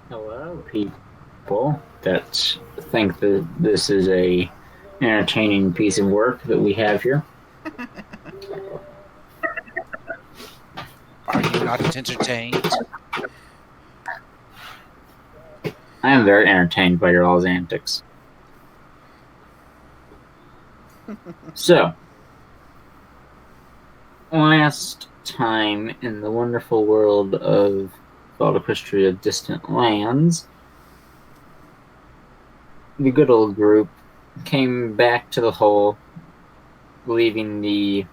Hello, people that think that this is a entertaining piece of work that we have here. Are you not entertained? I am very entertained by your all's antics. So, last time in the wonderful world of Equestria Distant Lands, the good old group came back to the hole, leaving the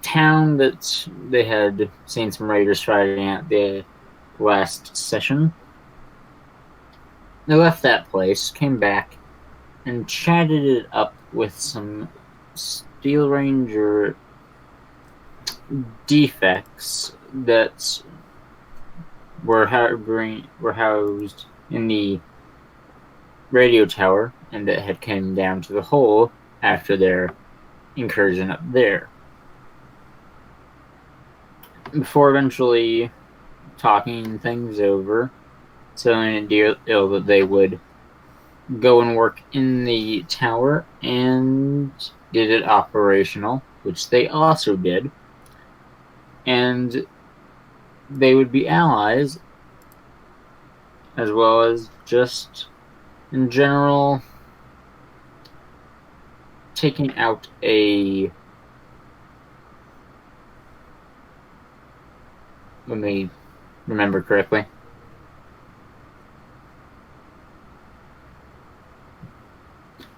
town that they had seen some raiders fighting at the last session. They left that place, came back, and chatted it up with some Steel Ranger defects that were housed in the radio tower and that had come down to the hole after their incursion up there. Before eventually talking things over, settling a deal that they would go and work in the tower and get it operational, which they also did. And they would be allies, as well as just in general taking out a. Let me remember correctly.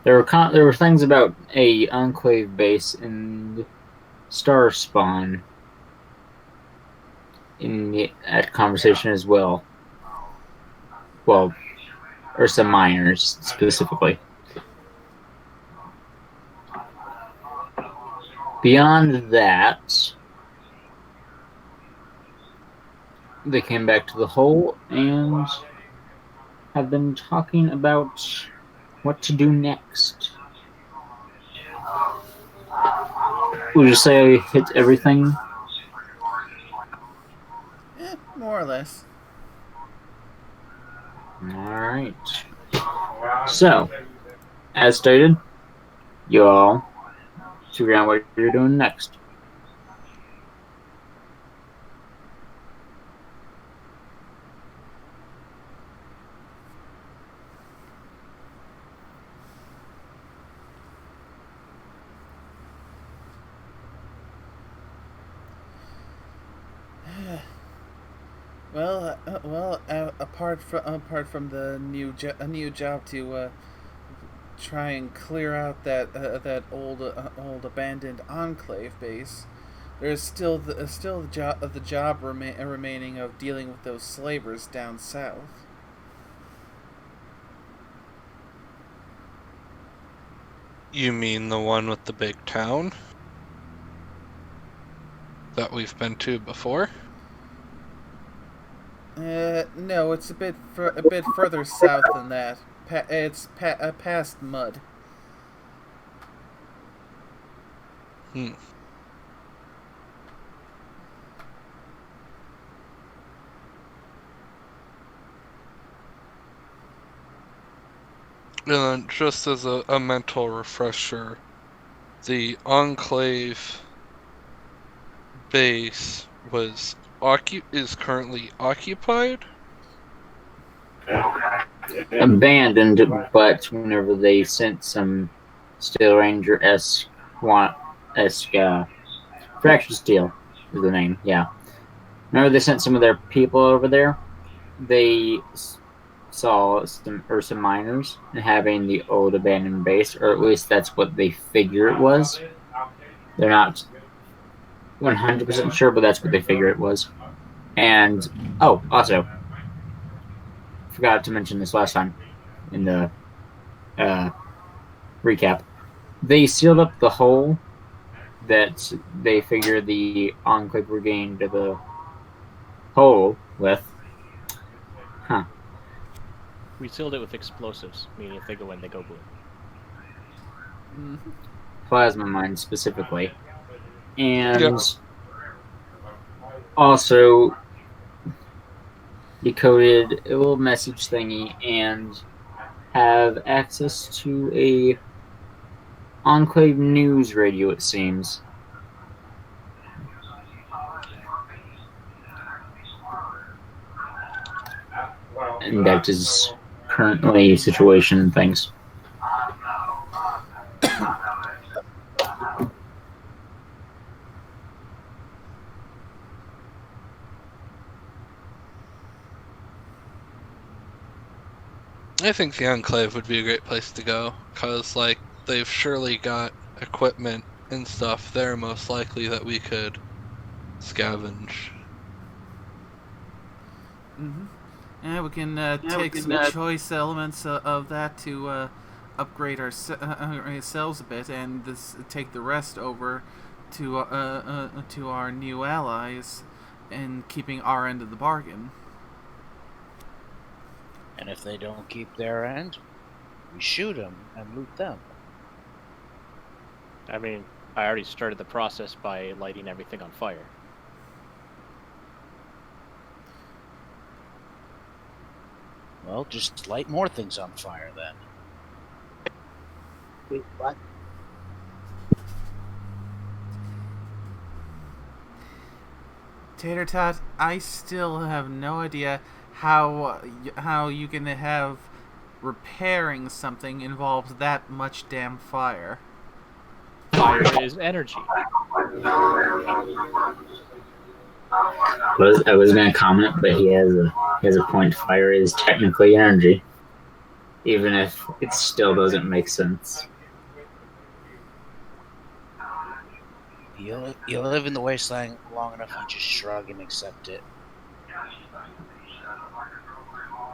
There were things about a enclave base in Star Spawn in that conversation as well. Well, or some miners specifically. Beyond that, they came back to the hole and have been talking about what to do next. Would you say I hit everything? More or less. Alright. So, as stated, you all figure out what you're doing next. Apart from the new job to try and clear out that old abandoned enclave base, there's still the job remaining of dealing with those slavers down south. You mean the one with the big town that we've been to before? No, it's a bit further south than that. It's past Mud. Hmm. And just as a mental refresher, the Enclave base is currently occupied? Abandoned, but whenever they sent some Steel Ranger esque Fractured Steel is the name, yeah. Whenever they sent some of their people over there, they saw some miners having the old abandoned base, or at least that's what they figure it was. They're not 100% sure, but that's what they figure it was. And, also, forgot to mention this last time in the recap. They sealed up the hole that they figure the Enclave were getting to the hole with. Huh. We sealed it with explosives, meaning if they go in, they go boom. Mm-hmm. Plasma mines specifically. And also, decoded a little message thingy and have access to a enclave news radio, it seems. And that is currently situation and things. I think the Enclave would be a great place to go, because, like, they've surely got equipment and stuff there, most likely, that we could scavenge. Mm-hmm. Yeah, we can take some choice elements of that to upgrade ourselves a bit, and take the rest over to our new allies, and keeping our end of the bargain. And if they don't keep their end, we shoot them and loot them. I mean, I already started the process by lighting everything on fire. Well, just light more things on fire then. Wait, what? Tater Tot, I still have no idea how you can have repairing something involves that much damn fire. Fire is energy. I was going to comment, but he has a point. Fire is technically energy, even if it still doesn't make sense. You live in the wasteland long enough, you just shrug and accept it.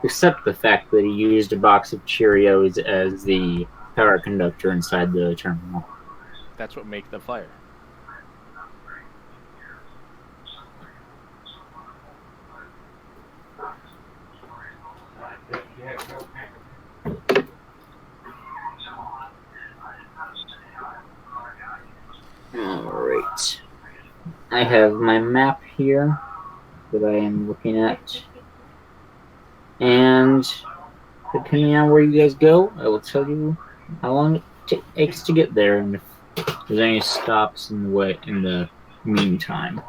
Except the fact that he used a box of Cheerios as the power conductor inside the terminal. That's what makes the fire. Alright. I have my map here that I am looking at. And depending on where you guys go, I will tell you how long it takes to get there and if there's any stops in the way in the meantime.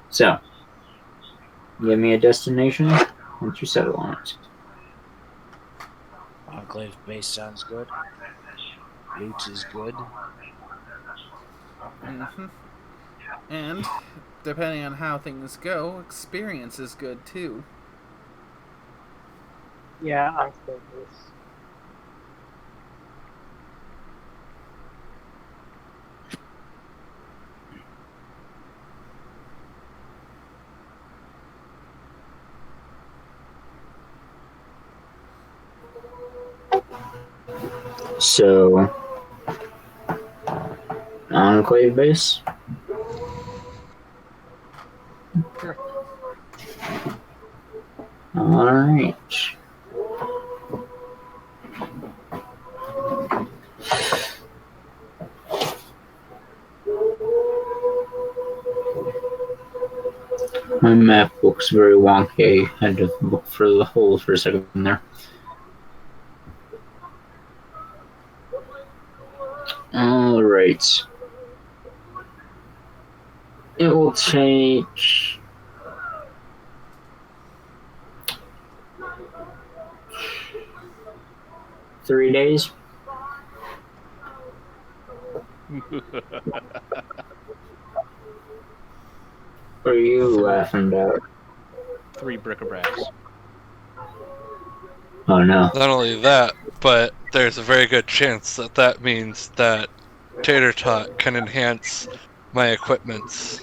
So, give me a destination once you settle on it. Enclave base sounds good. Loot is good. Mm-hmm. And, depending on how things go, experience is good too. Yeah, I think this. So, enclave base. Sure. Alright. My map looks very wonky. I had to look for the holes for a second there. Alright. It will take 3 days. What are you laughing about? 3 bric-a-bracs. Oh no. Not only that, but there's a very good chance that that means that Tater Tot can enhance my equipments.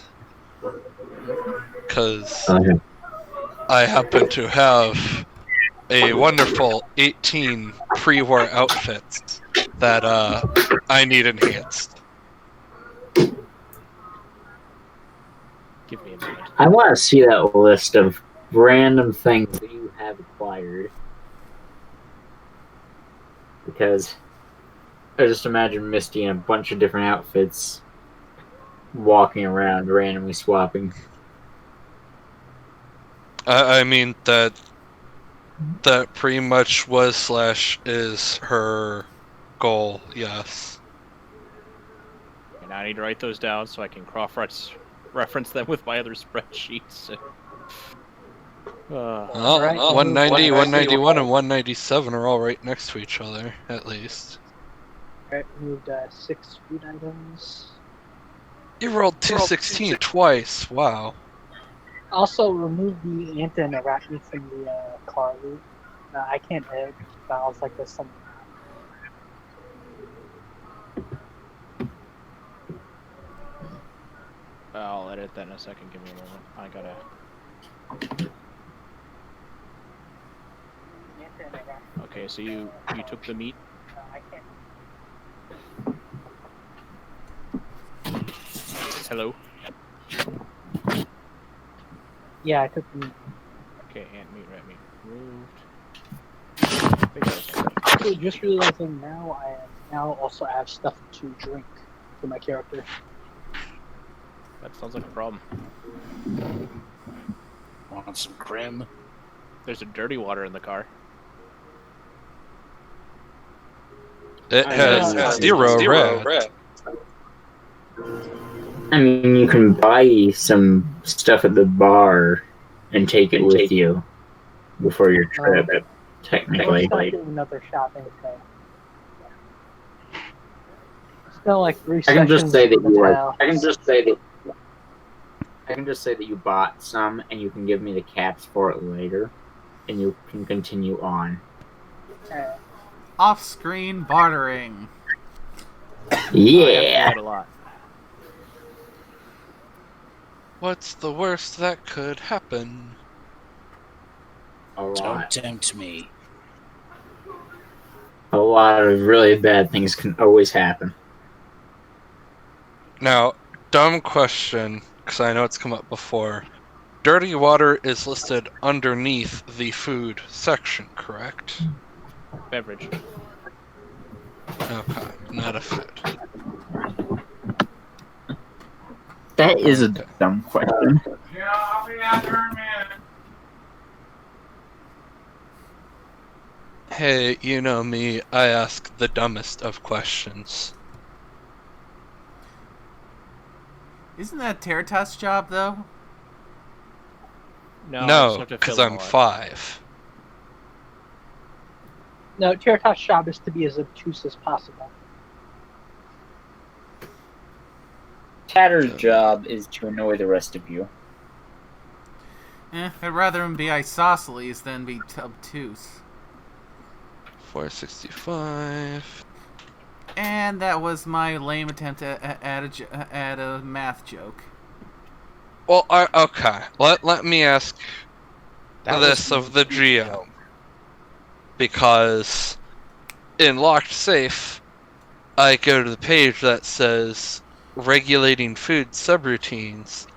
Because Okay. I happen to have a wonderful 18 pre-war outfits that I need enhanced. Give me a minute. I want to see that list of random things that you have acquired. Because I just imagine Misty in a bunch of different outfits walking around randomly swapping. I mean that pretty much was / is her goal. Yes. And I need to write those down so I can reference them with my other spreadsheets. Well, Right. 190, 191, and 197 are all right next to each other, at least. Alright, moved 6 food items. You rolled 216 twice. Wow. Also, remove the ant and arachne from the car loot. I can't edit files like this. I'll edit that in a second. Give me a moment. I gotta. Okay, so you took the meat. I can't. Hello. Yeah, I took the meat. Okay, ant meat, rat meat removed. So just realizing now, I now also have stuff to drink for my character. That sounds like a problem. Want some crim? There's a dirty water in the car. It has zero red. I mean, you can buy some stuff at the bar and take it with you before your trip, technically. I'll do another shopping thing. Still like 3 I sessions. can just say that in the town. I can just say that you bought some, and you can give me the caps for it later, and you can continue on. Off-screen bartering. Yeah. A lot. What's the worst that could happen? A Don't lot. tempt me. A lot of really bad things can always happen. Now, dumb question, because I know it's come up before. Dirty water is listed underneath the food section, correct? Beverage. Okay, not a food. That is a dumb question. Yeah, I'll be out there in a minute. Hey, you know me, I ask the dumbest of questions. Isn't that Territas' job, though? No, I just No, have to because fill in I'm a lot. 5. No, Territas' job is to be as obtuse as possible. Tatter's job is to annoy the rest of you. I'd rather him be isosceles than be obtuse. 465. And that was my lame attempt at add a math joke. Well, okay. Let me ask That this was of the GM. Because in Locked Safe, I go to the page that says regulating food subroutines,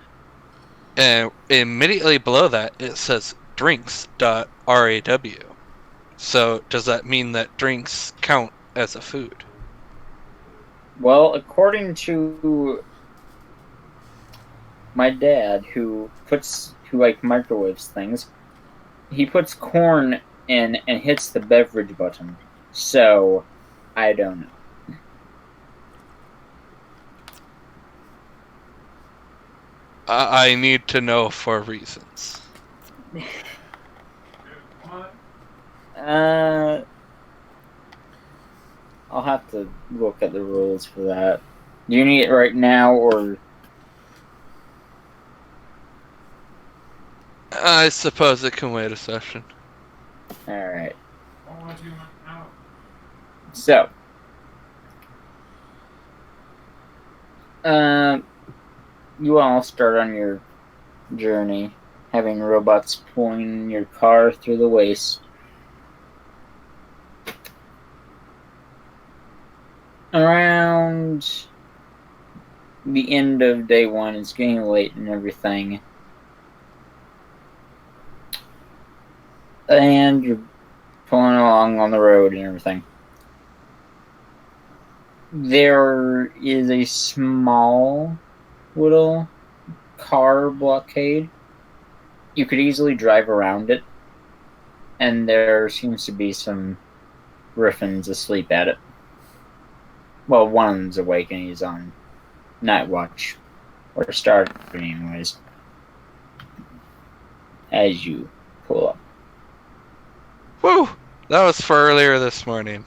and immediately below that it says drinks.raw. So does that mean that drinks count as a food? Well, according to my dad, who microwaves things, he puts corn in and hits the beverage button. So, I don't know. I need to know for reasons. I'll have to look at the rules for that. Do you need it right now, or? I suppose it can wait a session. Alright. I'll let you know. So. You all start on your journey, having robots pulling your car through the waste. Around the end of day 1, it's getting late and everything. And you're pulling along on the road and everything. There is a small little car blockade you could easily drive around it, and there seems to be some griffins asleep at it. Well, one of them's awake and he's on night watch, or starting anyways. As you pull up. Woo! That was for earlier this morning.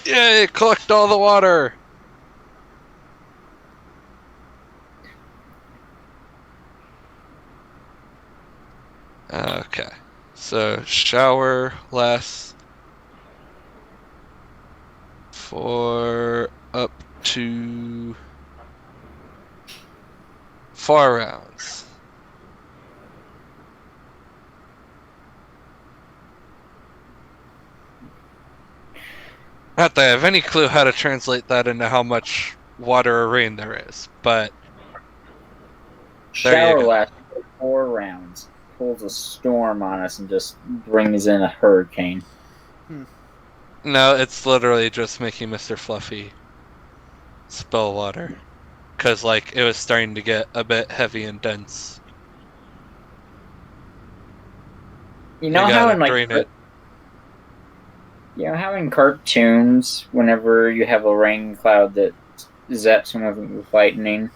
Yay! Collect all the water! Okay. So, shower lasts for up to 4 rounds. Not that I have any clue how to translate that into how much water or rain there is, but there you Shower go. lasts for 4 rounds. Pulls a storm on us and just brings in a hurricane. No, it's literally just making Mr. Fluffy spill water. Because, like, it was starting to get a bit heavy and dense. You know You how gotta in like drain it. you know how in cartoons, whenever you have a rain cloud that zaps someone with lightning,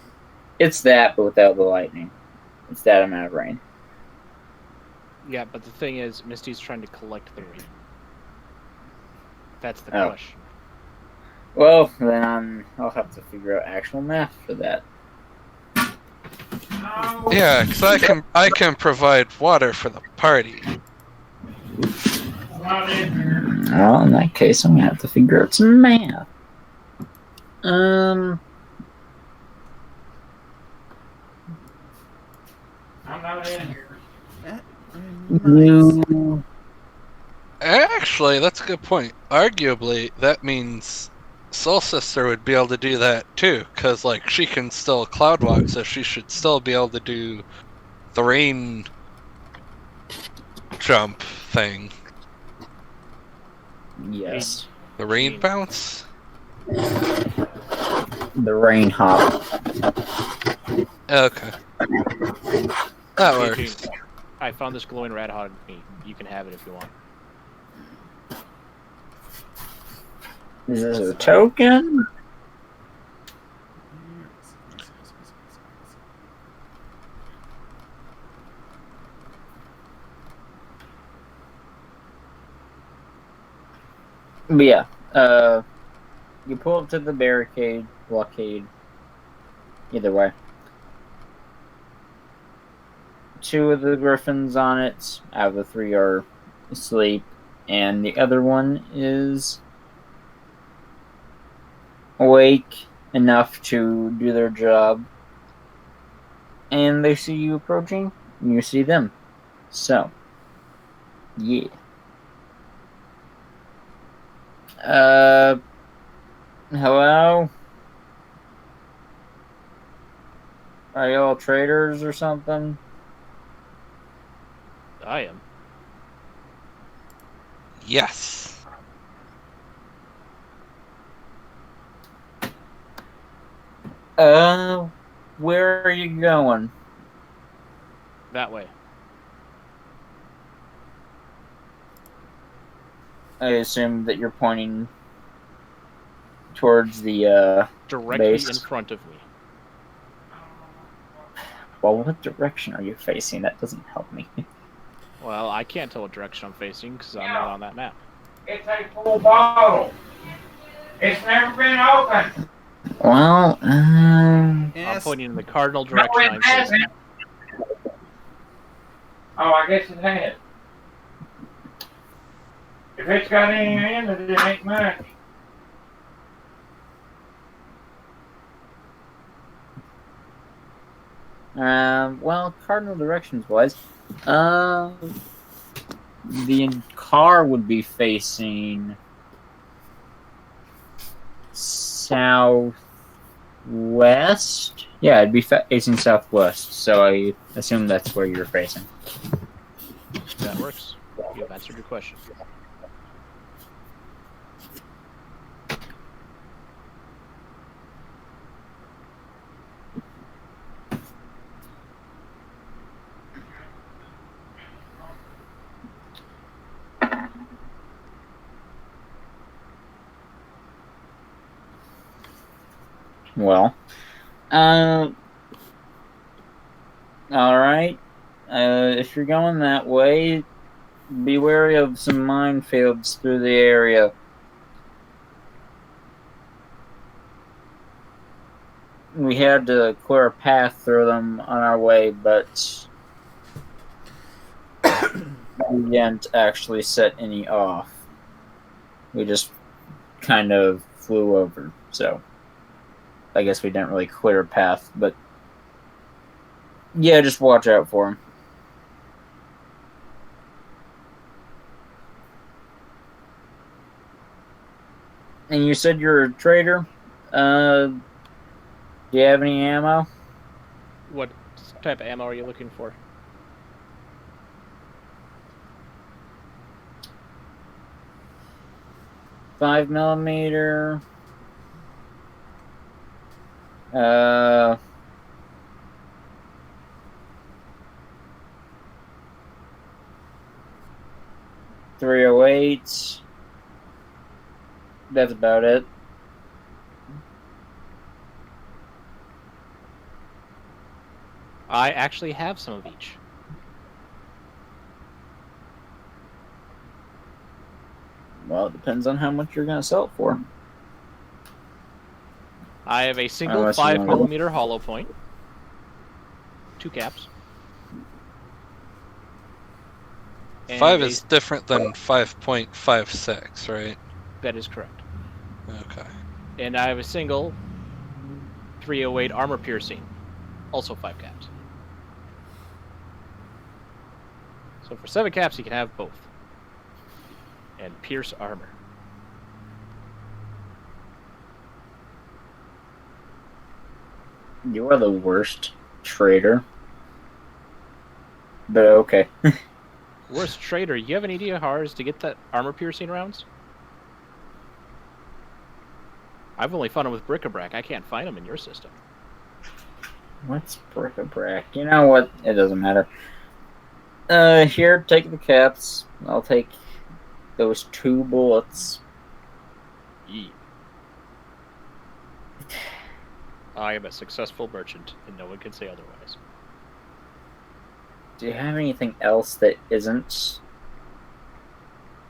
it's that but without the lightning. It's that amount of rain. Yeah, but the thing is, Misty's trying to collect the rain. That's the Oh. question. Well, then I'll have to figure out actual math for that. No. Yeah, because I can provide water for the party. Not in here. Well, in that case, I'm gonna have to figure out some math. I'm not in here. You Actually, that's a good point. Arguably, that means Soul Sister would be able to do that too, because like she can still cloud walk, so she should still be able to do the rain jump thing. yes, The rain Jean. bounce? the rain hop. Okay. That Hey, works. Jean, I found this glowing red hot meat. You can have it if you want. Is this a token? But yeah, you pull up to the blockade, either way. 2 of the griffins on it, out of the 3 are asleep, and the other one is awake enough to do their job. And they see you approaching, and you see them. So, yeah. Hello? Are y'all traders or something? I am. Yes. Where are you going? That way. I assume that you're pointing towards the, Directly base. in front of me. Well, what direction are you facing? That doesn't help me. Well, I can't tell what direction I'm facing because I'm not on that map. It's a full bottle. It's never been opened. Well, I'm Yes. pointing in the cardinal No, direction it I'm facing. hasn't. Oh, I guess it has. If it's got anything in it, it ain't much. well, cardinal directions wise, the car would be facing southwest. Yeah, it'd be facing southwest. So I assume that's where you're facing. That works. You've answered your question. Well, uh, all right. If you're going that way, be wary of some minefields through the area. We had to clear a path through them on our way, but we didn't actually set any off. We just kind of flew over, so I guess we didn't really clear a path, but yeah, just watch out for them. And you said you're a trader? Do you have any ammo? What type of ammo are you looking for? .5mm. Uh, 308. That's about it. I actually have some of each. Well, it depends on how much you're going to sell it for. I have a single Unless you wanna- 5mm hollow point. 2 caps. And 5 is different than 5.56, right? That is correct. Okay. And I have a single 308 armor piercing. Also 5 caps. So for 7 caps, you can have both. And pierce armor. You are the worst trader. But okay. Worst trader, you have any idea how hard it is to get that armor piercing rounds? I've only found them with bric-a-brac. I can't find them in your system. What's bric-a-brac? You know what? It doesn't matter. Here, take the caps. I'll take those 2 bullets. Yee. I am a successful merchant, and no one can say otherwise. Do you have anything else that isn't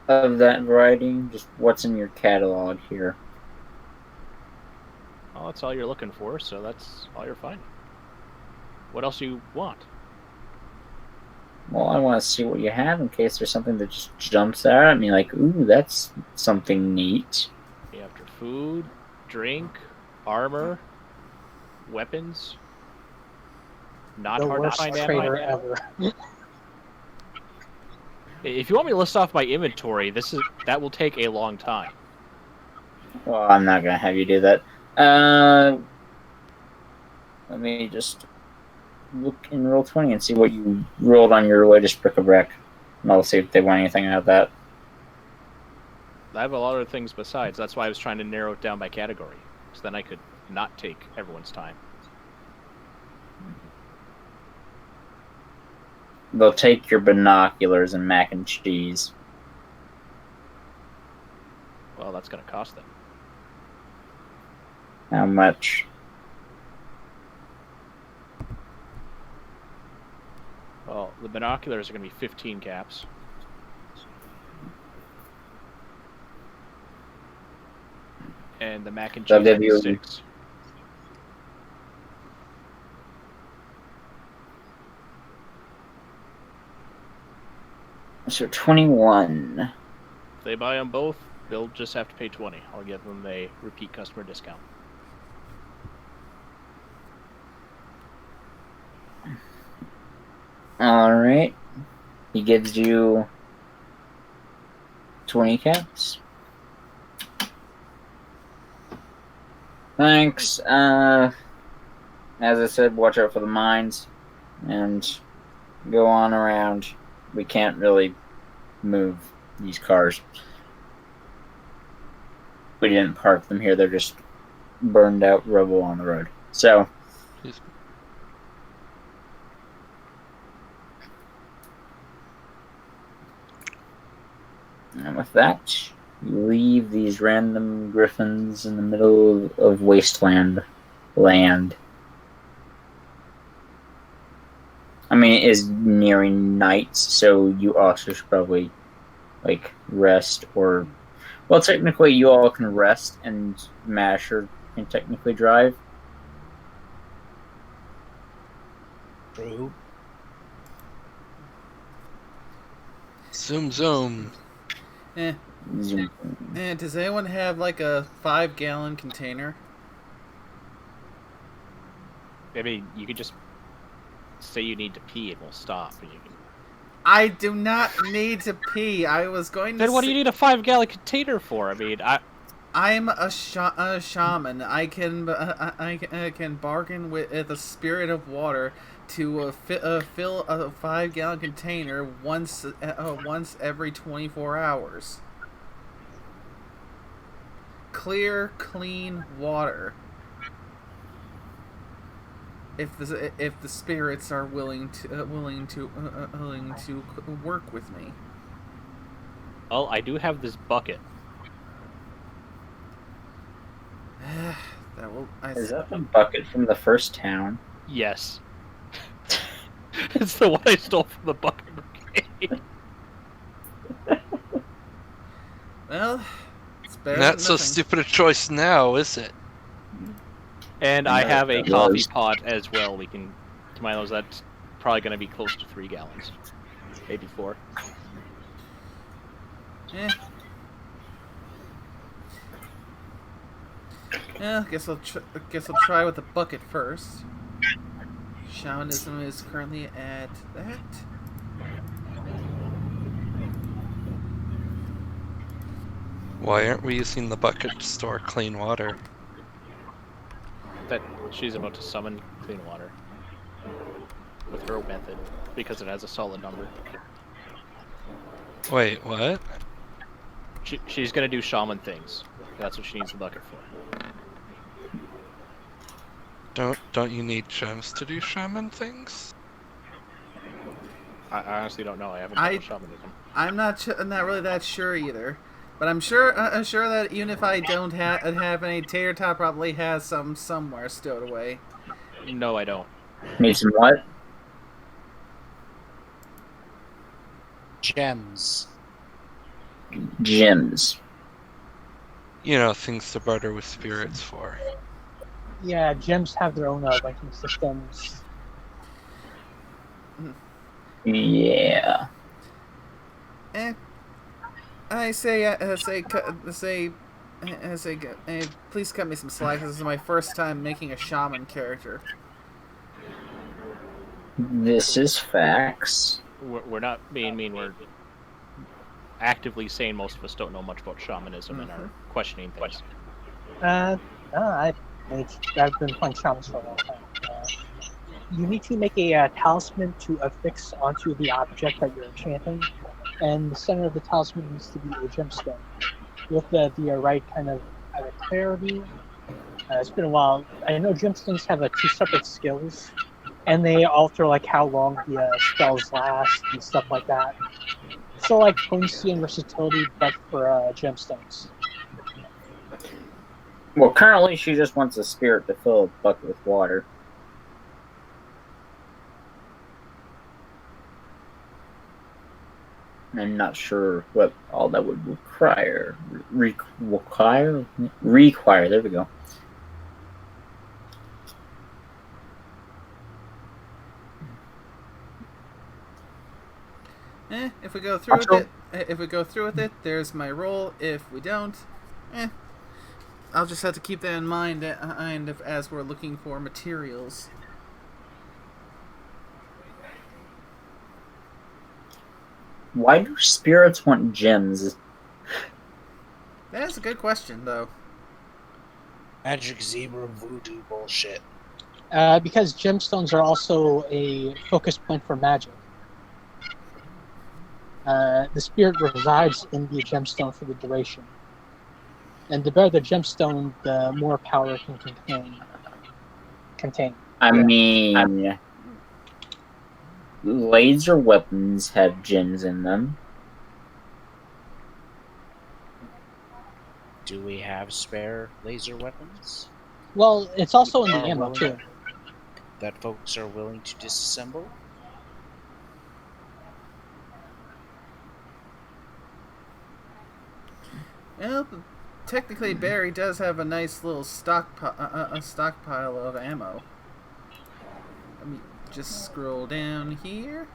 of that variety? Just what's in your catalog here? Well, that's all you're looking for, so that's all you're finding. What else do you want? Well, I want to see what you have in case there's something that just jumps out at me like, ooh, that's something neat. After food, drink, armor, weapons. Not The hard to worst find ammo. trader ever. If you want me to list off my inventory, that will take a long time. Well, I'm not gonna have you do that. Let me just look in Roll20 and see what you rolled on your latest bric-a-brac. And I'll see if they want anything out of that. I have a lot of things besides. That's why I was trying to narrow it down by category. So then I could not take everyone's time. They'll take your binoculars and mac and cheese. Well, that's going to cost them. How much? Well, the binoculars are going to be 15 caps. And the mac and cheese They'll give will be you- 6. So 21. If they buy them both, they'll just have to pay 20. I'll give them a repeat customer discount. Alright. He gives you 20 caps. Thanks. As I said, watch out for the mines. And go on around. We can't really move these cars. We didn't park them here. They're just burned out rubble on the road. So, Please. and with that, you leave these random griffins in the middle of wasteland. land. I mean, it is nearing night, so you also should probably, like, rest or... Well, technically, you all can rest, and Masher can technically drive. True. Zoom, zoom. Eh. Zoom. Does anyone have like a 5-gallon container? I mean, you could just say you need to pee and we'll stop. And you can... I do not need to pee. I was going to. Then what do you need a 5-gallon container for? I mean, I'm a shaman. I can bargain with the spirit of water to fill a 5-gallon container once every 24 hours. Clear, clean water. If the spirits are willing to work with me. well, I do have this bucket. Is that the bucket from the first town? Yes. It's the one I stole from the bucket brigade. Well, it's better Not than so nothing. stupid a choice now, is it? And I have a That coffee was- pot as well. We can, to my knowledge, that's probably going to be close to 3 gallons. Maybe 4. Eh. Yeah, guess I'll try with the bucket first. Shamanism is currently at that. Why aren't we using the bucket to store clean water? That she's about to summon clean water with her method because it has a solid number. Wait, what? She's going to do shaman things. That's what she needs the bucket for. Don't you need gems to do shaman things? I honestly don't know. I haven't done shamanism. I'm not really that sure either, but I'm sure that even if I don't have any, Tater Tot probably has some somewhere stowed away. No, I don't. Need some what? Gems. Gems. You know, things to barter with spirits for. Yeah, gems have their own ranking systems. Yeah. I say, please cut me some slack. This is my first time making a shaman character. This is facts. We're not being mean. We're actively saying most of us don't know much about shamanism and are questioning things. I've been playing shamans for a long time. You need to make a talisman to affix onto the object that you're enchanting, and the center of the talisman needs to be a gemstone with the right kind of clarity. It's been a while. I know gemstones have 2 separate skills, and they alter like how long the spells last and stuff like that. So like potency and versatility, but for gemstones. Well, currently she just wants a spirit to fill a bucket with water. I'm not sure what all that would require. Require? There we go. If we go through with it, there's my roll. If we don't, I'll just have to keep that in mind as we're looking for materials. Why do spirits want gems? That's a good question, though. Magic zebra voodoo bullshit. Because gemstones are also a focus point for magic. The spirit resides in the gemstone for the duration. And the better the gemstone, the more power it can contain. I mean, laser weapons have gems in them. Do we have spare laser weapons? Well, it's also in the Are ammo willing- too. That folks are willing to disassemble? Well, technically, Barry does have a nice little stockpile of ammo. Let me just scroll down here.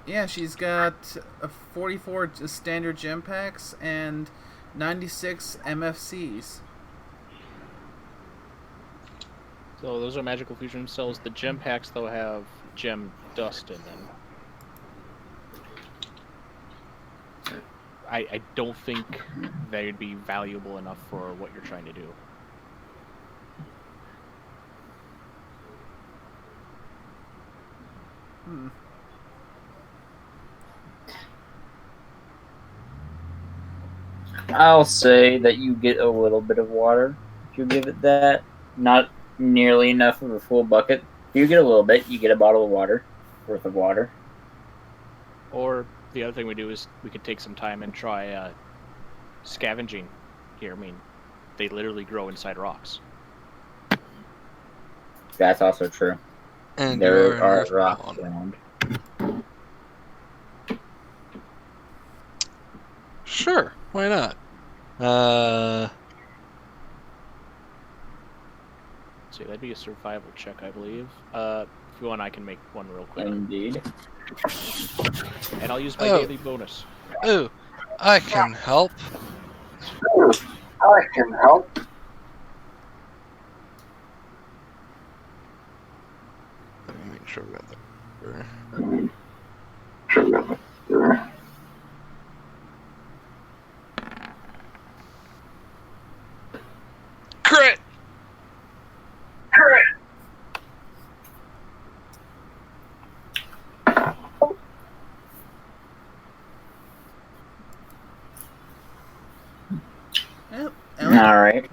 Yeah, she's got 44 standard gem packs and 96 MFCs. So those are magical fusion cells. The gem packs, though, have gem dust in them. I don't think they'd be valuable enough for what you're trying to do. I'll say that you get a little bit of water if you give it that. Not nearly enough of a full bucket. If you get a little bit, you get a bottle of water worth of water. Or the other thing we do is we could take some time and try scavenging here. I mean, they literally grow inside rocks. That's also true. And There you are an rocks earthbound. around. Sure, why not? So that'd be a survival check, I believe. If you want, I can make one real quick. Indeed. And I'll use my Oh. daily bonus. Ooh, I can help. I can help. Let me make sure we got that. Crit! Well, Alright.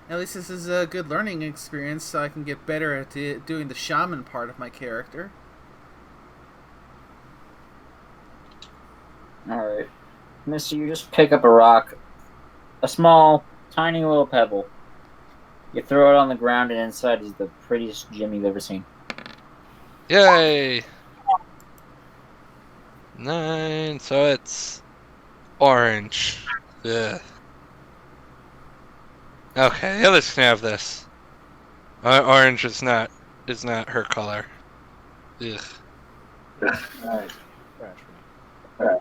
at least this is a good learning experience, so I can get better at doing the shaman part of my character. Alright. Mister, you just pick up a rock. A small, tiny little pebble. You throw it on the ground, and inside is the prettiest gem you've ever seen. Yay! 9, so it's orange. Yeah. Okay, the others can have this. Orange is not her color. Ugh. Trash for me.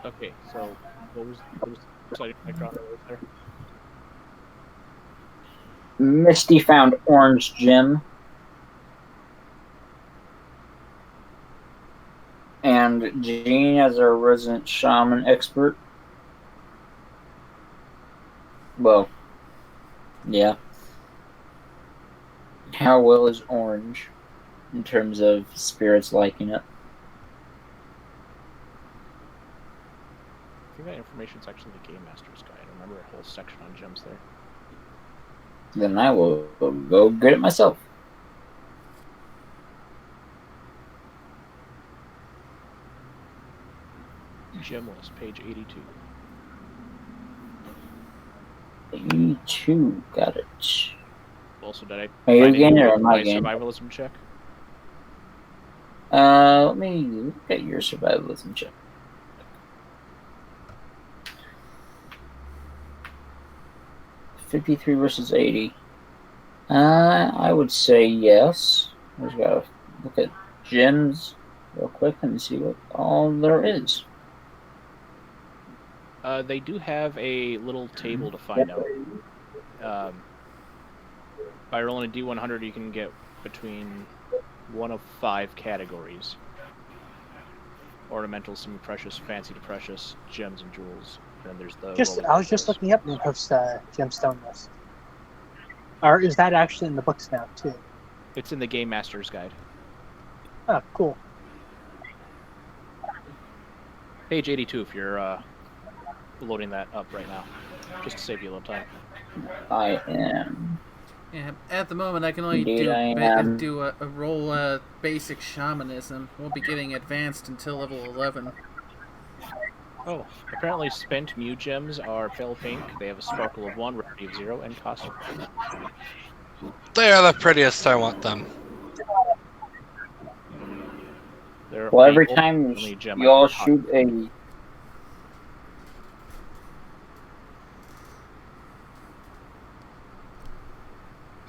Okay, so what was exciting background there? Misty found orange gem. And Jean, as our resident shaman expert. Well, yeah. How well is orange in terms of spirits liking it? I think that information's actually in the Game Master's Guide. I remember a whole section on gems there. Then I will go get it myself. Gem list, page 82. 82, got it. Also, did I Are you find again, anything or with am I my again? survivalism check? Let me look at your survivalism check. 53 versus 80. I would say yes. I just gotta look at gems real quick and see what all there is. They do have a little table to find out. By rolling a D100, you can get between one of 5 categories: ornamental, semi-precious, fancy to precious, gems, and jewels. And then there's the I was just looking up Nikov's gemstone list. Or is that actually in the books now too? It's in the Game Master's Guide. Oh, cool. Page 82 if you're loading that up right now. just to save you a little time. I am. Yeah, at the moment I can only Indeed, I do am. do a roll basic shamanism. Won't be getting advanced until level 11. Oh, apparently spent mu gems are pale pink. They have a sparkle of 1, rarity of 0, and cost of 2. They are the prettiest. I want them. They're Well, the every only time gem you all I shoot a.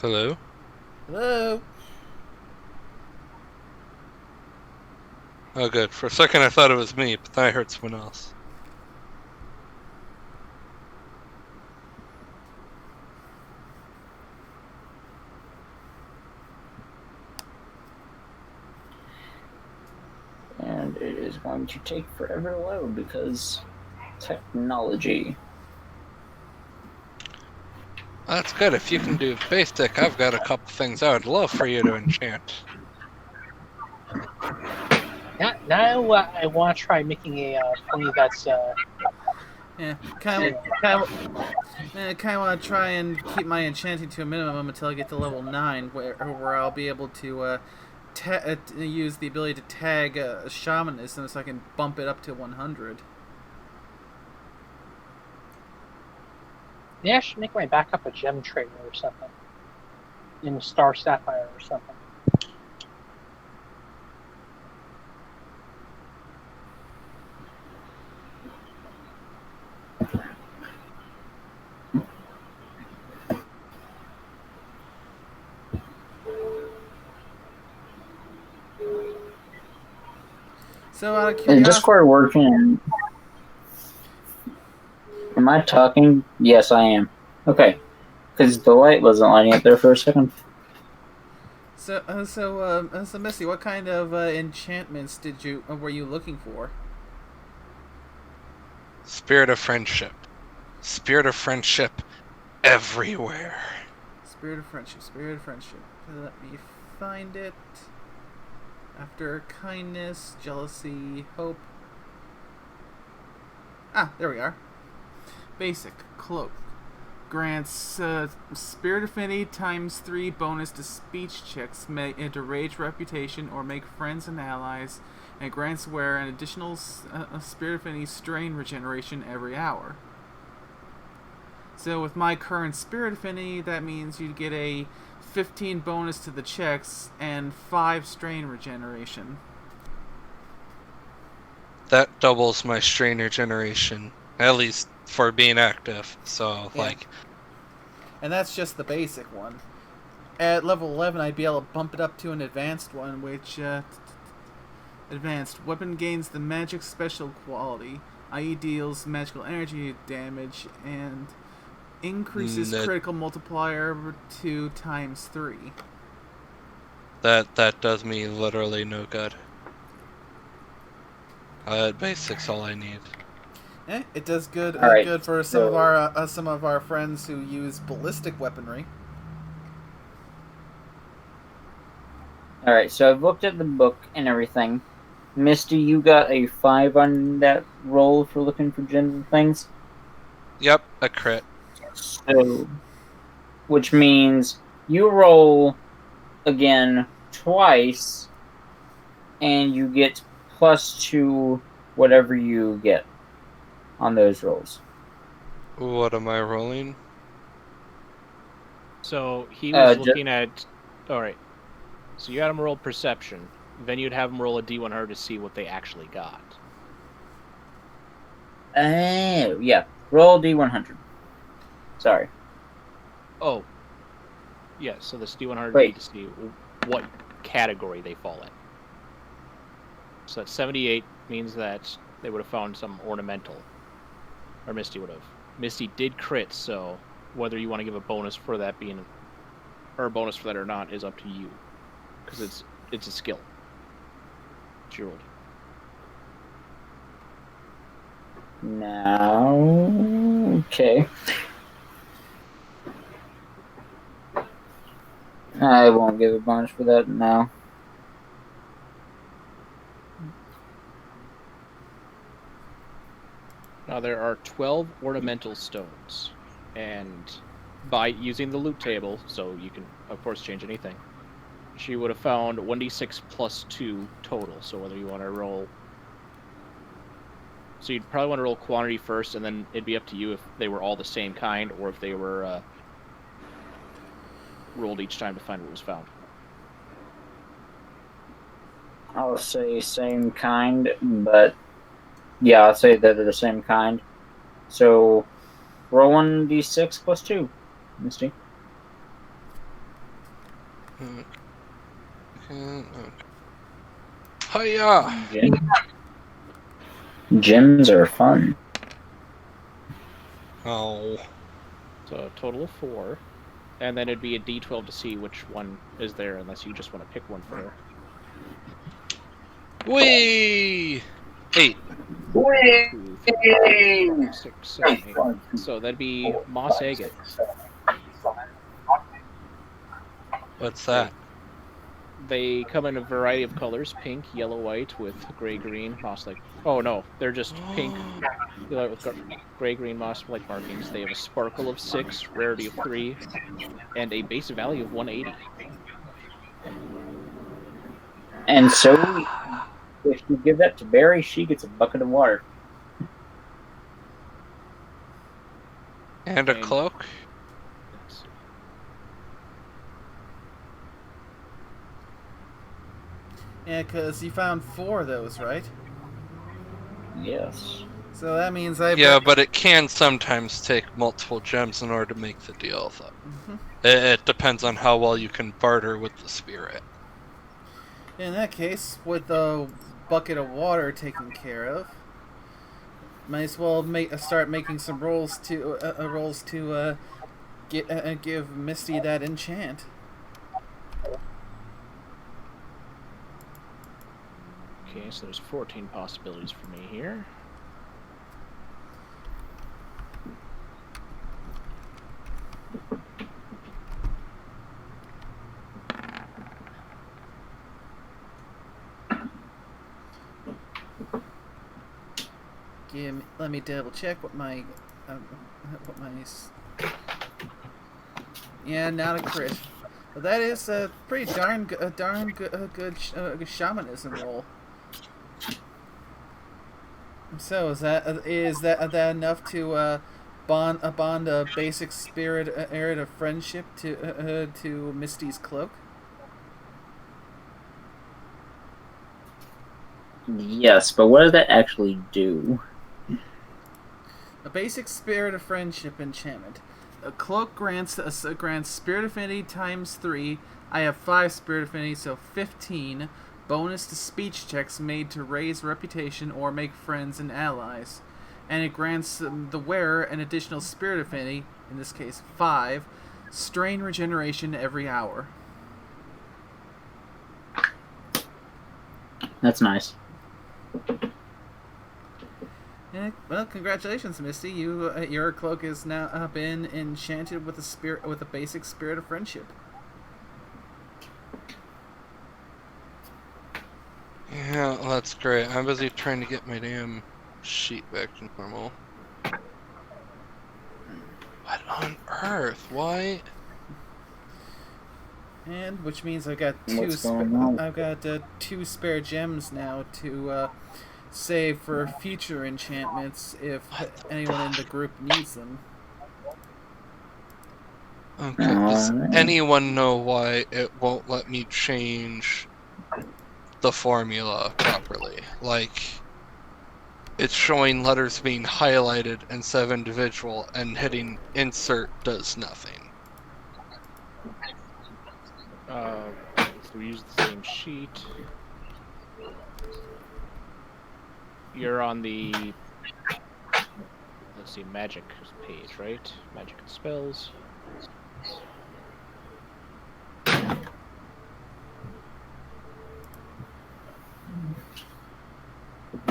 Hello? Hello. Oh, good. For a second I thought it was me, but then I heard someone else. And it is going to take forever to load because technology. That's good. If you can do basic, I've got a couple things I would love for you to enchant. Now I want to try making a pony that's Yeah, kind of want to try and keep my enchanting to a minimum until I get to level 9, where I'll be able to use the ability to tag shamanism so I can bump it up to 100. yeah, I should make my backup a gem trader or something. In Star Sapphire or something. So out of Is curiosity, Discord working? Am I talking? Yes, I am. Okay. Because the light wasn't lighting up there for a second. so Misty, what kind of enchantments were you looking for? Spirit of friendship. Spirit of friendship everywhere. Spirit of friendship. Spirit of friendship. Let me find it. After kindness, jealousy, hope. Ah, there we are. Basic cloak grants spirit affinity times 3 bonus to speech checks into rage, reputation, or make friends and allies, and grants wear an additional spirit affinity strain regeneration every hour. So with my current spirit affinity, that means you get a 15 bonus to the checks and 5 strain regeneration. That doubles my strain regeneration, at least for being active. So, Yeah. And that's just the basic one. At level 11, I'd be able to bump it up to an advanced one, which, advanced weapon gains the magic special quality, i.e. deals magical energy damage, and increases critical multiplier to times 3. That does me literally no good. Basic's all I need. It does good. Alright, Good for some of our friends who use ballistic weaponry. Alright, so I've looked at the book and everything. Misty, you got a 5 on that roll for looking for general things? Yep, a crit. So, which means you roll again twice, and you get +2 whatever you get on those rolls. What am I rolling? So he was ju- looking at. All right. So you had him roll perception. Then you'd have him roll a d100 to see what they actually got. Oh, yeah. Roll D100. Sorry. Oh. Yeah, so this d100 Wait. need to see what category they fall in. So that 78 means that they would have found some ornamental. Or Misty would have. Misty did crit, so whether you want to give a bonus for that being, or a bonus for that or not, is up to you. Because it's a skill. She rolled. Now, okay. I won't give a bonus for that now. Now There are 12 ornamental stones, and by using the loot table, so you can, of course, change anything, she would have found 1d6 plus 2 total. So whether you want to roll... So you'd probably want to roll quantity first, and then it'd be up to you if they were all the same kind, or if they were rolled each time to find what was found. I'll say same kind, but yeah, I'll say that they're the same kind. So roll 1d6 plus 2, Misty. Hiya! Gems are fun. Oh. So a total of 4. And then it'd be a d12 to see which one is there, unless you just want to pick one for her. Whee! 8. 2, 3, 4, 5, 6, 7, 8. So that'd be moss agate. What's that? They come in a variety of colors: pink, yellow, white, with gray-green moss-like. Oh no, they're just pink, yellow with gray-green moss-like markings. They have a sparkle of 6, rarity of 3, and a base value of 180. And so, if you give that to Barry, she gets a bucket of water. And a cloak? Yeah, because you found 4 of those, right? Yes. So that means I... Yeah, but it can sometimes take multiple gems in order to make the deal, though. Mm-hmm. It depends on how well you can barter with the spirit. In that case, with the bucket of water taken care of, might as well start making some rolls to give Misty that enchant. Okay, so there's 14 possibilities for me here. Let me double check what my yeah, not a crit. But that is a pretty good shamanism roll. So is that enough to bond a basic spirit of friendship to Misty's cloak? Yes, but what does that actually do? A basic spirit of friendship enchantment. A cloak grants spirit affinity times 3. I have 5 spirit affinity, so 15. Bonus to speech checks made to raise reputation or make friends and allies. And it grants the wearer an additional spirit affinity, in this case 5, strain regeneration every hour. That's nice. Yeah, well, congratulations, Misty. Your cloak has now been enchanted with a basic spirit of friendship. Yeah, well, that's great. I'm busy trying to get my damn sheet back to normal. What on earth? Why? And which means I've got What's going on? I've got 2 spare gems now to save for future enchantments if anyone in the group needs them. Okay, does anyone know why it won't let me change the formula properly? Like, it's showing letters being highlighted instead of individual, and hitting insert does nothing. So we use the same sheet. You're on the, let's see, magic page, right? Magic and spells.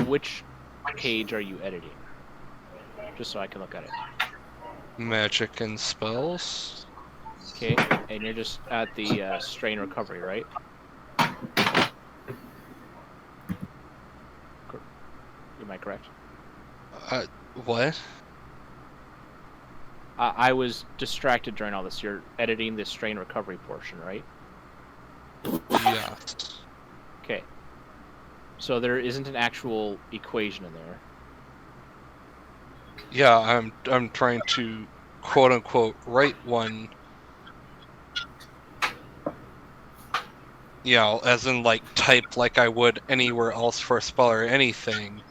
Which page are you editing? Just so I can look at it. Magic and spells. Okay, and you're just at the strain recovery, right? Am I correct? What? I was distracted during all this. You're editing the strain recovery portion, right? Yes. Okay. So there isn't an actual equation in there. Yeah, I'm trying to quote unquote write one. You know, as in like type like I would anywhere else for a spell or anything.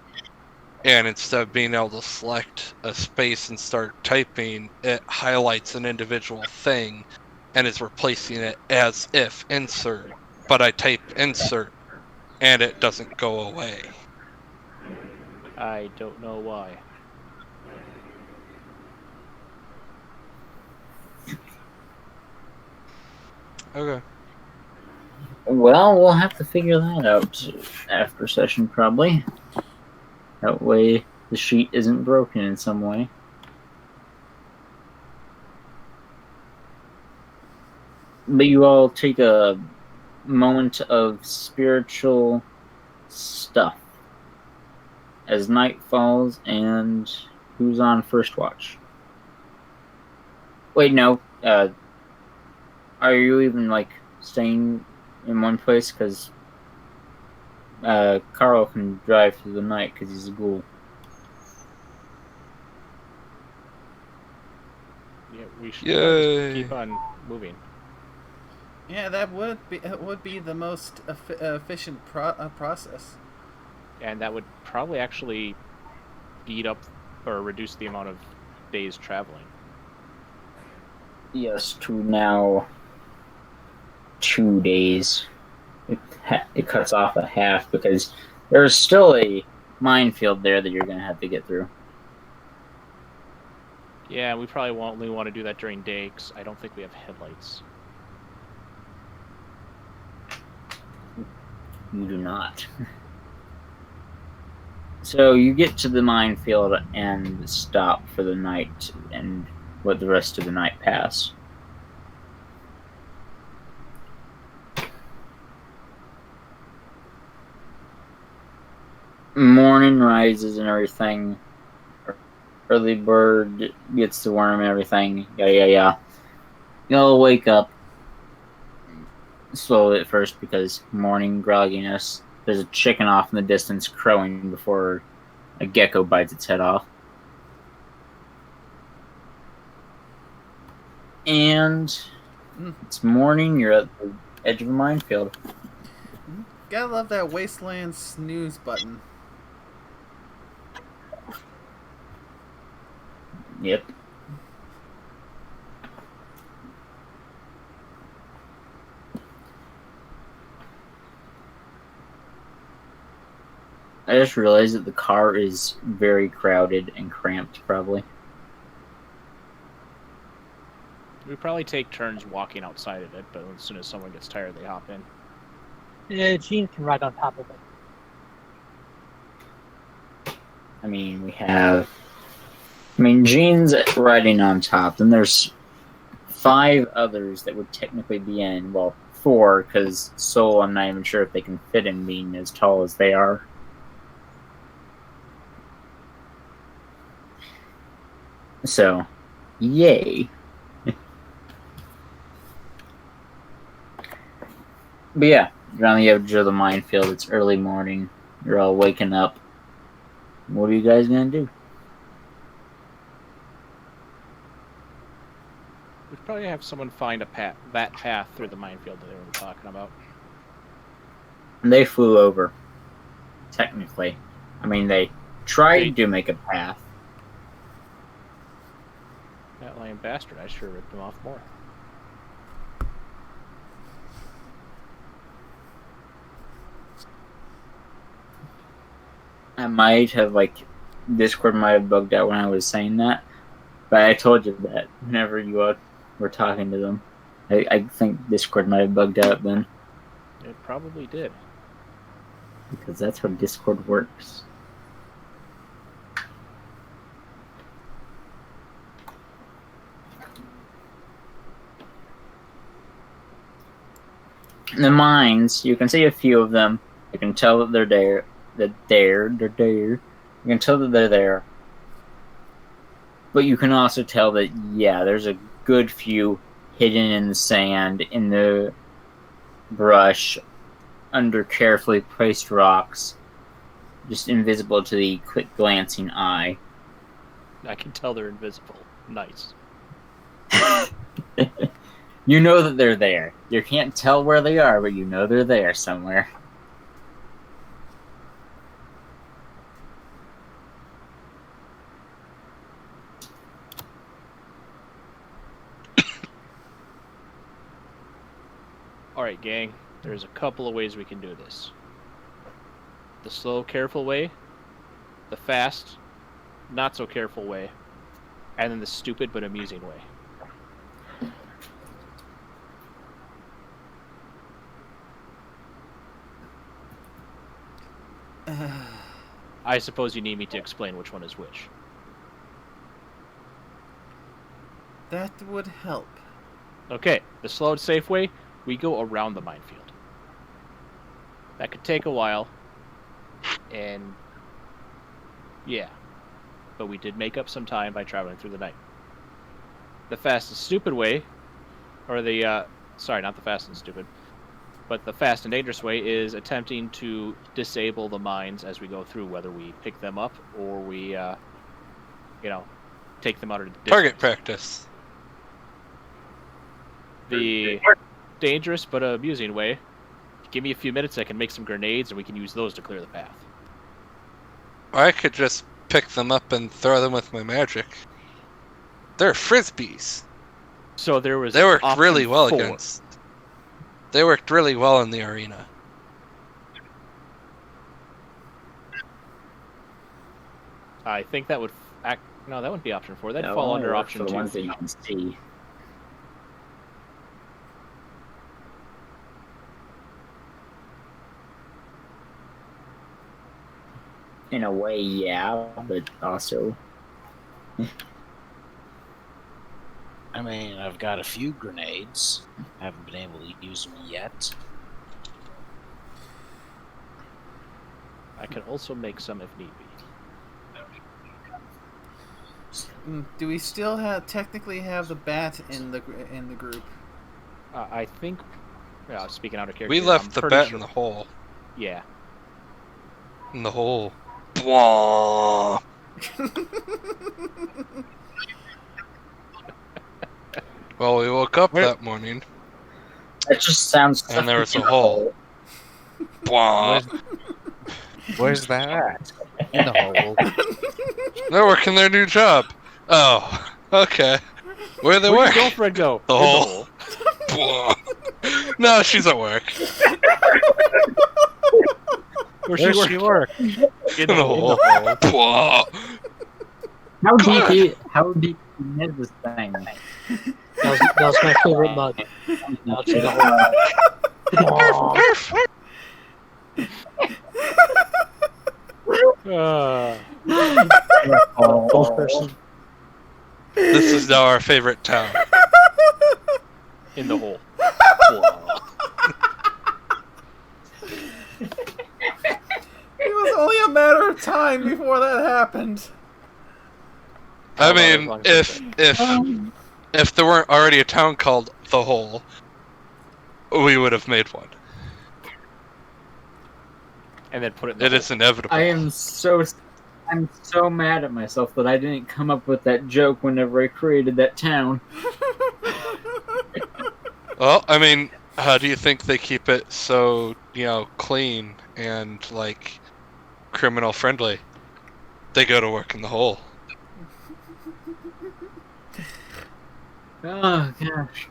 And instead of being able to select a space and start typing, it highlights an individual thing and is replacing it as if insert. But I type insert and it doesn't go away. I don't know why. Okay. Well, we'll have to figure that out after session, probably. That way the sheet isn't broken in some way. But you all take a moment of spiritual stuff as night falls, and who's on first watch? Wait, no. Are you even, like, staying in one place? Because Carl can drive through the night because he's a ghoul. Yeah, we should Yay. just keep on moving. Yeah, that would be the most efficient process. And that would probably actually speed up or reduce the amount of days traveling. Yes, to now 2 days. It cuts off a half because there's still a minefield there that you're going to have to get through. Yeah, we probably won't only want to do that during day because I don't think we have headlights. You do not. So you get to the minefield and stop for the night and let the rest of the night pass. Morning rises and everything. Early bird gets the worm and everything. Yeah. You'll wake up slowly at first because morning grogginess. There's a chicken off in the distance crowing before a gecko bites its head off. And it's morning, you're at the edge of a minefield. Gotta love that wasteland snooze button. Yep. I just realized that the car is very crowded and cramped, probably. We probably take turns walking outside of it, but as soon as someone gets tired, they hop in. Yeah, Gene can ride on top of it. I mean, Gene's riding on top. Then there's 5 others that would technically be in. Well, 4, because Soul, I'm not even sure if they can fit in being as tall as they are. So, yay. But yeah, you're on the edge of the minefield. It's early morning. You're all waking up. What are you guys gonna do? We'd probably have someone find that path through the minefield that they were talking about. They flew over. Technically. I mean, they tried to make a path. That lame bastard, I sure ripped him off more. I might have, Discord might have bugged out when I was saying that. But I told you that whenever you were talking to them. I think Discord might have bugged out then. It probably did. Because that's how Discord works. The mines, you can see a few of them. You can tell that they're there. You can tell that they're there. But you can also tell that, yeah, there's a good few hidden in the sand, in the brush, under carefully placed rocks, just invisible to the quick glancing eye. I can tell they're invisible. Nice. You know that they're there. You can't tell where they are, but you know they're there somewhere. Alright, gang. There's a couple of ways we can do this. The slow, careful way, the fast, not so careful way, and then the stupid but amusing way. I suppose you need me to explain which one is which. That would help. Okay, the slow and safe way, we go around the minefield. That could take a while, and yeah, but we did make up some time by traveling through the night. The fast and stupid way, or the, sorry, not the fast and stupid, but the fast and dangerous way is attempting to disable the mines as we go through, whether we pick them up or we, take them out of the distance. Target practice. The dangerous but amusing way, give me a few minutes, I can make some grenades and we can use those to clear the path. Or I could just pick them up and throw them with my magic. They're frisbees. So there was They worked option really well 4. against. They worked really well in the arena. I think that would no, that wouldn't be option 4. That'd That fall only under works option for 2. the ones that you can see. In a way, yeah, but also... I mean, I've got a few grenades. Haven't been able to use them yet. I can also make some if need be. Do we still technically have the bat in the group? I think, speaking out of character, We left the bat in the hole. Yeah. In the hole. Blah. Well, we woke up that morning, It just sounds... and there was a hole. Blah. Where's that at? In the hole. They're working their new job. Oh, okay. Where they Where'd work? your girlfriend go? The In hole. Blah. No, she's at work. Where's Where's she she work? work? In the hole. Blah. How deep is this thing? That was my favorite mug. Now it's in the hole. Both person. This is now our favorite town. In the hole. It was only a matter of time before that happened. I mean, if there weren't already a town called The Hole, we would have made one. And then put it in the It hole. is inevitable. I'm so mad at myself that I didn't come up with that joke whenever I created that town. Well, I mean, how do you think they keep it so, clean and, criminal friendly? They go to work in the hole. Oh, gosh.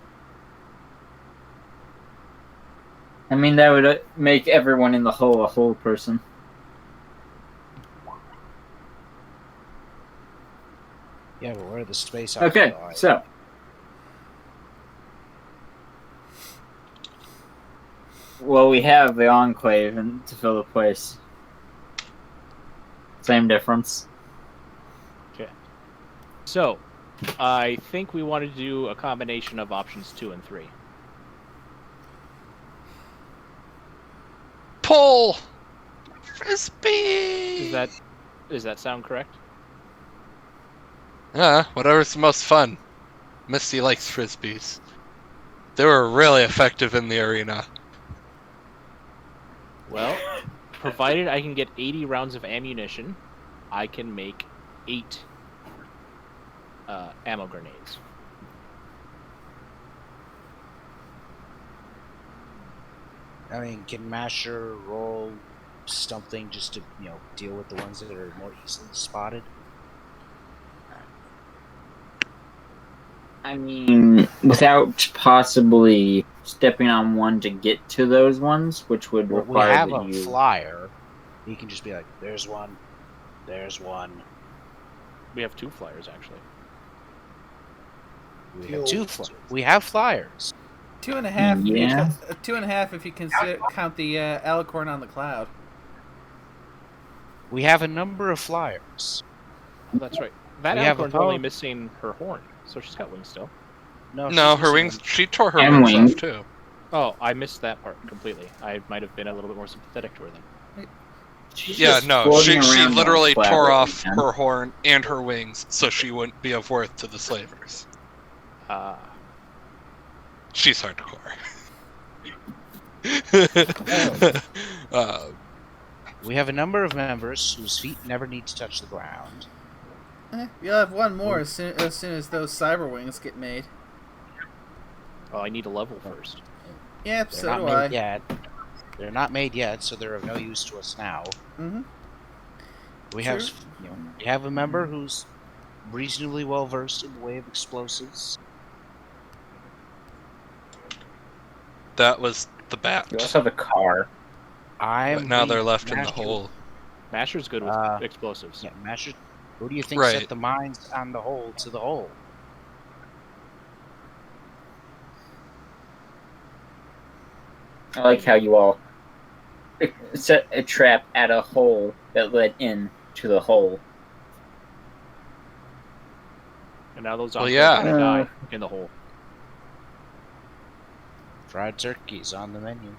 I mean, that would make everyone in the hole a whole person. Yeah, but where are the space Okay, so... Well, we have the enclave to fill the place. Same difference. Okay. So, I think we want to do a combination of options 2 and 3. Pull! Frisbee! Does that sound correct? Whatever's the most fun. Misty likes frisbees. They were really effective in the arena. Well, provided I can get 80 rounds of ammunition, I can make 8 ammo grenades. I mean, can Masher roll something just to, deal with the ones that are more easily spotted? I mean, without possibly stepping on one to get to those ones, which would We require have that a you... flyer. He can just be like, there's one, there's one. We have 2 flyers, actually. We have flyers. 2.5. Yeah. 2.5 if you count the alicorn on the cloud. We have a number of flyers. Oh, that's right. That We have a alicorn's only phone. missing her horn, so she's got wings still. No, No, she's her missing wings. She tore her And wings wings. off too. Oh, I missed that part completely. I might have been a little bit more sympathetic to her then. She's Yeah, just no, floating she around on literally the cloud tore right off now. her horn and her wings so she wouldn't be of worth to the slavers. She's hardcore. We have a number of members whose feet never need to touch the ground. You'll have one more as soon as those cyber wings get made. Oh, I need a level first. Yep, They're so not do made I. yet. They're not made yet, so they're of no use to us now. Mm-hmm. We have a member who's reasonably well versed in the way of explosives. That was the bat. You also have a car. But now they're left in the hole. Masher's good with explosives. Yeah, Masher. Who do you think Right. set the mines on the hole to the hole? I like how you all set a trap at a hole that led in to the hole. And now those Well, zombies yeah. are gonna die in the hole. Fried turkey's on the menu.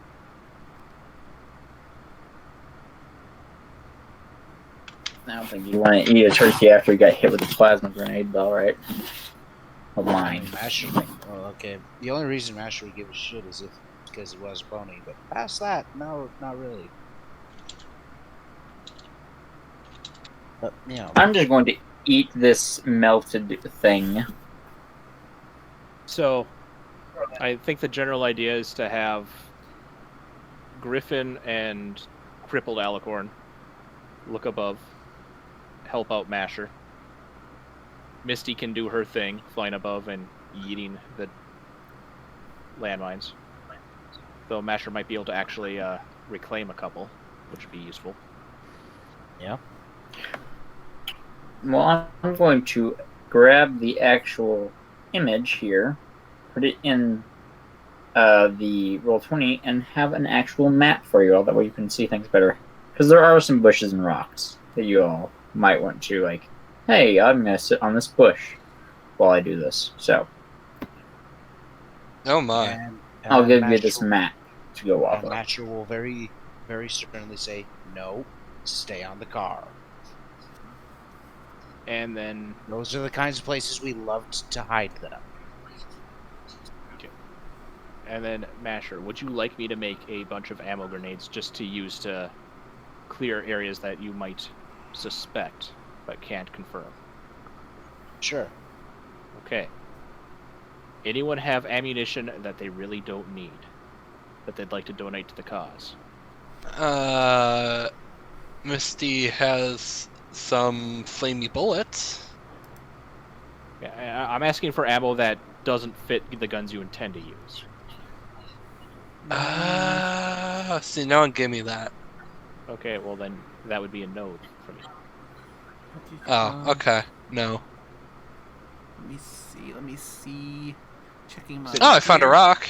I don't think you want to eat a turkey after you got hit with a plasma grenade, though, right? Of mine. Masher. Well, okay. The only reason Masher would give a shit is because he was a pony, but past that, no, not really. But I'm just going to eat this melted thing. So, I think the general idea is to have Griffin and crippled Alicorn look above, help out Masher. Misty can do her thing, flying above and eating the landmines. Though Masher might be able to actually reclaim a couple, which would be useful. Yeah. Well, I'm going to grab the actual image here, put it in the Roll20, and have an actual map for you all. That way you can see things better. Because there are some bushes and rocks that you all might want to, like, hey, I'm going to sit on this bush while I do this. So, Oh my. And I'll give you Masher this map to go off And of. Masher will very, very sternly say, no, stay on the car. And then Those are the kinds of places we loved to hide them. Masher, would you like me to make a bunch of ammo grenades just to use to clear areas that you might suspect but can't confirm? Sure. Okay. Anyone have ammunition that they really don't need, that they'd like to donate to the cause? Misty has some flamey bullets. Yeah, I'm asking for ammo that doesn't fit the guns you intend to use. See, no one gave me that. Okay, well then that would be a no for me. Oh, okay. No. Let me see. Checking my. Oh, I found a rock.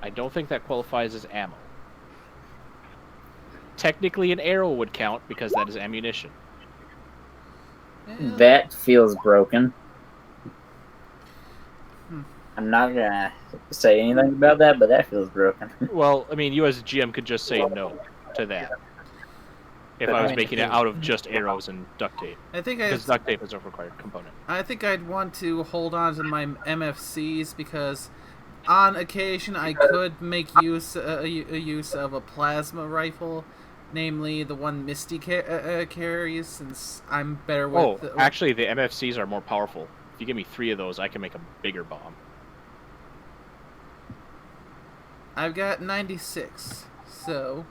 I don't think that qualifies as ammo. Technically, an arrow would count because that is ammunition. That feels broken. I'm not gonna say anything about that, but that feels broken. Well, I mean, you as a GM could just say no to that. If I was making it out of just arrows and duct tape, I think because duct tape is a required component. I think I'd want to hold on to my MFCs because on occasion I could make use of a plasma rifle, namely the one Misty carries, since I'm better with. Actually, the MFCs are more powerful. If you give me 3 of those, I can make a bigger bomb. I've got 96, so.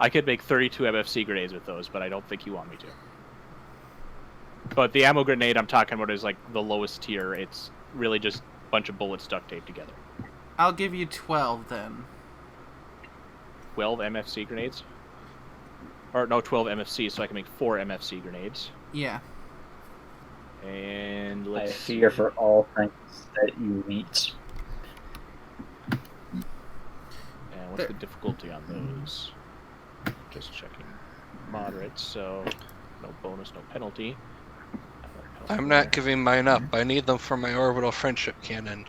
I could make 32 MFC grenades with those, but I don't think you want me to. But the ammo grenade I'm talking about is like the lowest tier. It's really just a bunch of bullets duct taped together. I'll give you 12 then. 12 MFC grenades? Or no, 12 MFC, so I can make 4 MFC grenades. Yeah. And I let's fear for all things that you meet. And what's the difficulty on those? Just checking. Moderate, so no bonus, no penalty. I'm not giving mine up. I need them for my orbital friendship cannon.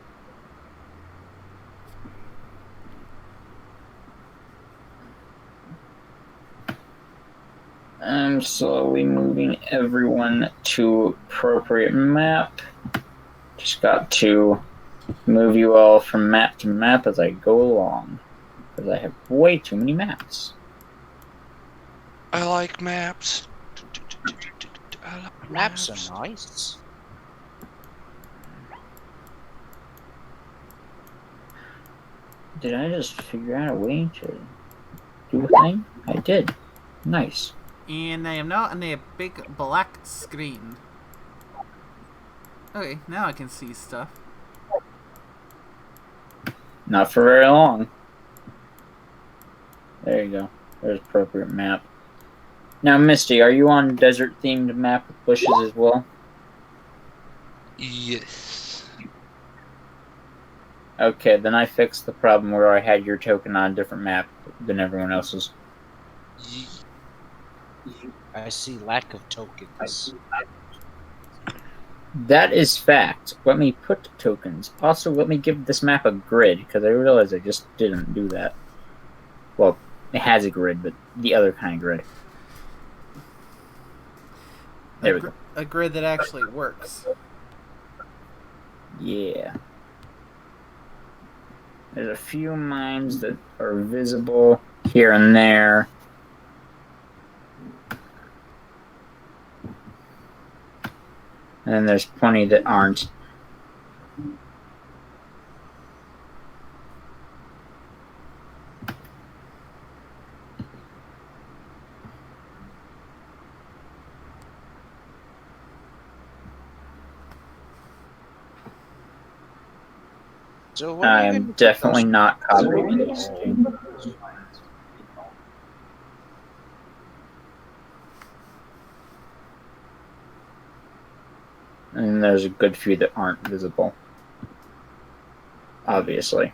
I'm slowly moving everyone to appropriate map. Just got to move you all from map to map as I go along, because I have way too many maps. I like maps. I like Maps are nice. Did I just figure out a way to do a thing? I did. Nice. And I am now on a big black screen. Okay, now I can see stuff. Not for very long. There you go. There's appropriate map. Now, Misty, are you on desert-themed map with bushes as well? Yes. Okay, then I fixed the problem where I had your token on a different map than everyone else's. I see lack of tokens. That is fact. Let me put tokens. Also, let me give this map a grid, because I realized I just didn't do that. Well, it has a grid, but the other kind of grid. There we go. A grid that actually works. Yeah. There's a few mines that are visible here and there. And then there's plenty that aren't. So what are you I'm gonna put definitely those- not copying this. And there's a good few that aren't visible. Obviously.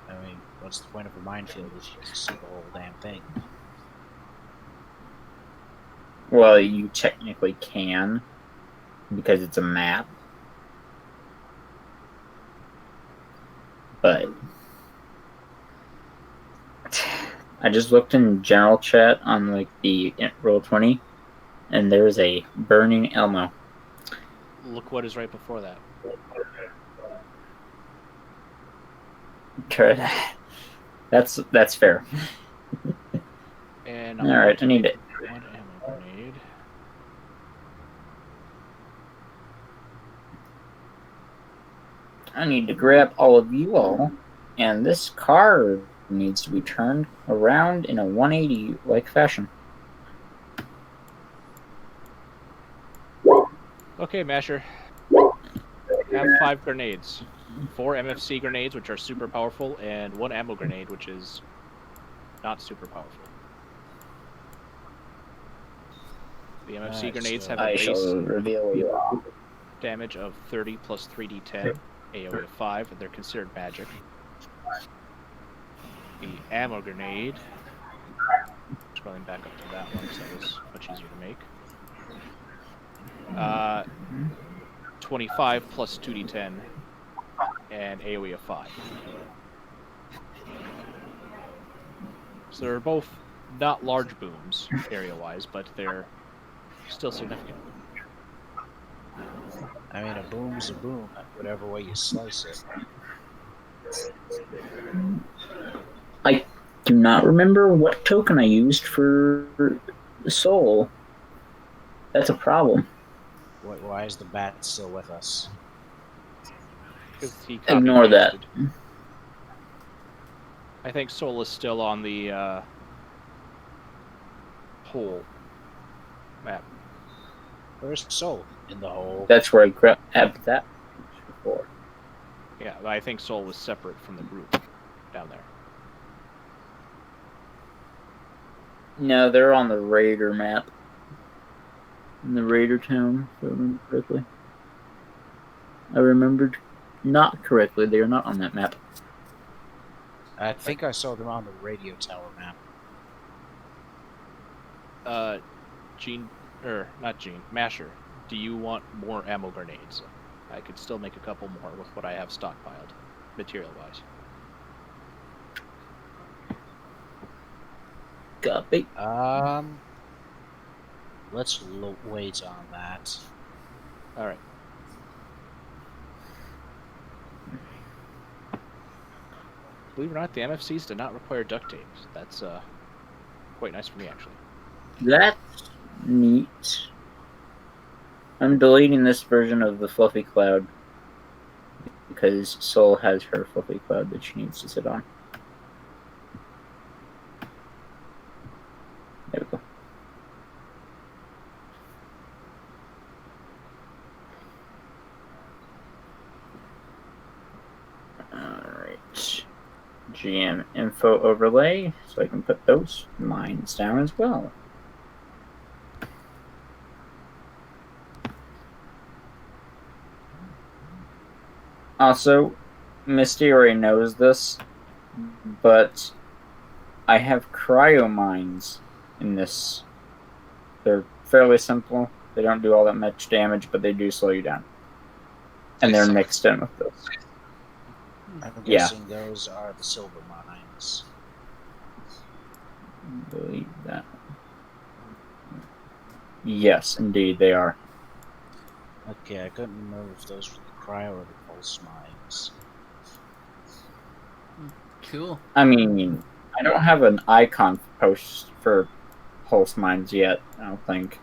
I mean, what's the point of a minefield if you can see the whole damn thing? Well, you technically can, because it's a map. But I just looked in general chat on like the Roll20, and there's a burning Elmo. look what is right before that. That's fair. And All right, I need it. one ammo grenade. I need to grab all of you all, and this car needs to be turned around in a 180-like fashion. Okay, Masher. Have 5 grenades. 4 MFC grenades, which are super powerful, and 1 ammo grenade, which is not super powerful. The MFC grenades have a I base shall reveal you all. damage of 30 plus 3d10, AoE of 5, and they're considered magic. The ammo grenade, scrolling back up to that one, because that was much easier to make. 25 plus 2d10, and AoE of 5. So they're both not large booms area-wise, but they're still significant. I mean, a boom's a boom, whatever way you slice it. I do not remember what token I used for the soul. That's a problem. Why is the bat still with us? Because he Ignore that. copy-pasted. I think Soul is still on the whole map. Where's Soul? In the hole. That's where I grabbed that before. Yeah, but I think Soul was separate from the group down there. No, they're on the Raider map. In the Raider town, if I remember correctly. I remembered not correctly. They are not on that map. I think I saw them on the radio tower map. Masher, do you want more ammo grenades? I could still make a couple more with what I have stockpiled, material-wise. Copy. Let's wait on that. All right. Believe it or not, the MFCs do not require duct tape. That's quite nice for me, actually. That's neat. I'm deleting this version of the Fluffy Cloud because Soul has her Fluffy Cloud that she needs to sit on. There we go. Alright. GM info overlay, so I can put those mines down as well. Also, Misty already knows this, but I have cryo mines in this. They're fairly simple. They don't do all that much damage, but they do slow you down. And they're mixed in with those. I'm guessing those are the silver mines. I believe that. Yes, indeed, they are. Okay, I couldn't remember if those were the cryo or the pulse mines. Cool. I mean, I don't have an icon post for pulse mines yet, I don't think.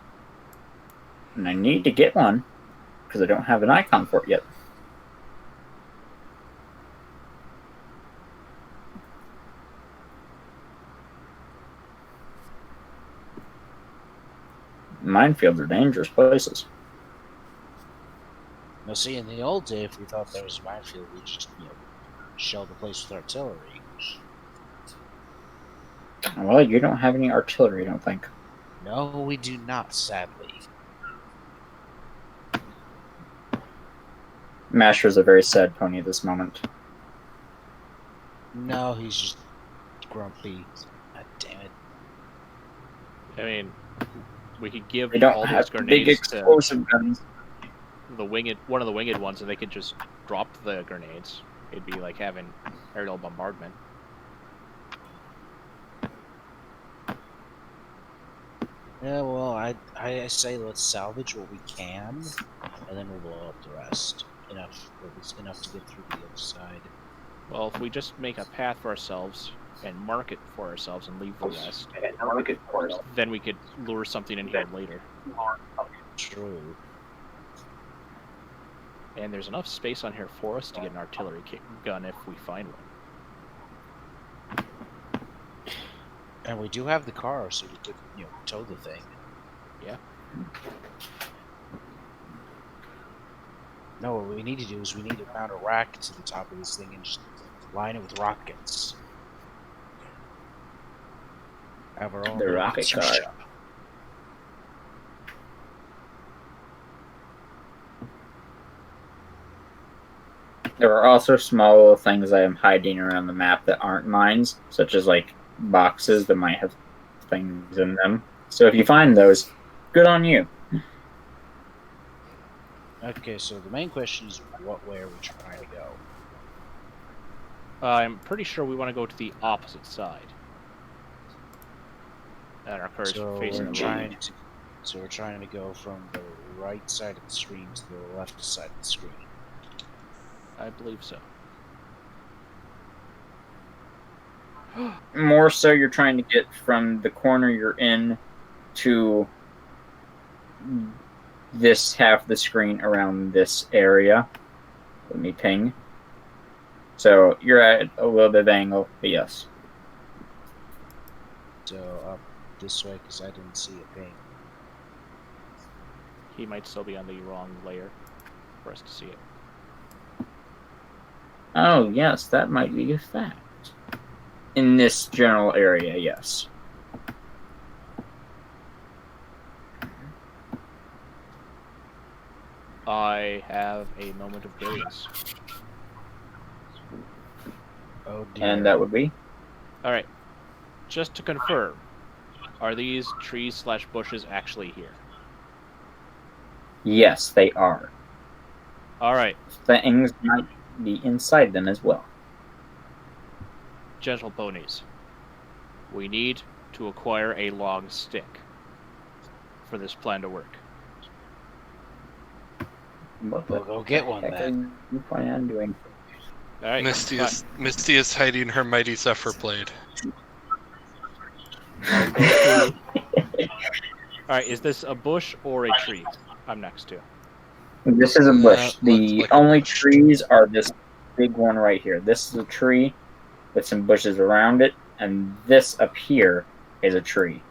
And I need to get one, because I don't have an icon for it yet. Minefields are dangerous places. Now, see, in the old day, if we thought there was a minefield, we'd just, shell the place with artillery. Well, you don't have any artillery, I don't think. No, we do not, sadly. Masher's a very sad pony at this moment. No, he's just grumpy. God damn it. I mean, we could give They don't all have these big grenades to explosive guns. one of the winged ones, and they could just drop the grenades. It'd be like having aerial bombardment. Yeah, well, I say let's salvage what we can, and then we'll blow up the rest. Enough to get through the other side. Well, if we just make a path for ourselves and mark it for ourselves and leave the rest, then we could lure something in here later. True. And there's enough space on here for us to get an artillery gun if we find one. And we do have the car, so we could, tow the thing. Yeah. No, what we need to do is we need to mount a rack to the top of this thing and just line it with rockets. Have our own The rocket car. shop. There are also small little things I am hiding around the map that aren't mines, such as like boxes that might have things in them. So if you find those, good on you. Okay, so the main question is, what way are we trying to go? I'm pretty sure we want to go to the opposite side. And our car's facing the road. So we're trying to go from the right side of the screen to the left side of the screen. I believe so. More so, you're trying to get from the corner you're in to this half of the screen around this area. Let me ping. So you're at a little bit of angle, but yes. So up this way, because I didn't see a ping. He might still be on the wrong layer for us to see it. Oh, yes, that might be a fact. In this general area, yes. I have a moment of brilliance. Oh dear. And that would be? Alright. Just to confirm, are these trees/bushes actually here? Yes, they are. Alright. Things might be inside them as well. Gentle ponies. We need to acquire a long stick for this plan to work. What We'll go get one heck then. are you planning on doing? Alright. Misty is hiding her mighty Zephyr blade. Alright, is this a bush or a tree I'm next to? This is a bush. Looks The like a only bush. trees are this big one right here. This is a tree with some bushes around it, and this up here is a tree.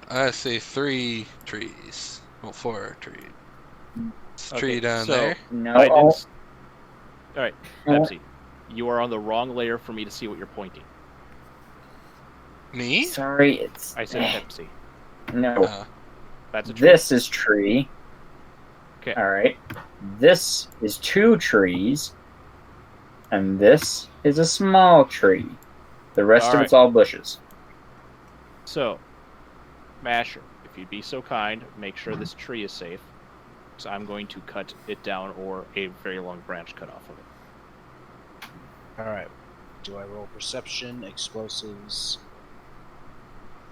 I see 3 trees. Well, 4 trees. Okay, Tree down so- there. No, I didn't... all- Alright, No. Pepsi. You are on the wrong layer for me to see what you're pointing. Me? sorry, it's I said Pepsi. no. That's a tree. This is tree. Okay. All right. This is 2 trees, and this is a small tree. The rest of it's all bushes. So, Masher, if you'd be so kind, make sure this tree is safe. So I'm going to cut it down or a very long branch cut off of it. Alright. Do I roll perception, explosives?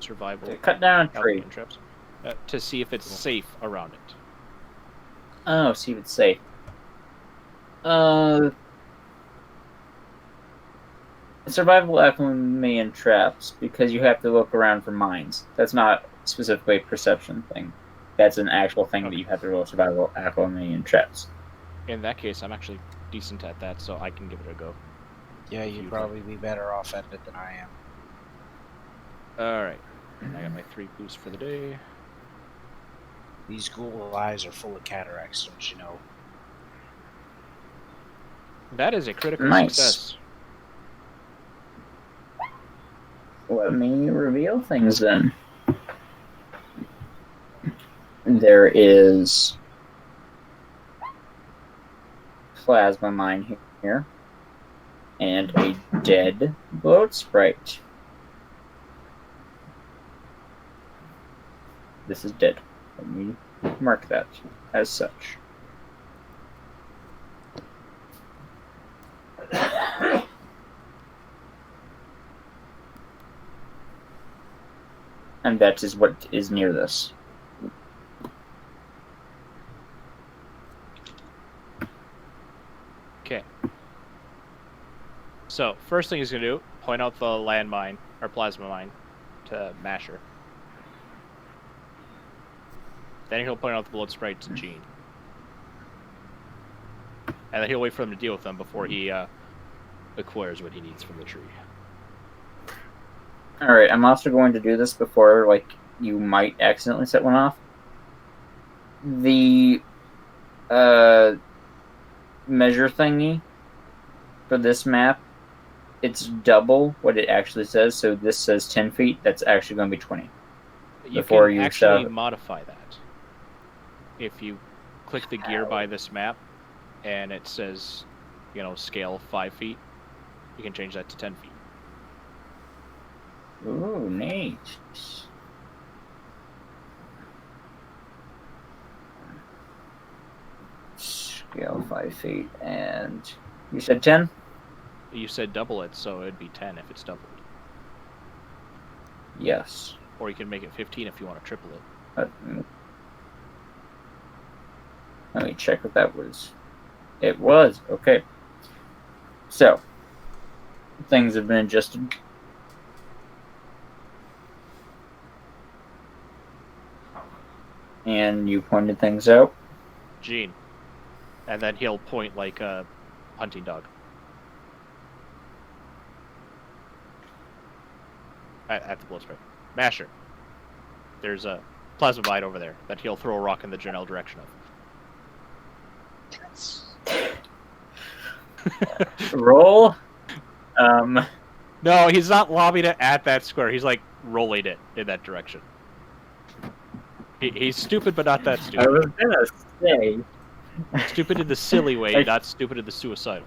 Survival. Cut down a health, tree. and traps. To see if it's safe around it. Oh, see if it's safe. Survival alchemy and traps, because you have to look around for mines. That's not specifically a perception thing. That's an actual thing that you have to roll survival alchemy and traps. In that case, I'm actually decent at that, so I can give it a go. Yeah, you'd probably be better off at it than I am. Alright. I got my 3 boosts for the day. These Google eyes are full of cataracts, don't you know? That is a critical Nice. success. Let me reveal things then. There is plasma mine here, and a dead bloat sprite. This is dead. Let me mark that as such. And that is what is near this. Okay. So, first thing he's going to do, point out the landmine, or plasma mine, to Masher. Then he'll point out the blood sprite to Gene. And then he'll wait for them to deal with them before he acquires what he needs from the tree. Alright, I'm also going to do this before, like, you might accidentally set one off. The, measure thingy for this map, it's double what it actually says, so this says 10 feet, that's actually going to be 20. You Before can you actually set- modify that. If you click the gear by this map, and it says, you know, scale 5 feet, you can change that to 10 feet. Ooh, neat. Yeah, 5 feet, and you said 10? You said double it, so it'd be 10 if it's doubled. Yes. Or you can make it 15 if you want to triple it. Let me check what that was. It was. Okay. So, things have been adjusted. And you pointed things out. Gene. And then he'll point like a hunting dog. At the blow spray. Masher. There's a plasma bite over there that he'll throw a rock in the general direction of. Roll. No, he's not lobbing it at that square. He's like rolling it in that direction. He's stupid, but not that I stupid. was gonna say. Stupid in the silly way, not stupid in the suicidal.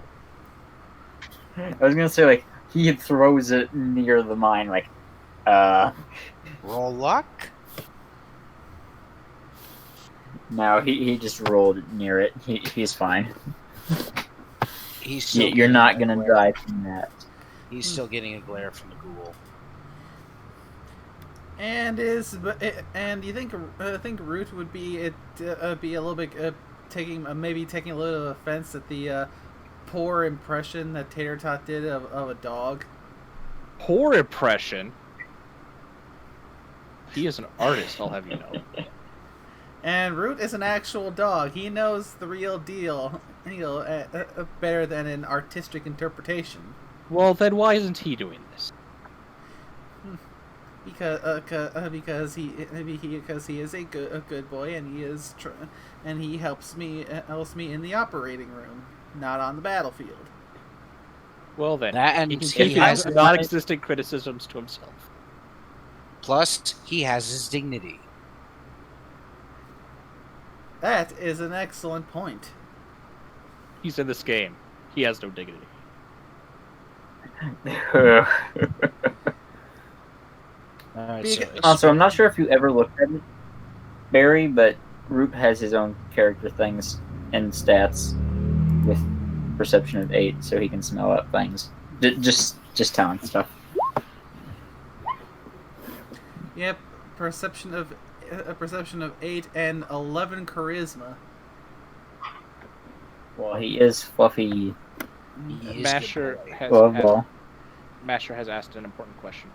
I was gonna say, like, he throws it near the mine, like, Roll luck? No, he just rolled near it. He's fine. He's You're not gonna die from that. He's still getting a glare from the ghoul. And you think Root would be a little bit taking a little offense at the poor impression that Tater Tot did of a dog? Poor impression? He is an artist, I'll have you know. And Root is an actual dog. He knows the real deal, better than an artistic interpretation. Well, then why isn't he doing this? Because he is a good boy, and he helps me in the operating room, not on the battlefield. Well then, And he can he keep has his non-existent criticisms to himself. Plus, he has his dignity. That is an excellent point. He's in this game. He has no dignity. Alright, Also, I'm not sure if you ever looked at it, Barry, but Root has his own character things and stats with perception of 8, so he can smell out things. Just telling stuff. Yep, perception of 8 and 11 charisma. Well, he is fluffy. Masher Masher has asked an important question.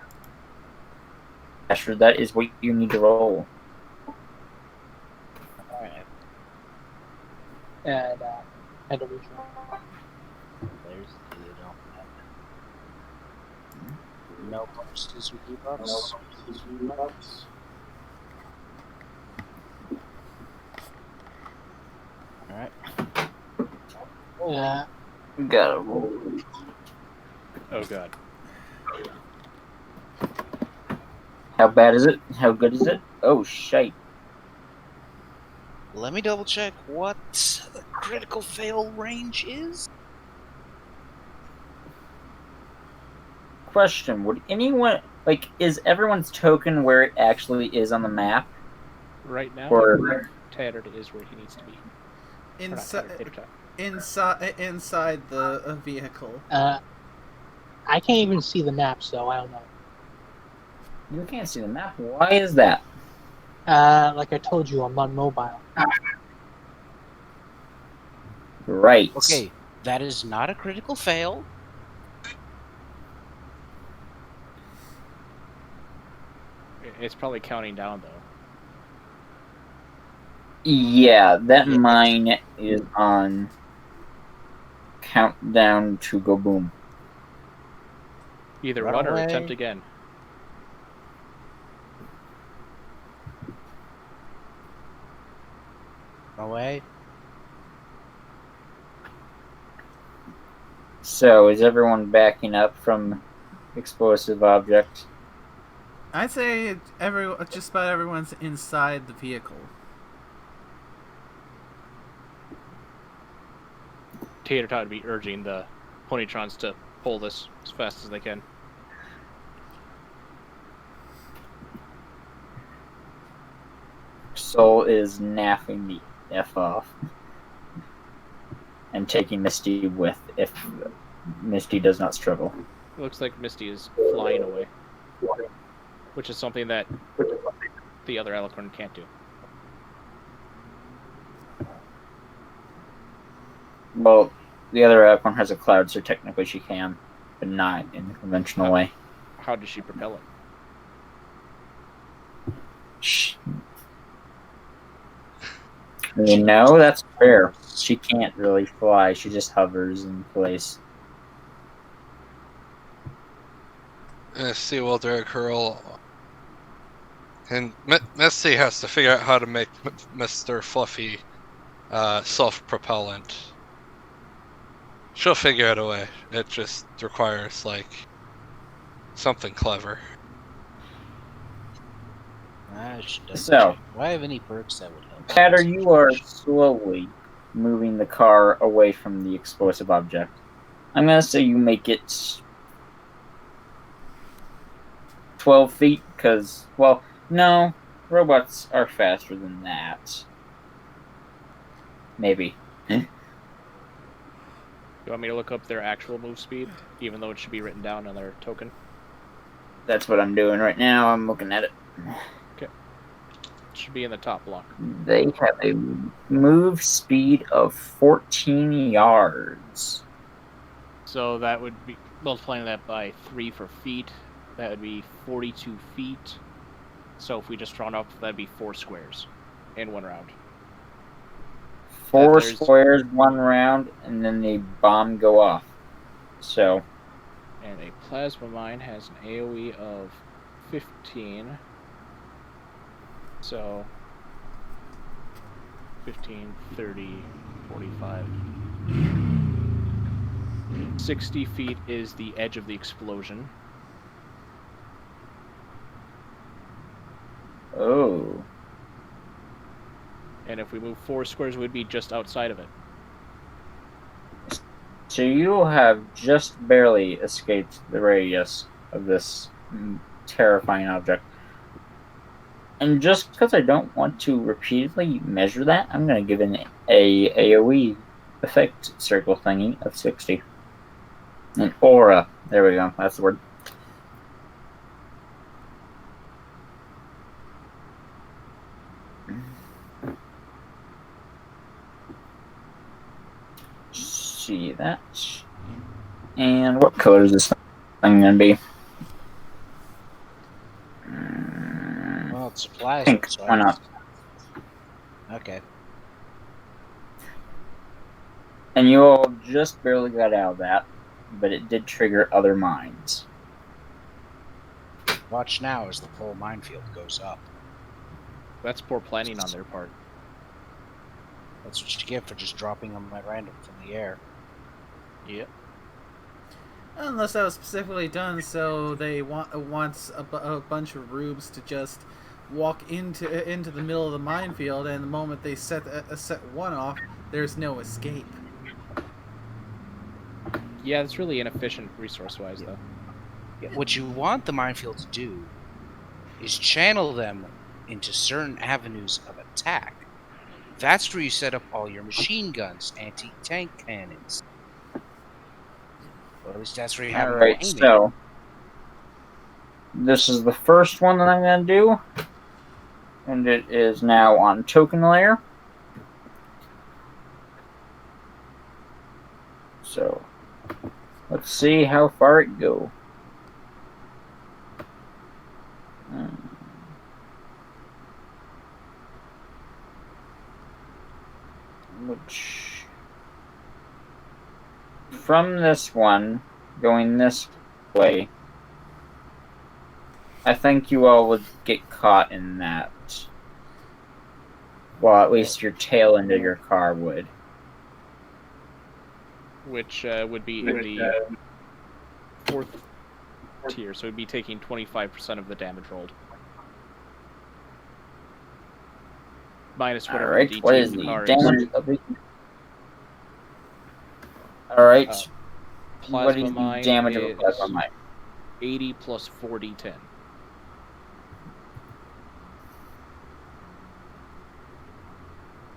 Asher, that is what you need to roll. Alright. And a region. There's no bonuses or debuffs. Alright. Gotta roll. Oh god. How bad is it? How good is it? Oh, shite. Let me double check what the critical fail range is. Question, would anyone, like, is everyone's token where it actually is on the map? Right now, Or Tattered is where he needs to be. Inside the vehicle. I can't even see the map, so I don't know. you can't see the map. Why is that? Like I told you, I'm on mobile. Right. Okay, that is not a critical fail. It's probably counting down though. Yeah, that mine is on countdown to go boom. Either Run run or away. attempt again. Away. So, is everyone backing up from explosive objects? I'd say just about everyone's inside the vehicle. Tater Tot would be urging the Ponytrons to pull this as fast as they can. Soul is naffing the F off. and taking Misty with if Misty does not struggle. It looks like Misty is flying away, which is something that the other Alicorn can't do. Well, the other Alicorn has a cloud, so technically she can, but not in the conventional way. How does she propel it? That's fair. She can't really fly. She just hovers in place. Misty will drag her along. And Misty has to figure out how to make Mr. Fluffy self-propellant. She'll figure out a way. It just requires, like, something clever. She doesn't. So, do I have any perks that would help? Patter, you are slowly moving the car away from the explosive object. I'm going to say you make it 12 feet, because, well, no, robots are faster than that. Maybe. You want me to look up their actual move speed, even though it should be written down on their token? That's what I'm doing right now. I'm looking at it. Okay. It should be in the top block. They have a move speed of 14 yards. So that would be, multiplying that by 3 for feet, that would be 42 feet. So if we just drawn up, that'd be 4 squares in 1 round. 4 squares, 1 round, and then the bomb go off. So. And a plasma mine has an AoE of 15. So 15, 30, 45. 60 feet is the edge of the explosion. Oh. And if we move 4 squares, we'd be just outside of it. So you have just barely escaped the radius of this terrifying object. And just because I don't want to repeatedly measure that, I'm going to give it a AoE effect circle thingy of 60. An aura. There we go. That's the word. See that. And what color is this thing going to be? Well, it's plasma. Pink. So Why not? Okay. And you all just barely got out of that, but it did trigger other mines. Watch now as the whole minefield goes up. That's poor planning on their part. That's what you get for just dropping them at random from the air. Yep. Unless that was specifically done so they wants a bunch of rubes to just walk into the middle of the minefield, and the moment they set one off, there's no escape. Yeah, it's really inefficient resource-wise, though. What you want the minefield to do is channel them into certain avenues of attack. That's where you set up all your machine guns, anti-tank cannons. Or at least that's where you have them Alright, aiming. so this is the first one that I'm going to do. And it is now on token layer. So let's see how far it go. Which from this one going this way, I think you all would get caught in that. Well, at least your tail end of your car would. Which would be in the 4th tier, so it'd be taking 25% of the damage rolled. Minus whatever Alright, DT what is the the car damage is. of the... Alright, what Plasma is the mine damage of a is plasma mine? 80 plus 4d10.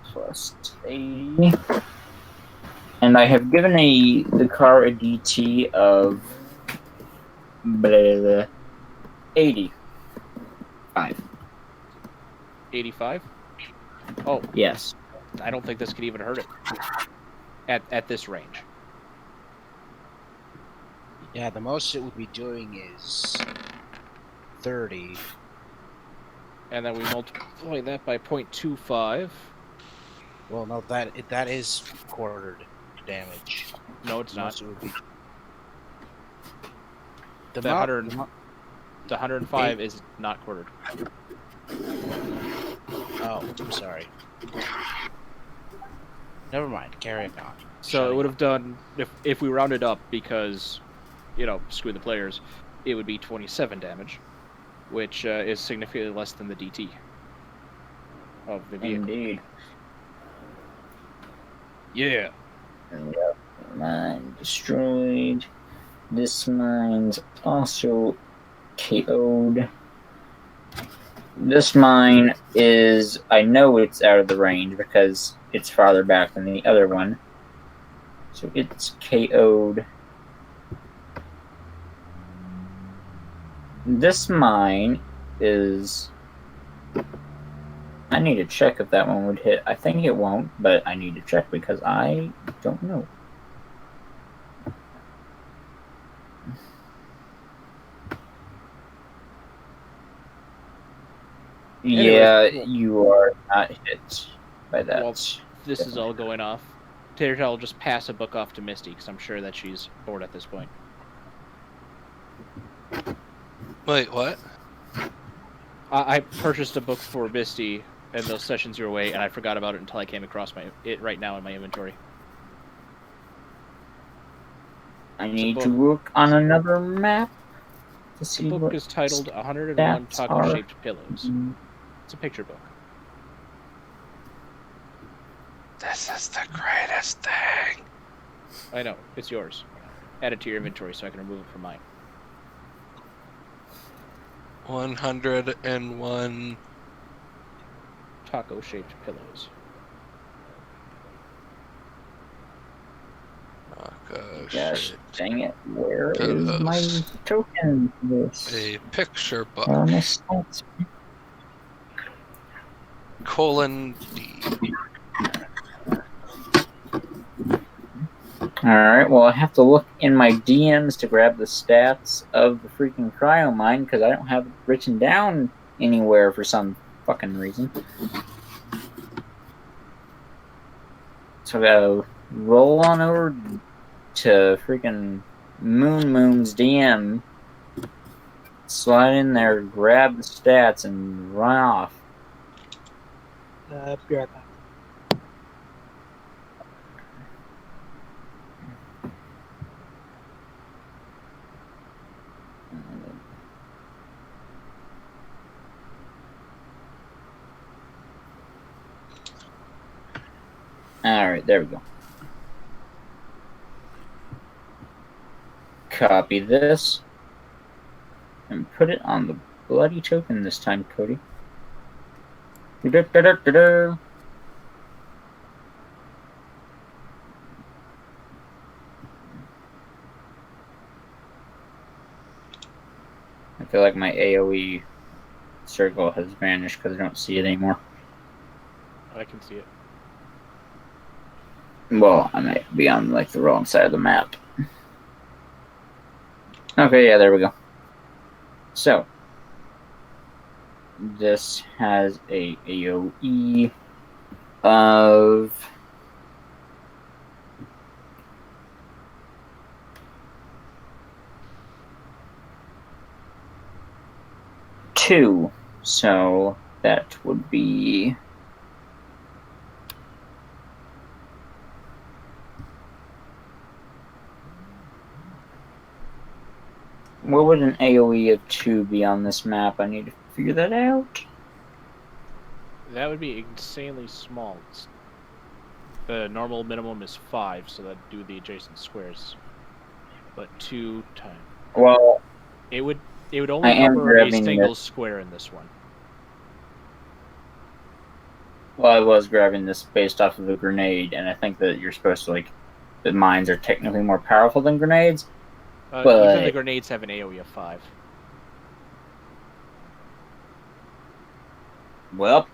Plus 80. And I have given the car a DT of 85. 85? Oh, Yes. I don't think this could even hurt it at this range. Yeah, the most it would be doing is 30. And then we multiply that by 0.25. Well, no, that is quartered damage. No, it's The not. most it would be. The The mo- 100 the mo- The 105 is not quartered. Oh, I'm sorry. Never mind. Carry on. So it would have done, if we rounded up, because, screw the players, it would be 27 damage, which is significantly less than the DT of the vehicle. Indeed. Yeah. Mine destroyed. This mine's also KO'd. This mine is... I know it's out of the range because it's farther back than the other one. So it's KO'd. This mine is... I need to check if that one would hit. I think it won't, but I need to check because I don't know. Yeah, you are not hit by that. Well, this is all going off. Tater will just pass a book off to Misty, because I'm sure that she's bored at this point. Wait, what? I purchased a book for Misty and those sessions your way, and I forgot about it until I came across it right now in my inventory. I need to look on another map to see The book what is titled 101 stats Taco-Shaped Pillows. are. It's a picture book. This is the greatest thing. I know, it's yours. Add it to your inventory so I can remove it from mine. 101 Taco-shaped pillows. Gosh, dang it. Where is Pillows. my token for this? A picture book. Where are my stats? :D. Alright, well, I have to look in my DMs to grab the stats of the freaking cryo mine because I don't have it written down anywhere for some fucking reason. So I gotta roll on over to freaking Moon's DM, slide in there, grab the stats, and run off. Be right back. Alright, there we go. Copy this. And put it on the bloody token this time, Cody. Da-da-da-da-da-da. I feel like my AoE circle has vanished because I don't see it anymore. I can see it. Well, I might be on like the wrong side of the map. Okay, yeah, there we go. So, this has a AoE of two. So that would be what would an AoE of 2 be on this map? I need to figure that out. That would be insanely small. The normal minimum is 5, so that'd do the adjacent squares. But 2 times. Well, It would I only am cover a grabbing single this. square in this one. Well, I was grabbing this based off of a grenade, and I think that you're supposed to like that mines are technically more powerful than grenades. Even But- the grenades have an AoE of 5. Well,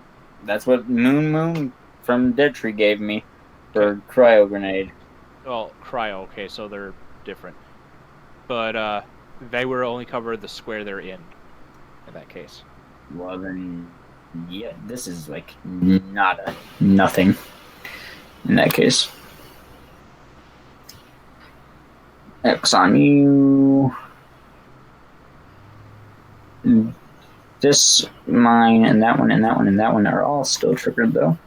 that's what Moon from Dead Tree gave me for cryo grenade. Well, cryo, okay, so they're different. But they were only cover the square they're in that case. Well then, yeah, this is like nothing in that case. X on you. This, mine, and that one, and that one, and that one are all still triggered though.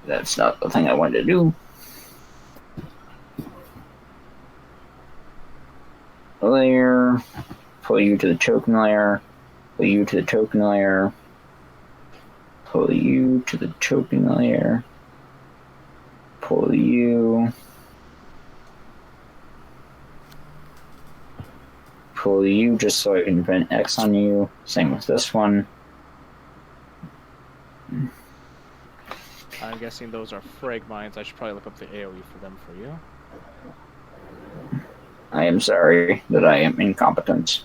That's not the thing I wanted to do. Layer. Pull you to the token layer. Pull you to the token layer. Pull you to the token layer. Pull you. Pull you just so I can print X on you. Same with this one. I'm guessing those are frag mines. I should probably look up the AoE for them for you. I am sorry that I am incompetent.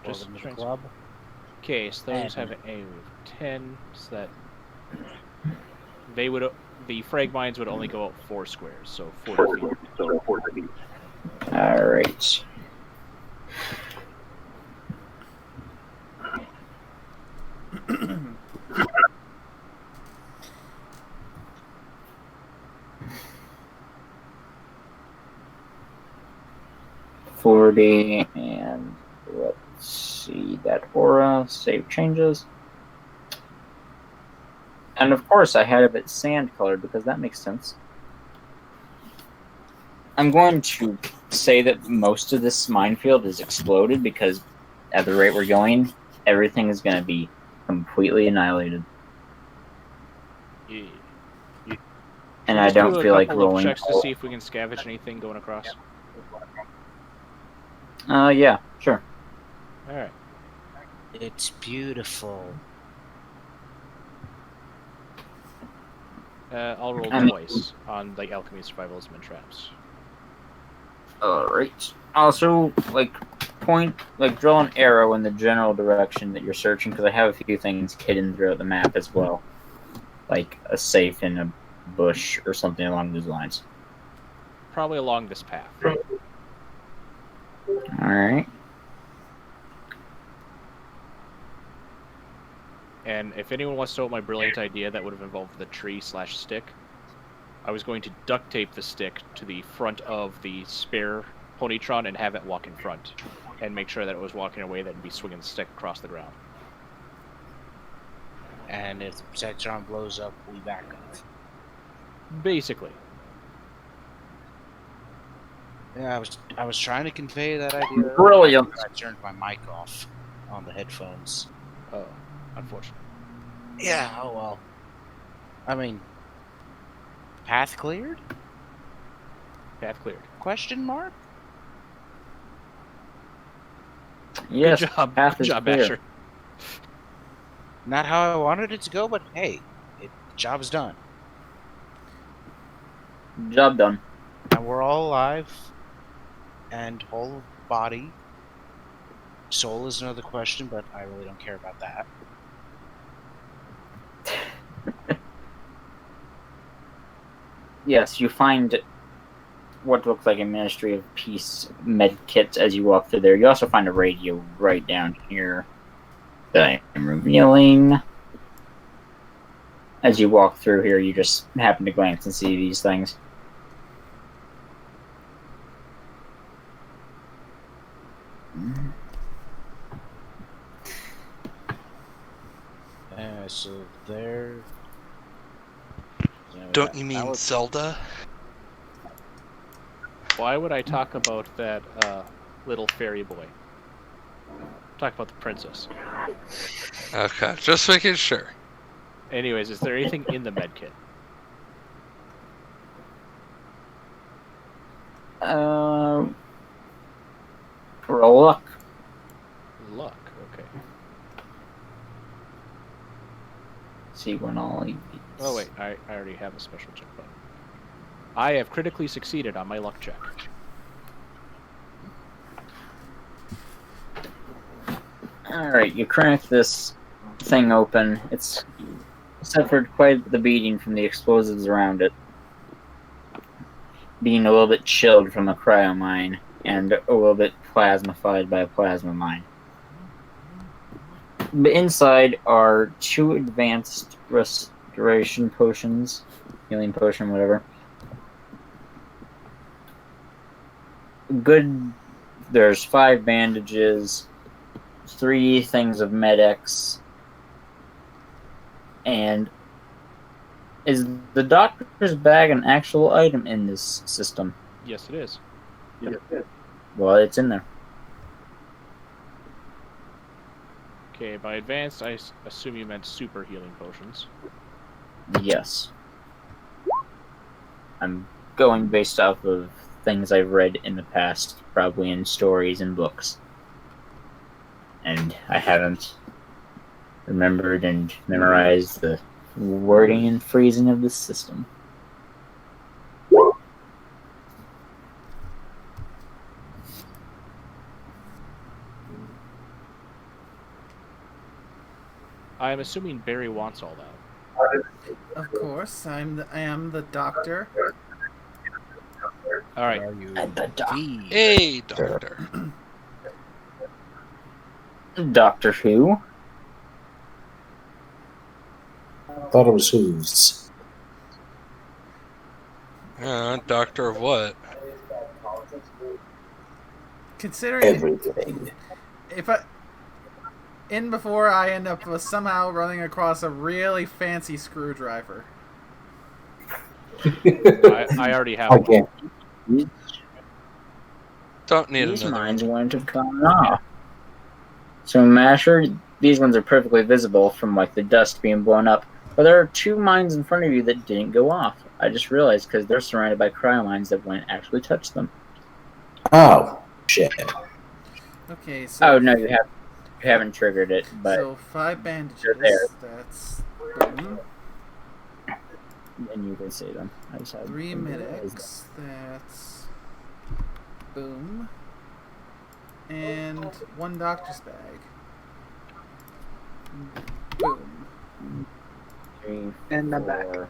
Just Welcome to the trying- club. Okay, so those have an AoE of 10, so that they would the frag mines would only go out 4 squares, so 40 feet. Alright. $40, and let's see that aura, save changes. And of course I had it sand colored because that makes sense. I'm going to say that most of this minefield is exploded because at the rate we're going, everything is going to be completely annihilated. Yeah. And I Just do don't a feel like couple of rolling. checks to see if we can scavenge anything going across. Yeah, sure. Alright. It's beautiful. I'll roll I mean- twice on like alchemy, survivalism, and traps. Alright. Also, draw an arrow in the general direction that you're searching, because I have a few things hidden throughout the map as well. Like a safe in a bush or something along those lines. Probably along this path. Alright. And if anyone wants to know what my brilliant idea that would have involved the tree/stick, I was going to duct tape the stick to the front of the spare Ponytron and have it walk in front. And make sure that it was walking away, that it'd be swinging the stick across the ground. And if the Protectron blows up, we back off. Basically. Yeah, I was trying to convey that idea. Brilliant. I turned my mic off on the headphones. Oh, unfortunate. Yeah, oh well. I mean, path cleared? Path cleared. Question mark? Yes, Good job. path Good is job, clear. Asher. Not how I wanted it to go, but hey, the job's done. Job done. And we're all alive. And whole of body. Soul is another question, but I really don't care about that. Yes, you find what looks like a Ministry of Peace med kit as you walk through there. You also find a radio right down here that I am revealing. As you walk through here, you just happen to glance and see these things. So there. Don't you mean Zelda? Why would I talk about that little fairy boy? Talk about the princess. Okay, just making sure. Anyways, is there anything in the medkit? Roll luck. Luck, okay. see when all he beats. Oh wait, I already have a special check button. I have critically succeeded on my luck check. Alright, you crack this thing open. It's suffered quite the beating from the explosives around it, being a little bit chilled from a cryo mine and a little bit plasmified by a plasma mine. But inside are 2 advanced restoration potions, healing potion, whatever. There's 5 bandages, 3 things of Med-X, and is the doctor's bag an actual item in this system? Yes, it is. Well, it's in there. Okay, by advanced, I assume you meant super healing potions. Yes. I'm going based off of things I've read in the past, probably in stories and books. And I haven't remembered and memorized the wording and phrasing of this system. I'm assuming Barry wants all that. Of course, I am the doctor. All right. Are you The the Hey, doctor. Doctor Who? Thought it was hooves. Doctor of what? Considering Everything. if I before I end up somehow running across a really fancy screwdriver. I already have one. Again. Don't need These another mines one. wouldn't have gone off. So, Masher, these ones are perfectly visible from like the dust being blown up. But there are 2 mines in front of you that didn't go off. I just realized because they're surrounded by cryo mines that wouldn't actually touch them. Oh, shit. Okay, so Oh no, you haven't triggered it, but so 5 bandages. They're there. That's boom. and you can see them. I just had 3 Med-X. That's boom. And 1 doctor's bag. Boom. 3, And I'm back. 4.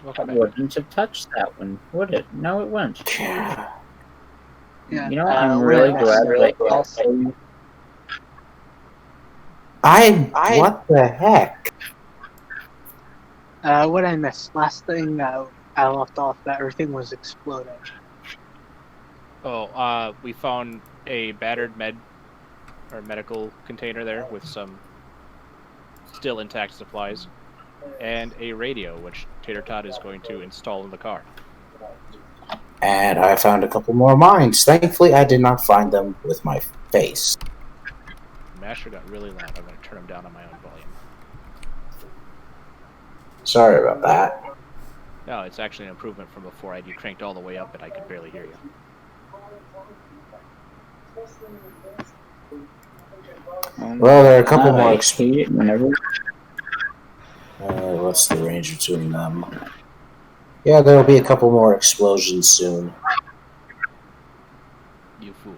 Welcome I back. wouldn't have touched that one, would it? No, it wouldn't. Yeah, You know, I'm what really I glad missed that also- What the heck? What I missed. Last thing I left off that everything was exploding. Oh, we found a battered medical container there with some still intact supplies, and a radio which Tater Tot is going to install in the car. And I found a couple more mines. Thankfully, I did not find them with my face. Masher got really loud. I'm going to turn him down on my own volume. Sorry about that. No, it's actually an improvement from before. I had you cranked all the way up and I could barely hear you. Well, there are a couple more. I hate it whenever. What's the range between them? Yeah, there'll be a couple more explosions soon. You fool.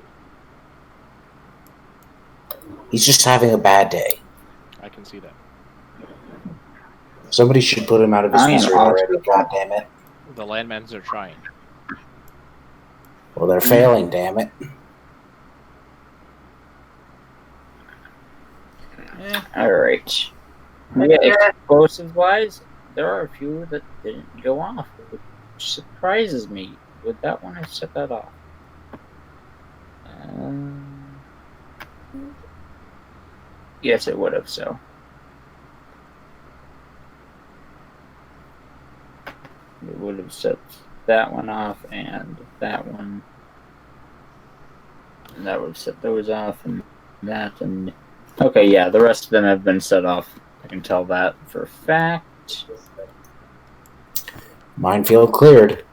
He's just having a bad day. I can see that. Somebody should put him out of his I am misery already. God damn it! The landmans are trying. Well, they're failing. Damn it! Alright. Yeah, explosive-wise, there are a few that didn't go off, which surprises me. With that one, I set that off. Yes, it would have, so. It would have set that one off and that one. And that would have set those off and that and... Okay, yeah, the rest of them have been set off. I can tell that for a fact. Minefield cleared.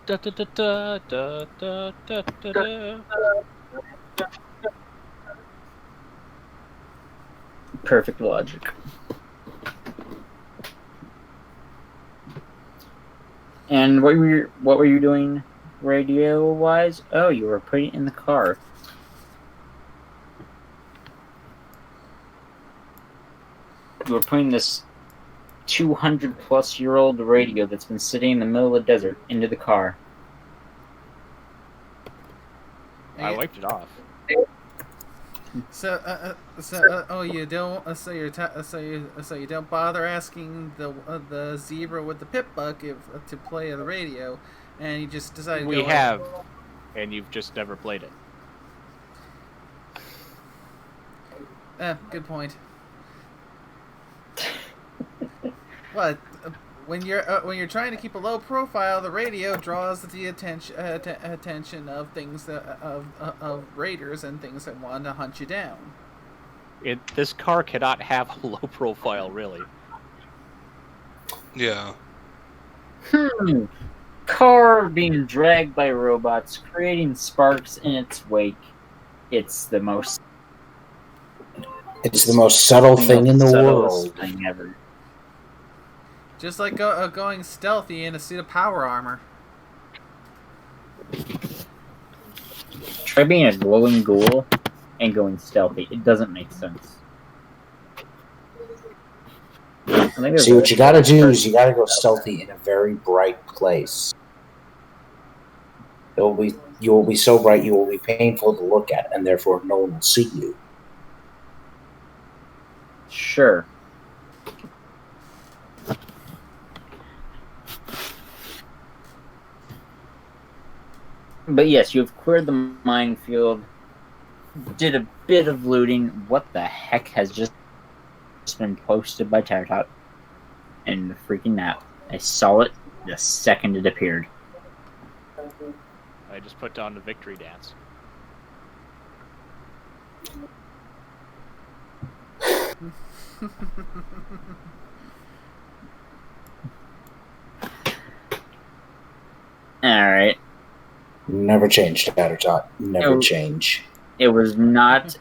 Da, da, da, da, da, da, da, da, da. Perfect logic. And what were you doing radio wise? Oh, you were putting it in the car. You were putting this 200-plus-year-old radio that's been sitting in the middle of the desert into the car. I wiped it off. So you don't so you don't bother asking the zebra with the pit buck to play the radio, and you just decide to We go have, and you've just never played it. Good point. What? When you're trying to keep a low profile, the radio draws the attention of things of raiders and things that want to hunt you down. This car cannot have a low profile, really. Yeah. Car being dragged by robots, creating sparks in its wake. It's the most subtle thing in the world. Thing ever. Just like going stealthy in a suit of power armor. Try being a glowing ghoul and going stealthy. It doesn't make sense. See, what you gotta do is you gotta go stealthy in a very bright place. You will be so bright you will be painful to look at, and therefore no one will see you. Sure. But yes, you've cleared the minefield, did a bit of looting. What the heck has just been posted by Tartot? And the freaking nap. I saw it the second it appeared. I just put down the victory dance. Alright. Never change, Tartot. Never change. It was not...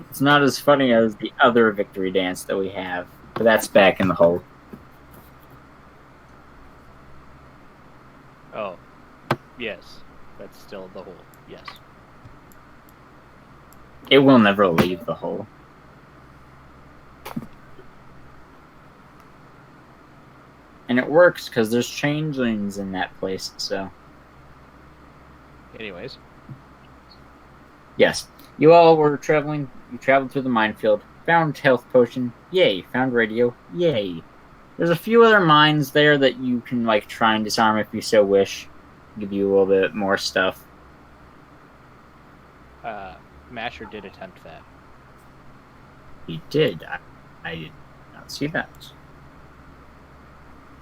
It's not as funny as the other victory dance that we have. But that's back in the hole. Oh. Yes. That's still the hole. Yes. It will never leave the hole. And it works because there's changelings in that place, so... Anyways. Yes. You all were traveling. You traveled through the minefield. Found health potion. Yay. Found radio. Yay. There's a few other mines there that you can, like, try and disarm if you so wish. Give you a little bit more stuff. Masher did attempt that. He did. I did not see that.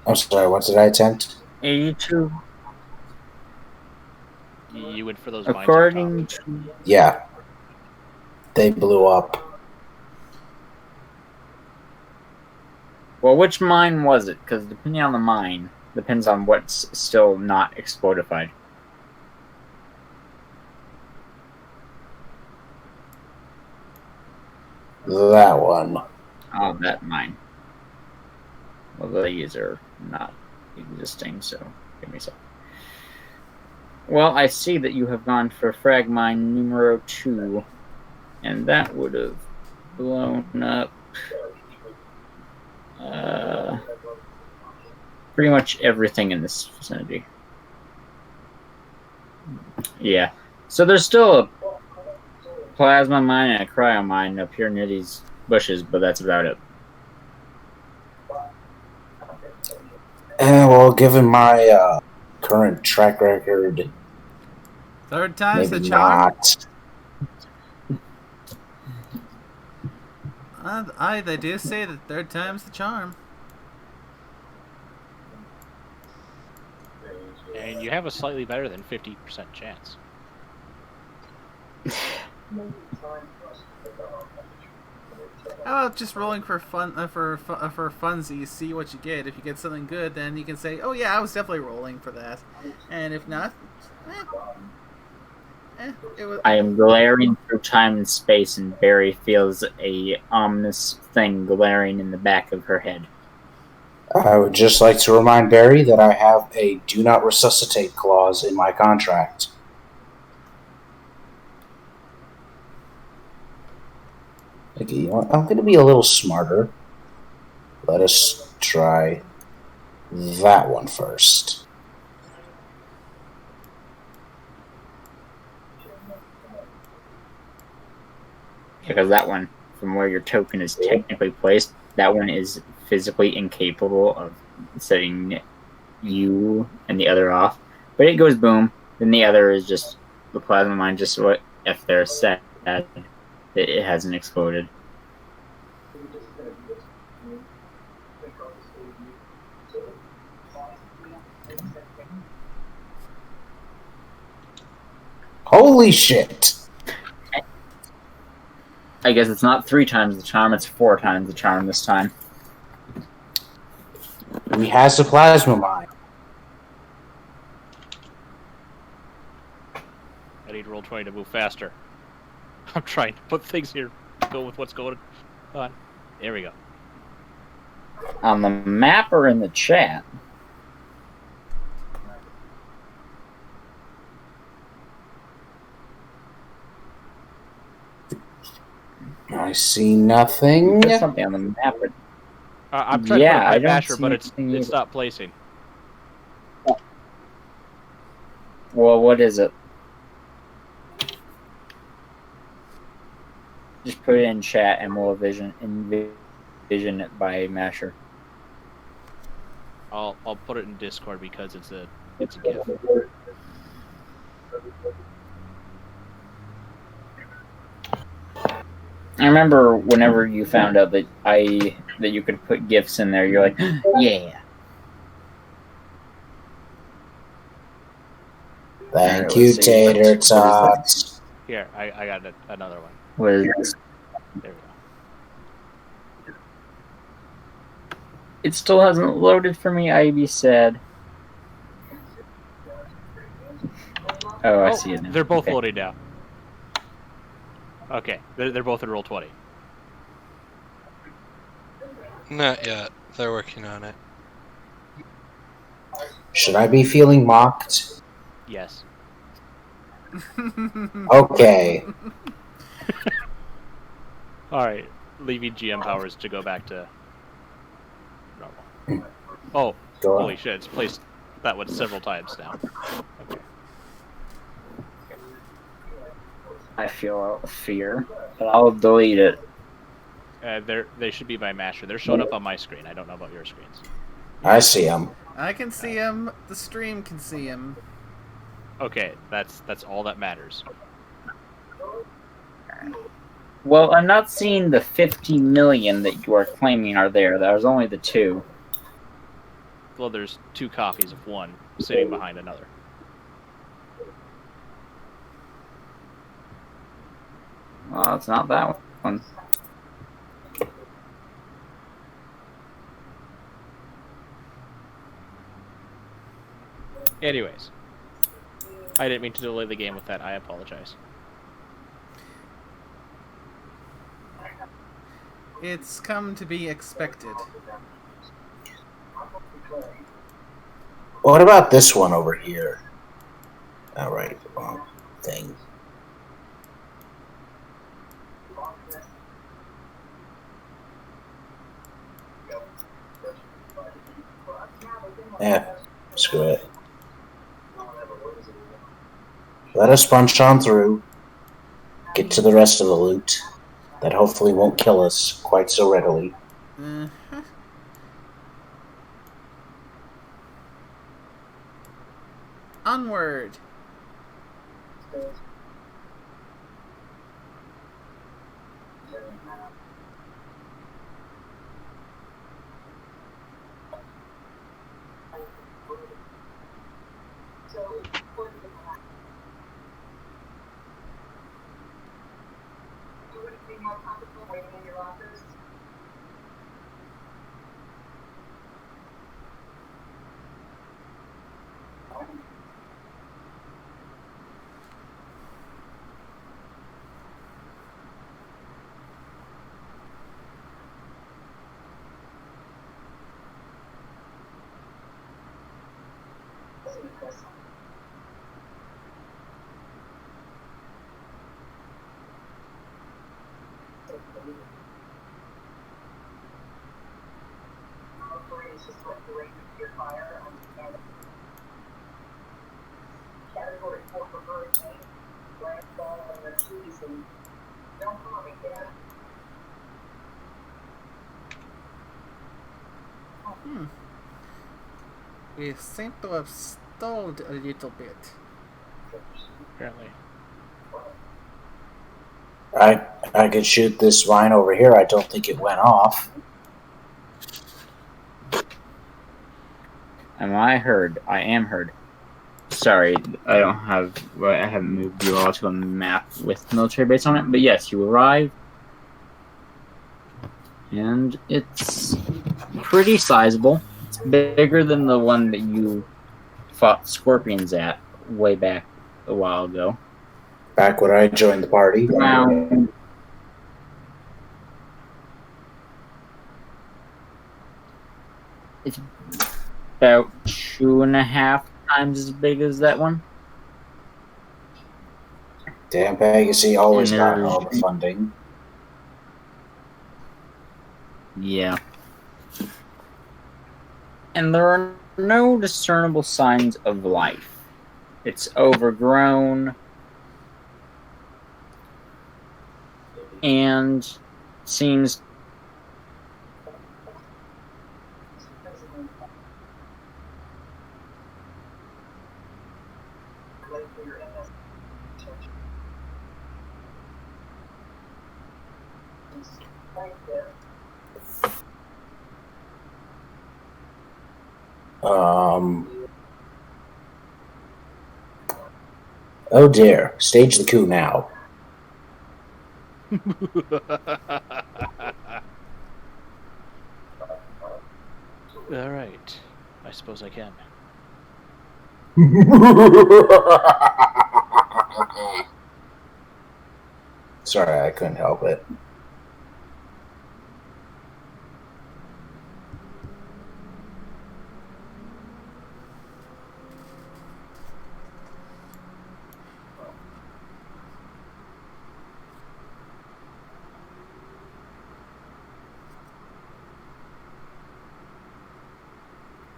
I'm sorry, what did I attempt? 82. You went for those According mines up top. to... Yeah. They blew up. Well, which mine was it? Because depending on the mine, depends on what's still not explodified. That one. Oh, that mine. Well, these are not existing, so give me a second. Well, I see that you have gone for frag mine numero 2, and that would have blown up pretty much everything in this vicinity. Yeah. So there's still a plasma mine and a cryo mine up here near these bushes, but that's about it. Well, given my current track record, Third time's the maybe charm. not. They do say that third time's the charm. And you have a slightly better than 50% chance. How about just rolling for fun for funsies? See what you get. If you get something good, then you can say, "Oh yeah, I was definitely rolling for that." And if not, It was. I am glaring through time and space, and Barry feels a ominous thing glaring in the back of her head. I would just like to remind Barry that I have a do not resuscitate clause in my contract. Okay, you know what? I'm going to be a little smarter. Let us try that one first. Because that one, from where your token is technically placed, that one is physically incapable of setting you and the other off. But it goes boom, then the other is just the plasma mine, just what if they're sad that it hasn't exploded. Holy shit! I guess it's not 3 times the charm, it's 4 times the charm this time. We has a plasma mine. I need roll 20 to move faster. I'm trying to put things here to go with what's going on. There we go. On the map or in the chat? I see nothing. There's something on the map. I'm trying to put a masher, but it stopped placing. Well, what is it? Just put it in chat and we'll envision it by masher. I'll put it in Discord because it's a GIF. I remember whenever you found out that you could put GIFs in there, you're like, yeah. Thank you, Tater Tots. Here, I got another one. What is this? There we go. It still hasn't loaded for me, I'd be sad. Oh, I see it now. They're both loading now. Okay, they're both in roll 20. Not yet. They're working on it. Should I be feeling mocked? Yes. Okay. Alright, leaving GM powers to go back to normal. Oh, holy shit, it's placed that one several times now. Okay. I feel fear, but I'll delete it. They should be by masher. They're showing up on my screen. I don't know about your screens. I see them. I can see him. The stream can see him. Okay, that's all that matters. Well, I'm not seeing the 50 million that you are claiming are there. There's only the 2. Well, there's 2 copies of one sitting behind another. Well, it's not that one. Anyways, I didn't mean to delay the game with that. I apologize. It's come to be expected. What about this one over here? All right, wrong thing. Yeah, screw it. Let us punch on through. Get to the rest of the loot. That hopefully won't kill us quite so readily. Uh-huh. Onward. We seem to have stalled a little bit. Apparently. I could shoot this mine over here. I don't think it went off. Am I heard? I am heard. Sorry, I haven't moved you all to a map with military base on it, but yes, you arrive. And it's pretty sizable. It's bigger than the one that you fought scorpions at way back a while ago. Back when I joined the party. Wow. It's about 2.5 times as big as that one. Damn, Pegasus always And got there's- all the funding. Yeah. And there are no discernible signs of life. It's overgrown and seems Oh dear. Stage the coup now. All right. I suppose I can. Sorry, I couldn't help it.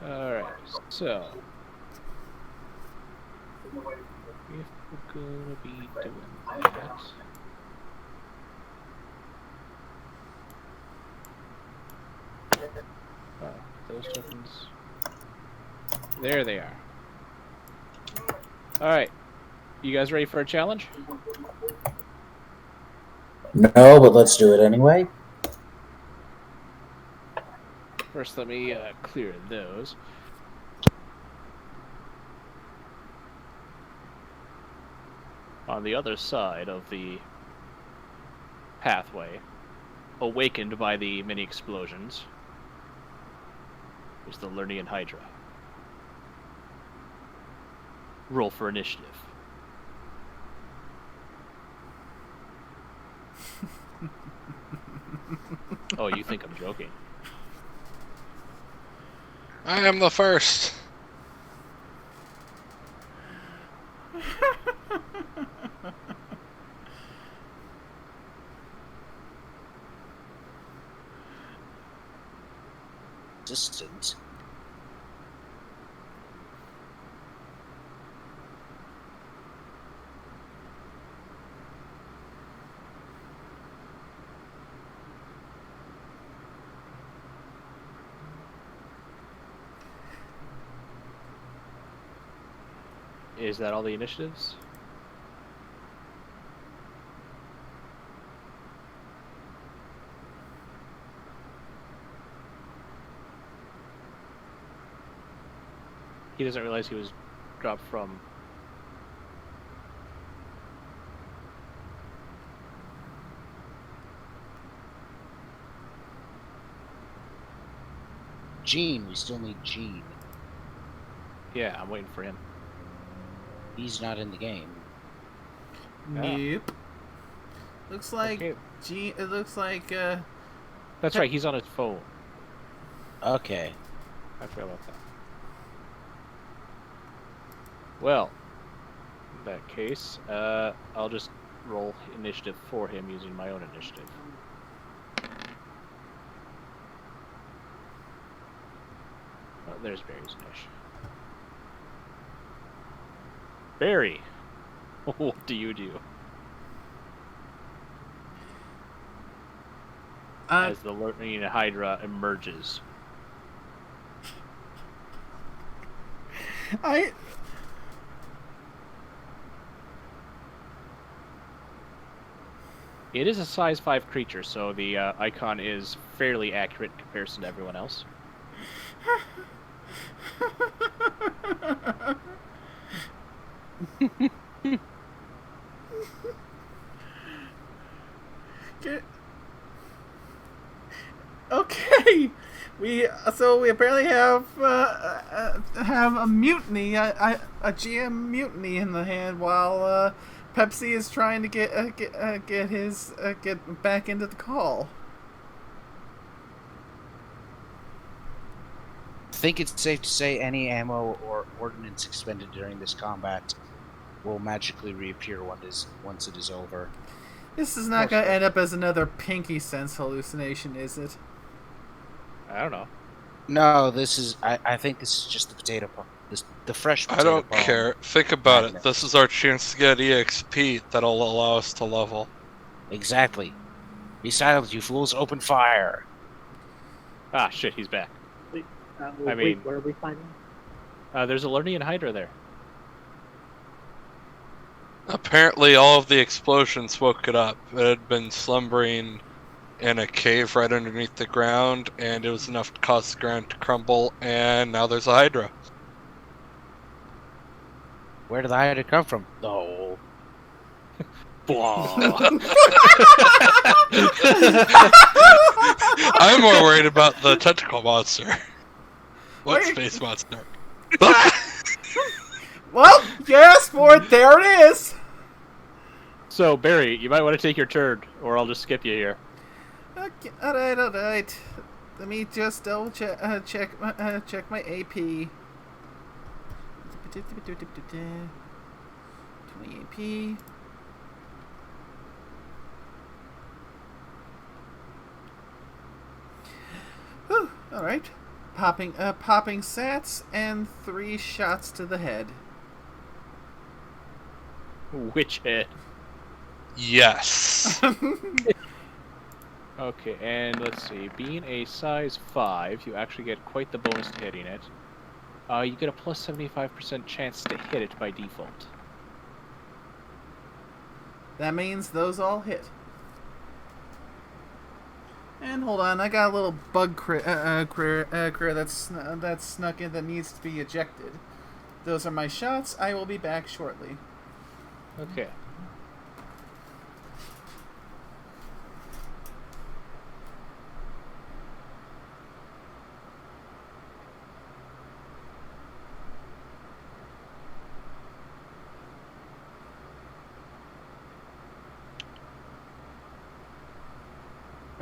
All right. So, if we're gonna be doing that, those tokens. There they are. All right. You guys ready for a challenge? No, but let's do it anyway. First, let me clear those. On the other side of the pathway, awakened by the mini explosions, is the Lernian Hydra. Roll for initiative. Oh, you think I'm joking? I am the first. Distant. Is that all the initiatives? He doesn't realize he was dropped from... Gene, we still need Gene. Yeah, I'm waiting for him. He's not in the game. Nope. Looks like Okay. It looks like That's right, he's on his phone. Okay. I forgot about that. Well, in that case, I'll just roll initiative for him using my own initiative. Oh, there's Barry's initiative. Barry, what do you do? As the lurking Hydra emerges. It is a size 5 creature, so the icon is fairly accurate in comparison to everyone else. Okay, we apparently have a mutiny, a GM mutiny in the hand, while Pepsi is trying to get back into the call. I think it's safe to say any ammo or ordnance expended during this combat will magically reappear once it is over. This is not going to end up as another Pinky Sense hallucination, is it? I don't know. No, this is. I think this is just the potato palm. The fresh potato I don't palm. care. Think about magnet. it. This is our chance to get EXP that'll allow us to level. Exactly. Be silent, you fools! Open fire! Ah, shit, he's back. Wait, where are we finding? There's a Lernian Hydra there. Apparently, all of the explosions woke it up. It had been slumbering in a cave right underneath the ground, and it was enough to cause the ground to crumble, and now there's a Hydra. Where did the Hydra come from? The hole. I'm more worried about the tentacle monster. What space monster? Well, yes, for it. There it is. So, Barry, you might want to take your turn, or I'll just skip you here. Okay, all right. Let me just double check my AP. 20 AP. Whew, all right. Popping sats and 3 shots to the head. Which head? Yes. Okay, and let's see. Being a size 5, you actually get quite the bonus to hitting it. You get a plus 75% chance to hit it by default. That means those all hit. And hold on, I got a little bug critter that's snuck in that needs to be ejected. Those are my shots. I will be back shortly. Okay.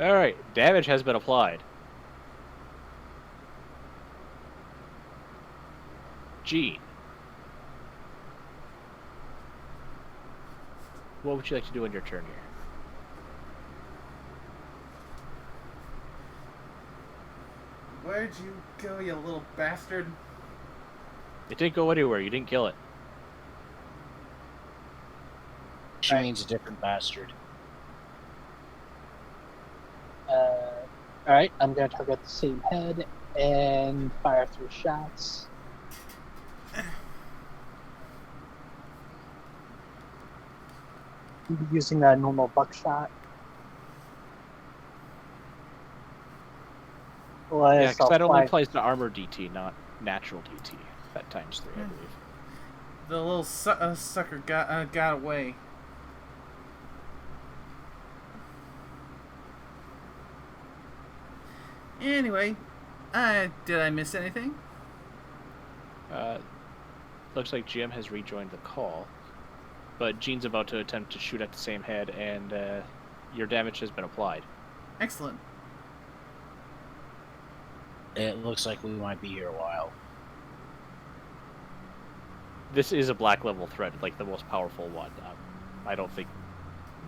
Alright, damage has been applied. Gene. What would you like to do on your turn here? Where'd you go, you little bastard? It didn't go anywhere, you didn't kill it. She means a different bastard. Alright, I'm going to target the same head and fire 3 shots. We'll be using a normal buckshot. Yeah, because that only applies to armor DT, not natural DT. That times 3, I believe. The little sucker got away. Anyway, did I miss anything? Looks like Jim has rejoined the call, but Gene's about to attempt to shoot at the same head, and your damage has been applied. Excellent. It looks like we might be here a while. this is a black level threat, like the most powerful one. I don't think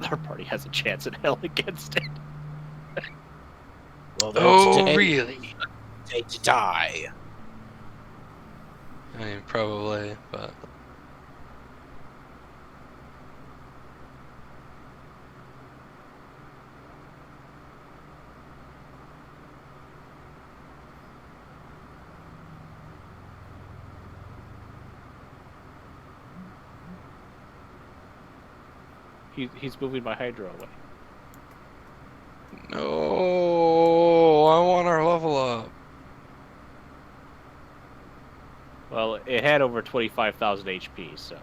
our party has a chance in hell against it. Well, Oh, really? Day to die. I mean, probably, but... He's moving my Hydra away. No, I want our level up. Well, it had over 25,000 HP, so...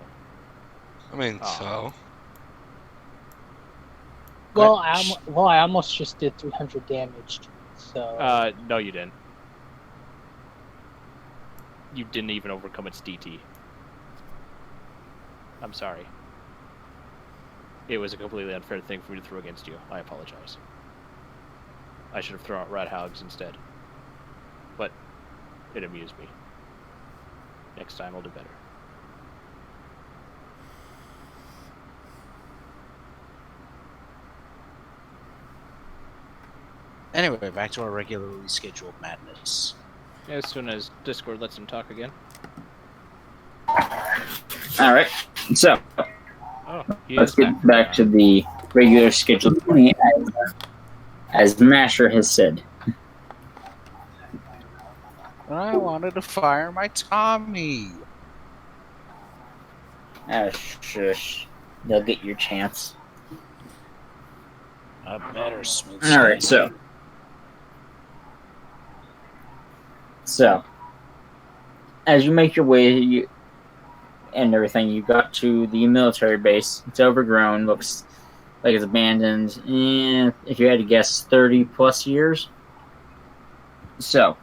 I mean, so... Well, I almost just did 300 damage to it, so... No, you didn't. You didn't even overcome its DT. I'm sorry. It was a completely unfair thing for me to throw against you. I apologize. I should have thrown out Rat Hogs instead. But it amused me. Next time I'll do better. Anyway, back to our regularly scheduled madness. As soon as Discord lets him talk again. All right, so Oh, let's get back to the regular scheduled meeting, as Masher has said. I wanted to fire my Tommy. Shush. They'll get your chance. A better smooth. All right, so as you make your way and everything, you got to the military base. It's overgrown, looks like it's abandoned. And if you had to guess, 30 plus years. So,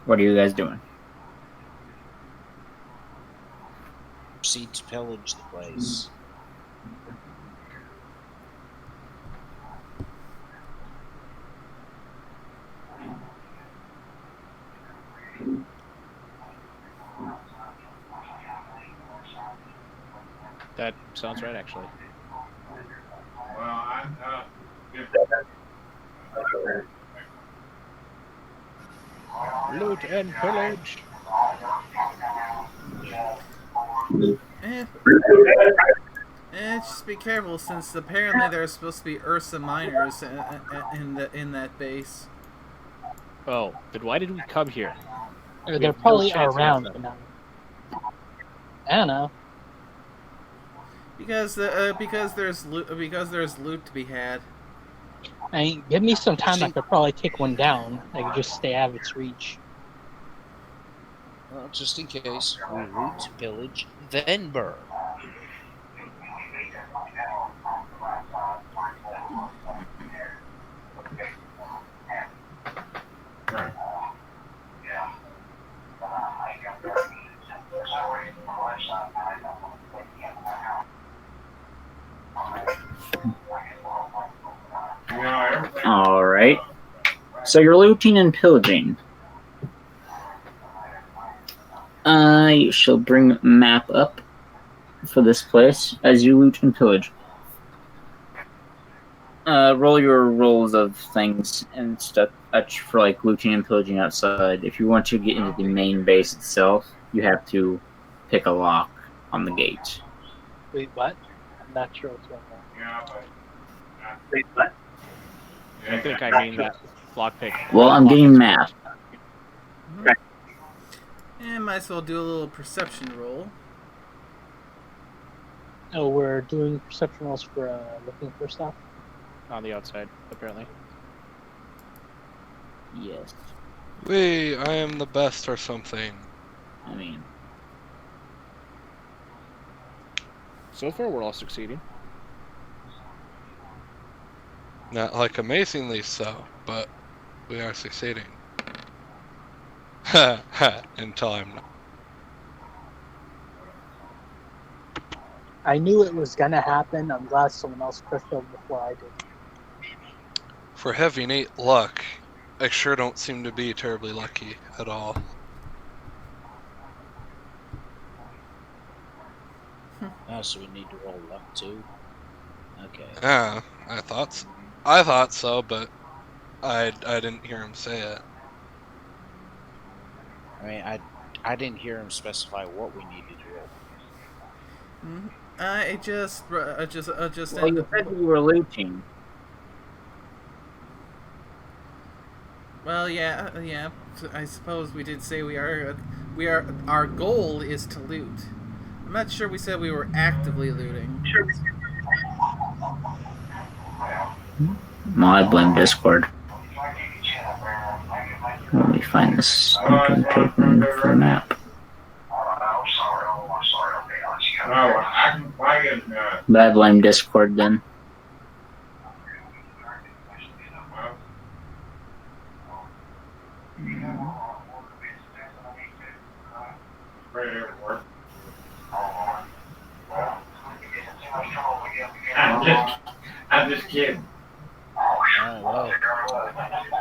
what are you guys doing? Proceed to pillage the place. That sounds right, actually. Well, I'm Loot and pillage. Just be careful, since apparently there are supposed to be Ursa miners in that base. Oh, then why did we come here? They're probably around, but not... I don't know. Because there's loot to be had. I mean, give me some time, I could probably take one down. I could just stay out of its reach. Well, just in case, we loot, pillage, then burn. All right. So you're looting and pillaging. You shall bring map up for this place as you loot and pillage. Roll your rolls of things and stuff for like looting and pillaging outside. If you want to get into the main base itself, you have to pick a lock on the gate. Wait, what? I'm not sure what's going on. Yeah, but Wait, what? I think I mean that lockpick. Well, I'm getting map. And might as well do a little perception roll. Oh, we're doing perception rolls for looking for stuff? On the outside, apparently. Yes. Wait, I am the best or something. I mean, So far, we're all succeeding. Not like amazingly so, but we are succeeding. Until I'm not. I knew it was gonna happen. I'm glad someone else pushed over before I did. For having 8 luck, I sure don't seem to be terribly lucky at all. Oh, so we need to roll luck too? Okay. Yeah, I thought so, but I didn't hear him say it. I mean, I didn't hear him specify what we needed to roll. I just Well, you said you were looting. Well, yeah. I suppose we did say we are. Our goal is to loot. I'm not sure we said we were actively looting. No, I blame Discord. Let me find this stinking token for the map. But I blame Discord then. I'm just kidding. Oh, well.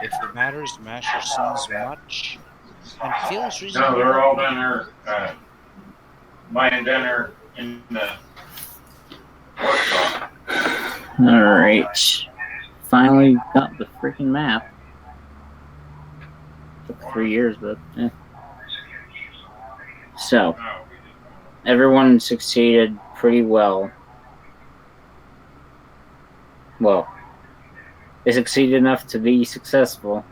If it matters, the master sees much and feels No, reasonable. they're all down there, laying down there in the workshop. Alright. Finally got the freaking map. Took 3 years, but So, everyone succeeded pretty well. Well, they succeeded enough to be successful.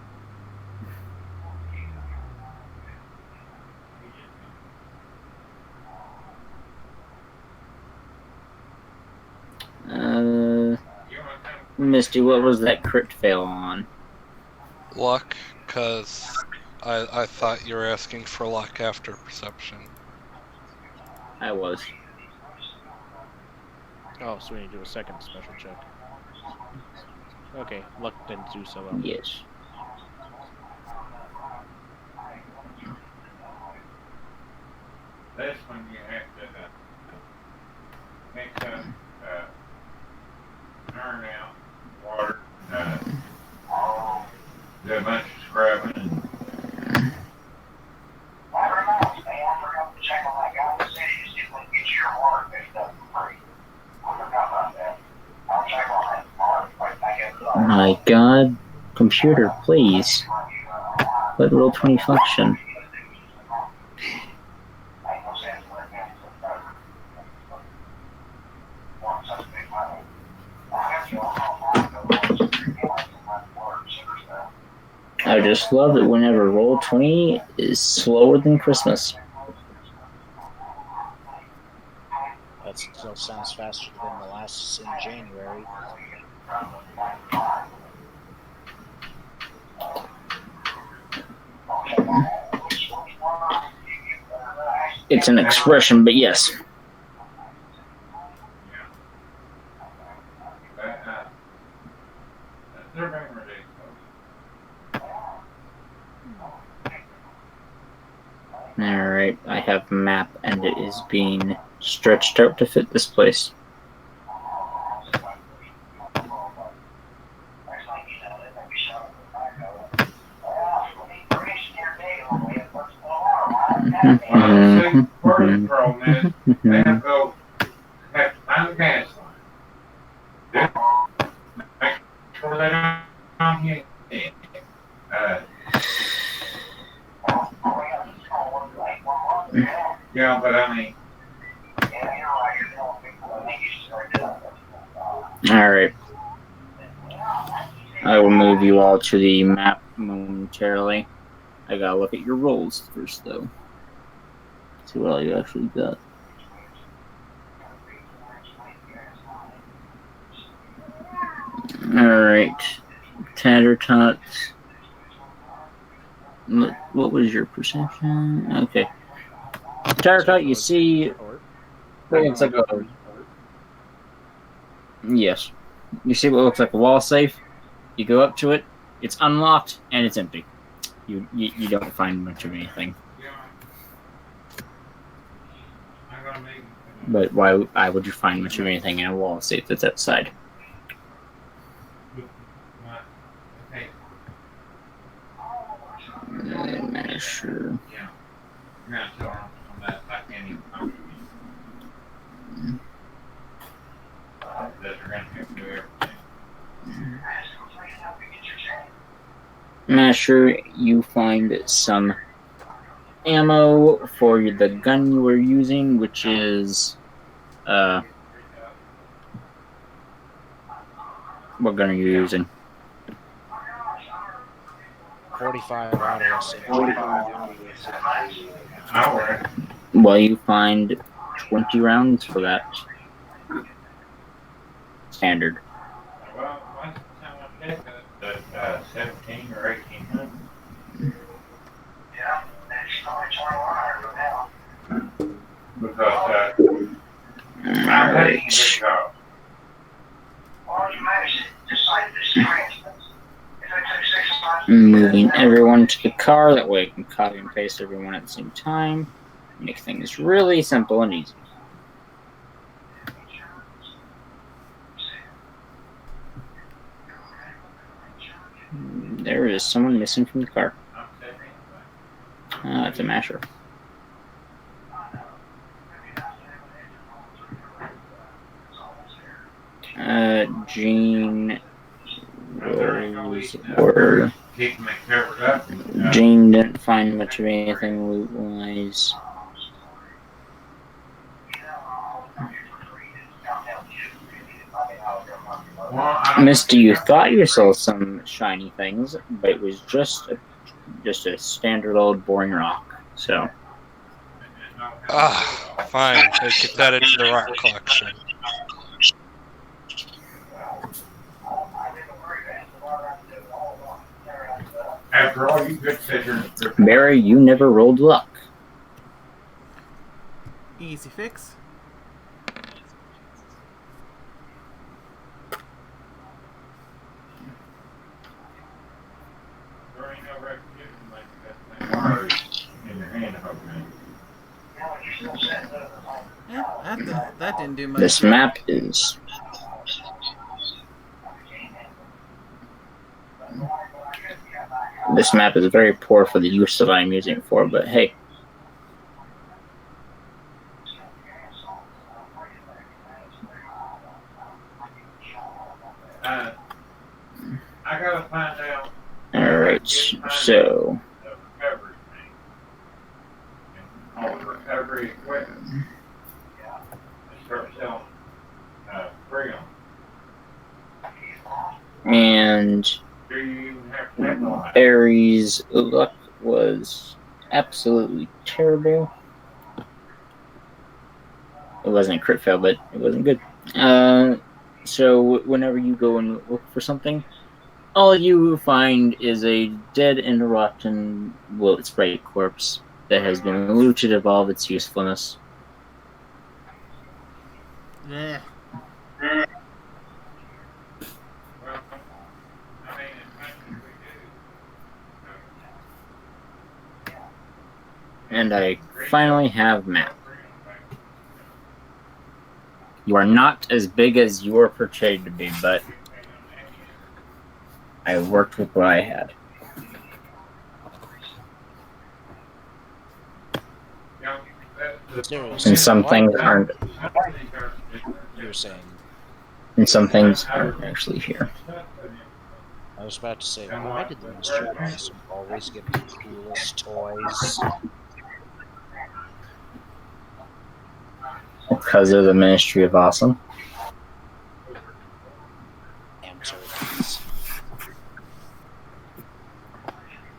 Misty, what was that crit fail on? Luck, because I thought you were asking for luck after perception. I was. Oh, so we need to do a second special check. Okay, luck didn't do so well. Yes. That's when you have to make some turn out water, do a bunch of scrubbing. And My god. Computer, please. Let Roll20 function. I just love it whenever Roll20 is slower than Christmas. That still sounds faster than the last in January. It's an expression, but yes. they're being ridiculous. Alright, I have a map and it is being stretched out to fit this place. See, part of the problem is they have to find the gas line. Make sure they don't get it. Yeah, but I mean. Alright. I will move you all to the map momentarily. I gotta look at your rolls first, though. See what all you actually got. Alright. Tattertot. What was your perception? Okay. Tattertot, you see. What looks like a. Yes. You see what looks like a wall safe? You go up to it, it's unlocked, and it's empty. You don't find much of anything. But why would you find much of anything in a wall safe that's outside? I'm not sure. Masher, you find some ammo for the gun you were using, which is what gun are you using? 45 auto SMG. Well, you find 20 rounds for that. Standard. Well, last time I checked, it was 17 or 1800. Because I'm taking a good job. Moving everyone to the car, that way I can copy and paste everyone at the same time. Make things really simple and easy. There is someone missing from the car. It's a Masher. Jean Rose or Jean didn't find much of anything loot-wise. Misty, you thought you saw some shiny things, but it was just a standard old boring rock. So. Fine. Let's get that into the rock collection. After all, you could sit here and Barry, you never rolled luck. Easy fix. there ain't no recognition like that in your hand, man. Yeah, that didn't do much. This map is. This map is very poor for the use that I'm using it for, but hey. I gotta find out. Alright, so. The recovery thing. And all the recovery equipment. And start selling freon. And Do you even have to have one? Barry's luck was absolutely terrible. It wasn't a crit fail, but it wasn't good. So whenever you go and look for something, all you find is a dead and rotten bullet spray corpse that has been looted of all of its usefulness. Yeah. Well, I mean, as much as we do. And I finally have map. You are not as big as you were portrayed to be, but I worked with what I had. Seriously, And some why- things aren't. You were saying. And some things aren't actually here. I was about to say, why did the Ministry of Awesome always get the coolest toys? Because of the Ministry of Awesome. And turkeys.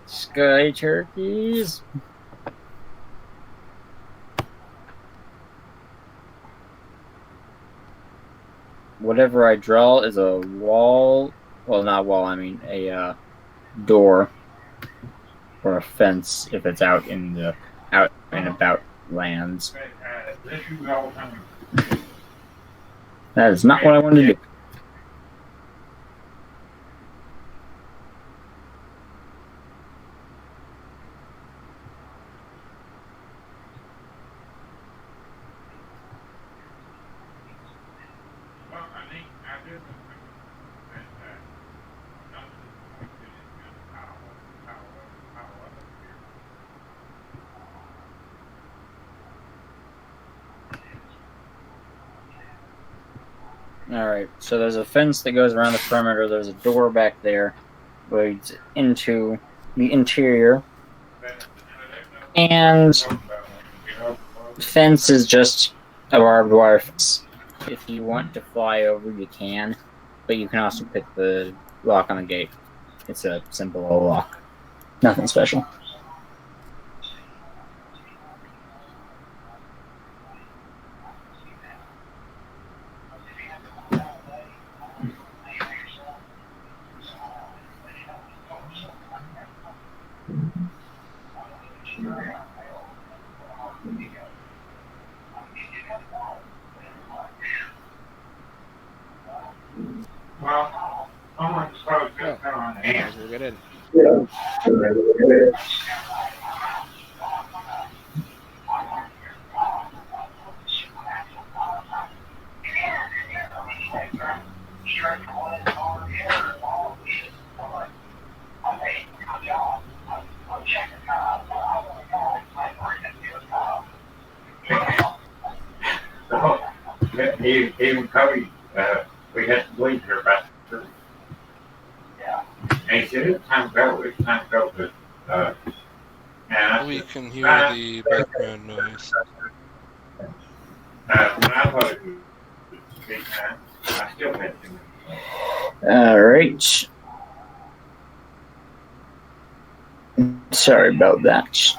Sky turkeys. Whatever I draw is a wall. Well, not wall, I mean a door. Or a fence if it's out and about lands. That is not what I wanted to do. Alright, so there's a fence that goes around the perimeter, there's a door back there, leads into the interior, and the fence is just a barbed wire fence. If you want to fly over, you can, but you can also pick the lock on the gate. It's a simple little lock, nothing special. Well, someone's supposed to come on the Might hand. as well get in. So, even Cody, we had to leave here about 3. And he said, it's time to go, but, and I We said, can hear the background noise. when I thought it was big time, I still had to. Alright. Sorry about that.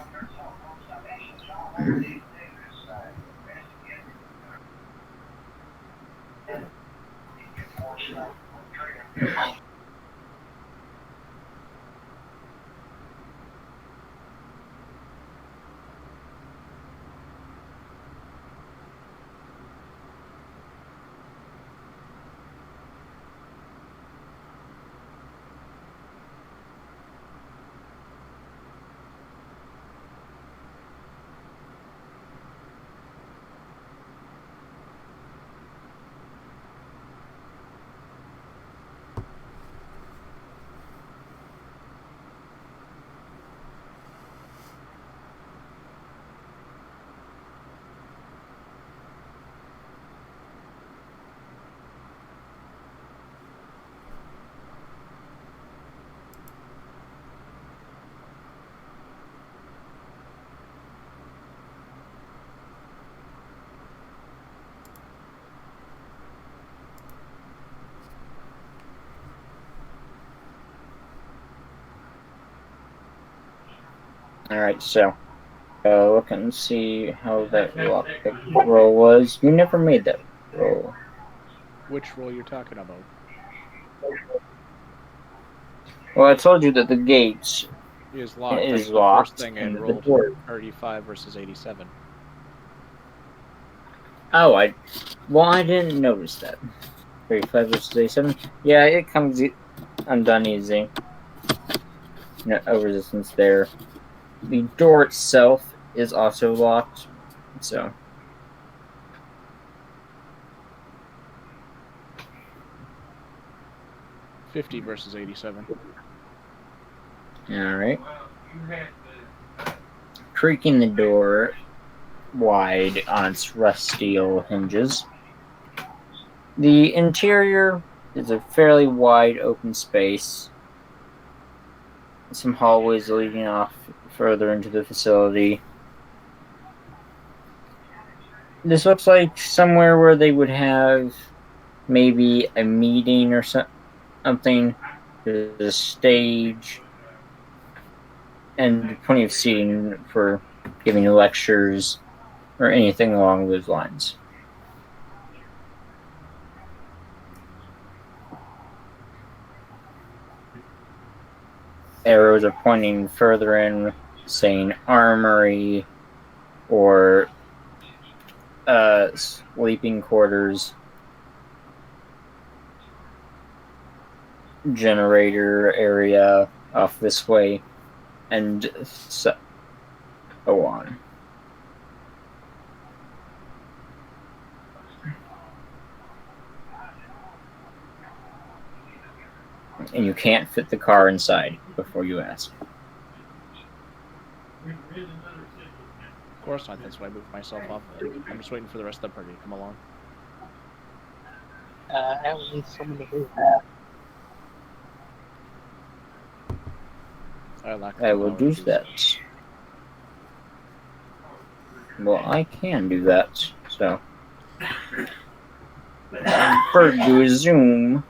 Alright, so look and see how that lockpick roll was. You never made that roll. Which roll you're talking about? Well, I told you that the gate Is locked. is That's the locked, first thing I and the rolled door. 35 versus 87. Oh, I didn't notice that. 35 versus 87? Yeah, it comes undone easy. No resistance there. The door itself is also locked, so. 50 versus 87. Alright. Well, you had to. Creaking the door wide on its rough steel hinges. The interior is a fairly wide open space. Some hallways leading off further into the facility. This looks like somewhere where they would have maybe a meeting or something. There's a stage and plenty of seating for giving lectures or anything along those lines. Arrows are pointing further in, saying armory or sleeping quarters, generator area off this way, and so on. And you can't fit the car inside before you ask. Of course not, that's why I moved myself off of it. I'm just waiting for the rest of the party to come along. I don't need someone to move. I will do that. Well, I can do that, so. Bird do a zoom.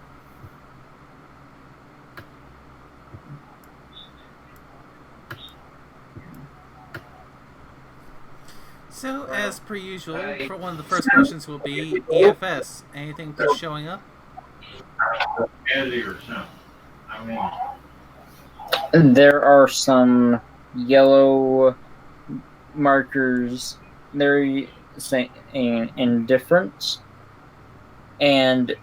So, as per usual, for one of the first questions will be EFS. Anything that's showing up? Eddie or something. I mean, There are some yellow markers. They're saying indifferent, and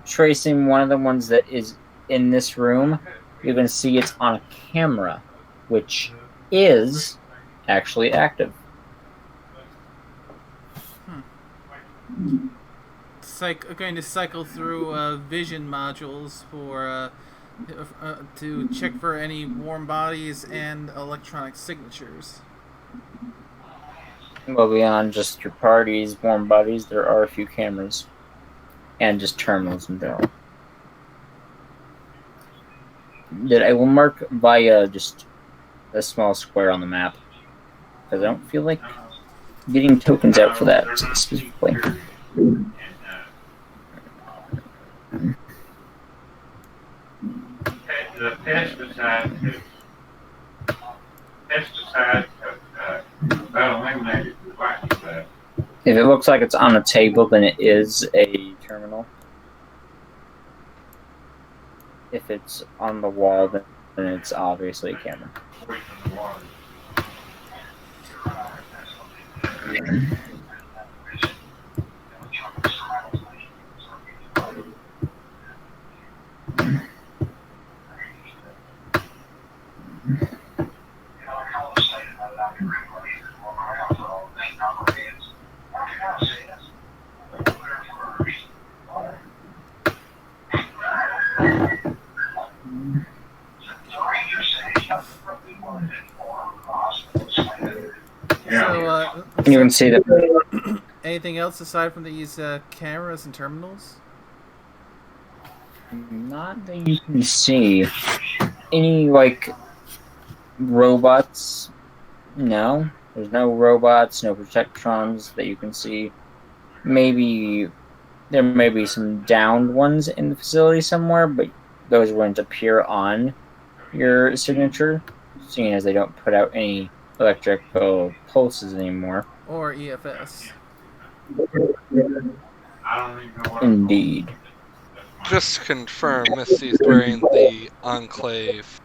tracing one of the ones that is in this room, you can see it's on a camera, which is actually active. Going to cycle through vision modules for to check for any warm bodies and electronic signatures. Well, beyond just your parties, warm bodies, there are a few cameras. And just terminals in general. That I will mark via just a small square on the map. Because I don't feel like getting tokens out for that specifically. the pesticides have about eliminated the glyphosate. If it looks like it's on a table, then it is a terminal. If it's on the wall, then it's obviously a camera. You can see that. Anything else aside from these cameras and terminals? Not that you can see. Any, like, robots? No. There's no robots, no protectrons that you can see. Maybe there may be some downed ones in the facility somewhere, but those wouldn't appear on your signature, seeing as they don't put out any electrical pulses anymore. Or EFS. Indeed. Just to confirm, Misty's wearing the Enclave.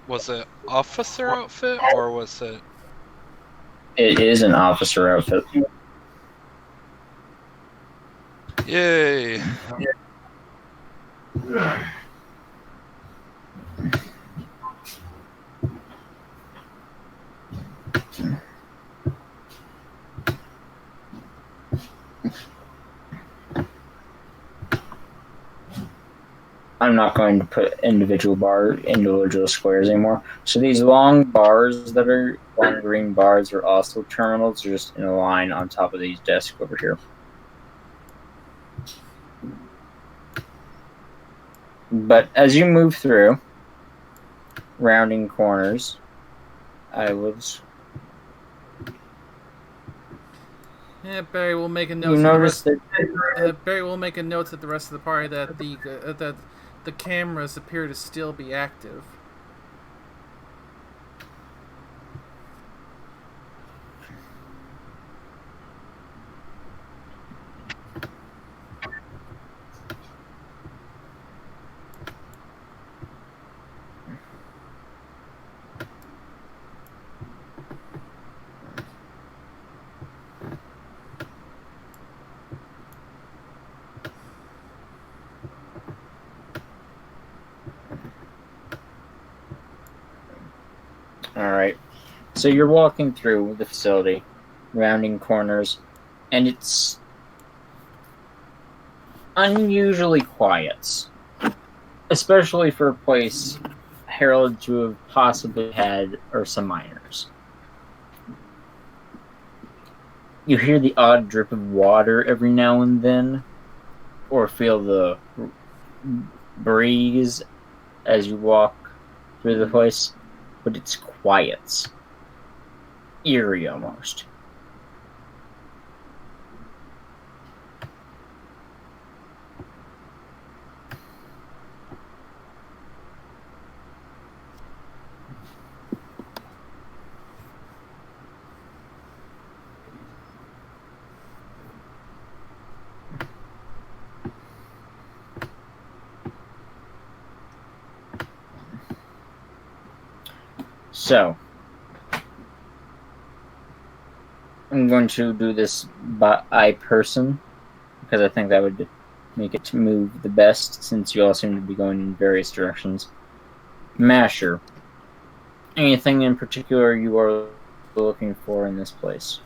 Was it officer outfit, or was it... It is an officer outfit. Yay! I'm not going to put individual squares anymore. So these long bars that are long green bars are also terminals. They're just in a line on top of these desks over here. But as you move through, rounding corners, I was. Yeah, Barry will make a note. Barry will make a note to the rest of the party that the cameras appear to still be active. Alright. So you're walking through the facility, rounding corners, and it's unusually quiet. Especially for a place heralded to have possibly had some miners. You hear the odd drip of water every now and then, or feel the breeze as you walk through the place. but it's quiet. It's eerie almost. So, I'm going to do this by eye person, because I think that would make it to move the best, since you all seem to be going in various directions. Masher, anything in particular you are looking for in this place?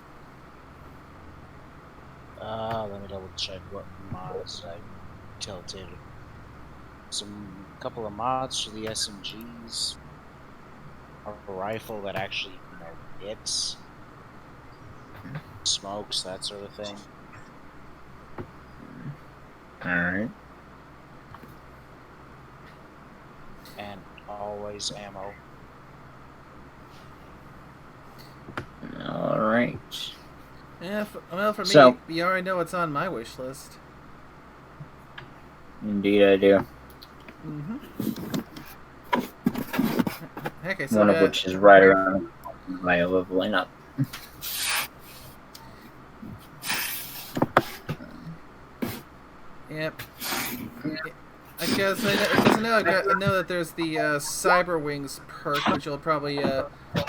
Let me double check what mods I tilted. Couple of mods for the SMGs. A rifle that actually, hits, smokes, that sort of thing. Alright. And always ammo. Alright. Yeah, well, for me, So- you already know what's on my wish list. Indeed I do. Mm-hmm. Heck, I still One of got... which is right around my leveling up. Yep. I guess I know that there's the Cyber Wings perk, which will probably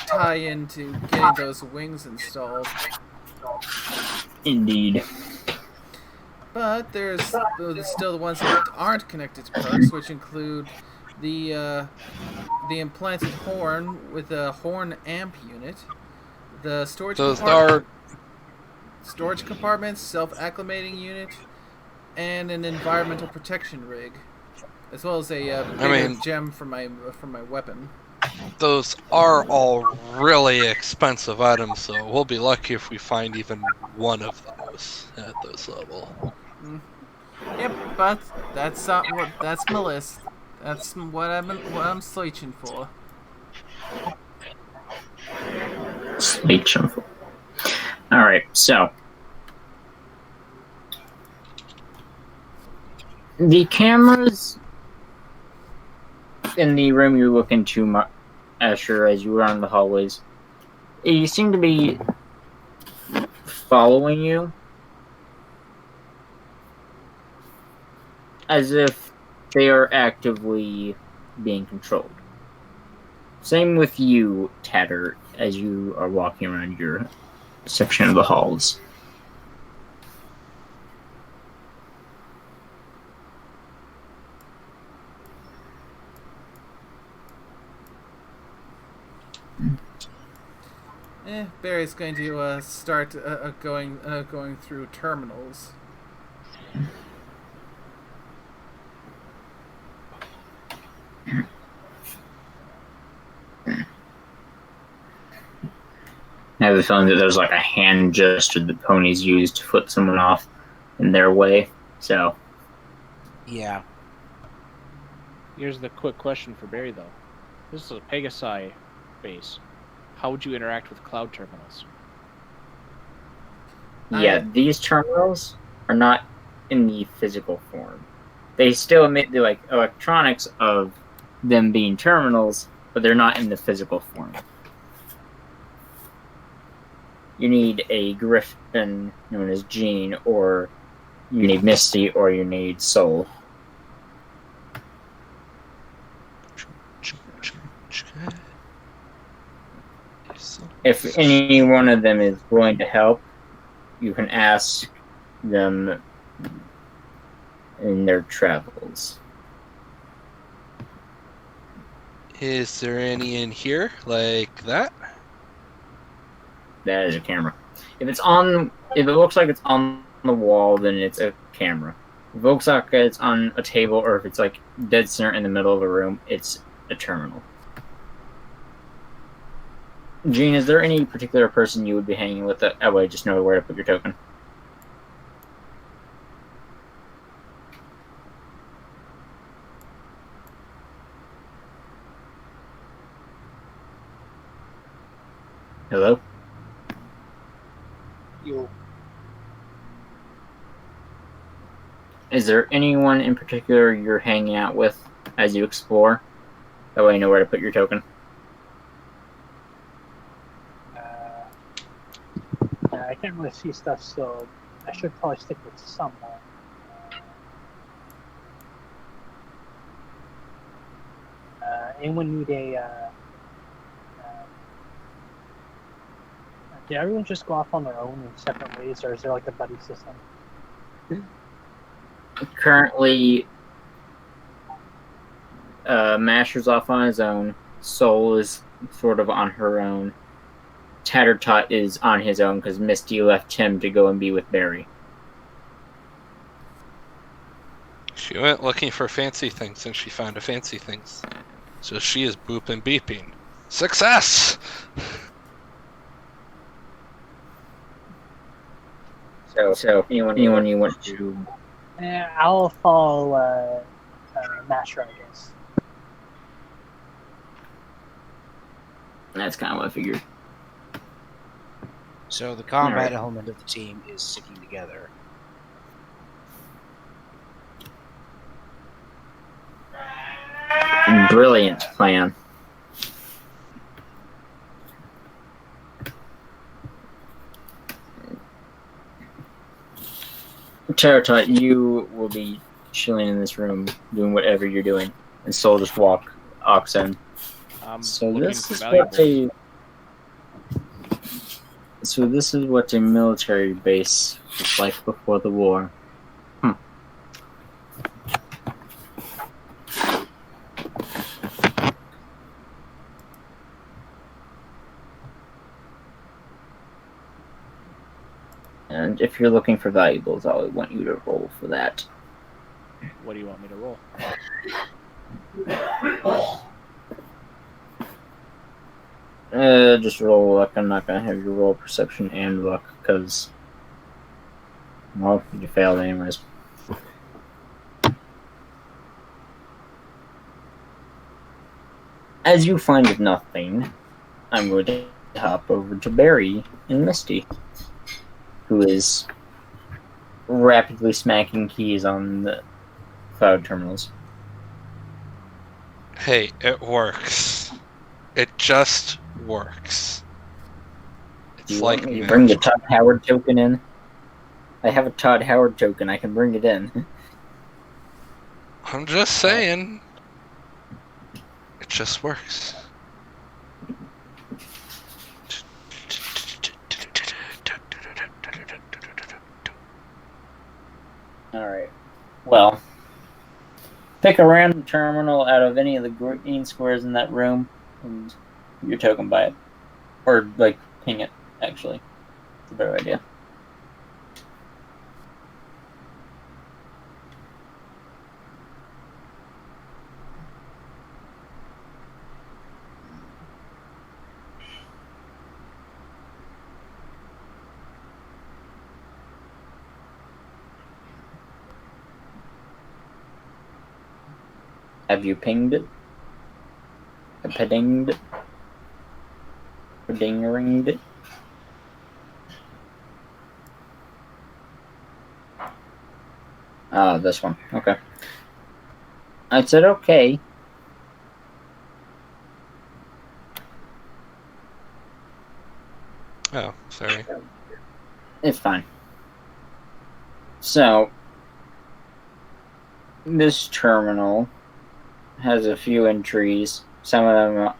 tie into getting those wings installed. Indeed. But there's still the ones that aren't connected to perks, which include the implanted horn with a horn amp unit, the storage compartments, self-acclimating unit, and an environmental protection rig, as well as a bigger gem for my weapon. Those are all really expensive items, so we'll be lucky if we find even one of those at this level. Yep, but that's my list. That's what I'm searching for. Alright, so the cameras in the room you look into, Asher, as you run the hallways, you seem to be following you as if they are actively being controlled. Same with you, Tatter, as you are walking around your section of the halls. Barry's going to start going through terminals. I have a feeling that there's like a hand gesture that ponies use to flip someone off in their way. So, Yeah. Here's the quick question for Barry, though. This is a Pegasi base. How would you interact with cloud terminals? yeah, these terminals are not in the physical form. They still emit the electronics of them being terminals, but they're not in the physical form. You need a griffin known as Jean, or you need Misty, or you need Soul. If any one of them is willing to help, you can ask them in their travels. Is there any in here like that? That is a camera. If it looks like it's on the wall, then it's a camera. If it looks like it's on a table, or if it's like dead center in the middle of the room, it's a terminal. Gene, is there any particular person you would be hanging with that way? Just know where to put your token. Is there anyone in particular you're hanging out with as you explore? That way you know where to put your token. I can't really see stuff, so I should probably stick with someone. Anyone need a... did everyone just go off on their own in separate ways, or is there like a buddy system? Currently, Masher's off on his own. Soul is sort of on her own. Tattertot is on his own because Misty left him to go and be with Barry. She went looking for fancy things and she found a fancy things. So she is booping beeping. Success! So anyone you want to... I'll follow Masher, I guess. That's kind of what I figured. So the combat Alright. element of the team is sticking together. Brilliant plan. Tattertot, you will be chilling in this room, doing whatever you're doing, and Soul just walks in. So Looking this for is what valuables. this is what a military base was like before the war. And if you're looking for valuables, I would want you to roll for that. What do you want me to roll? Just roll luck. I'm not gonna have you roll perception and luck because, well, you failed anyways. As you find nothing, I'm going to hop over to Barry and Misty, who is rapidly smacking keys on the cloud terminals. Hey, it works. It just works. Do It's you like want me to bring the magic. Todd Howard token in? I have a Todd Howard token. I can bring it in. I'm just saying. It just works. Alright. Well, pick a random terminal out of any of the green squares in that room, and your token by it. Or, like, ping it, actually. It's a better idea. Have you pinged it? Pedinged it? Pedingringed it? Ah, this one. Okay. I said okay. Oh, sorry. It's fine. So, this terminal has a few entries. Some of them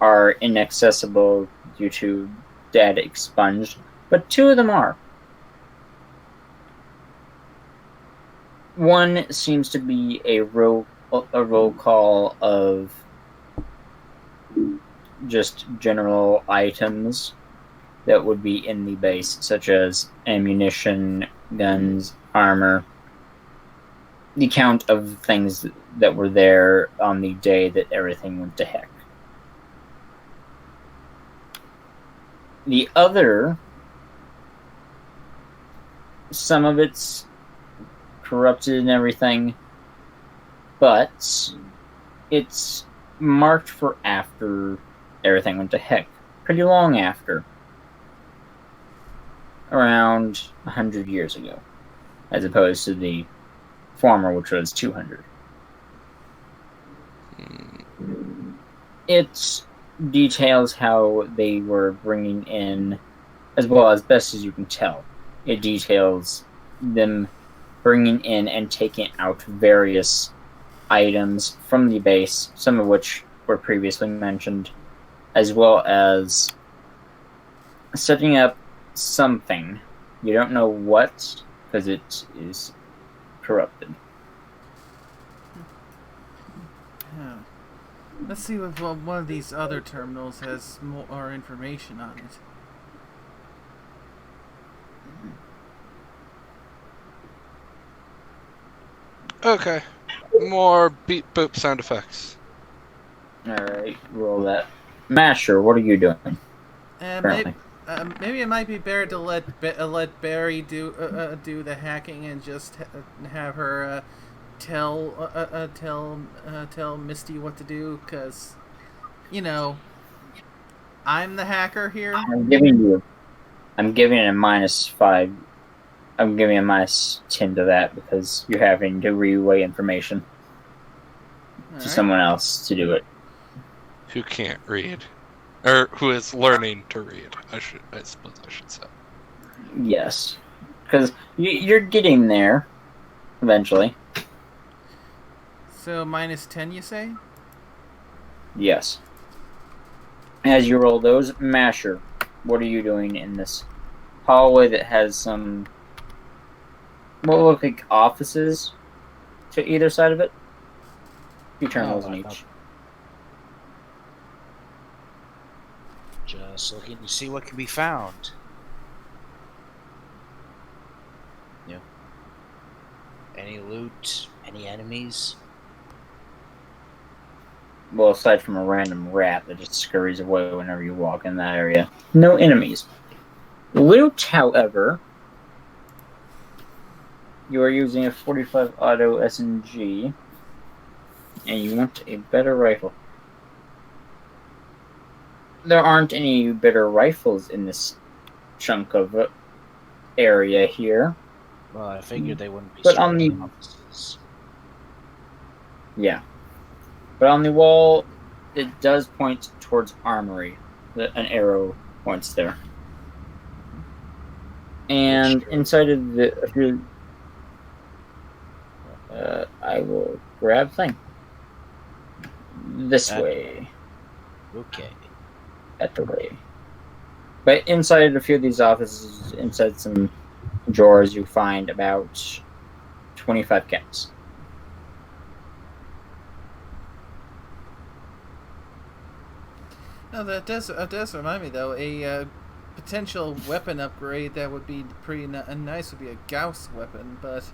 are inaccessible due to data expunged, but two of them are. One seems to be a roll call of just general items that would be in the base, such as ammunition, guns, armor. The count of things that were there on the day that everything went to heck. The other, some of it's corrupted and everything, but it's marked for after everything went to heck. Pretty long after. Around 100 years ago. As opposed to the former, which was 200. It details how they were bringing in, as well as best as you can tell, it details them bringing in and taking out various items from the base, some of which were previously mentioned, as well as setting up something. You don't know what, because it is corrupted. Yeah. Let's see if one of these other terminals has more information on it. Okay. More beep boop sound effects. Alright, roll that. Masher, what are you doing? Maybe it might be better to let Barry do the hacking and just have her tell Misty what to do, because I'm the hacker here. I'm giving it a -5. I'm giving a -10 to that because you're having to relay information to someone else to do it. Who can't read. Or who is learning to read, I suppose I should say. Yes. Because you're getting there eventually. So -10, you say? Yes. As you roll those, Masher, what are you doing in this hallway that has some what look like offices to either side of it? 2 terminals in each. Just looking to see what can be found. Yeah. Any loot? Any enemies? Well, aside from a random rat that just scurries away whenever you walk in that area. No enemies. Loot, however, you are using a 45 auto SMG, and you want a better rifle. There aren't any better rifles in this chunk of area here. Well, I figured they wouldn't be But on the offices. Yeah. But on the wall, it does point towards armory. An arrow points there. And inside of the... I will grab thing. This way. Okay. At the way. But inside a few of these offices, inside some drawers, you find about 25 cats. No, that does remind me though. A potential weapon upgrade that would be pretty nice would be a Gauss weapon, but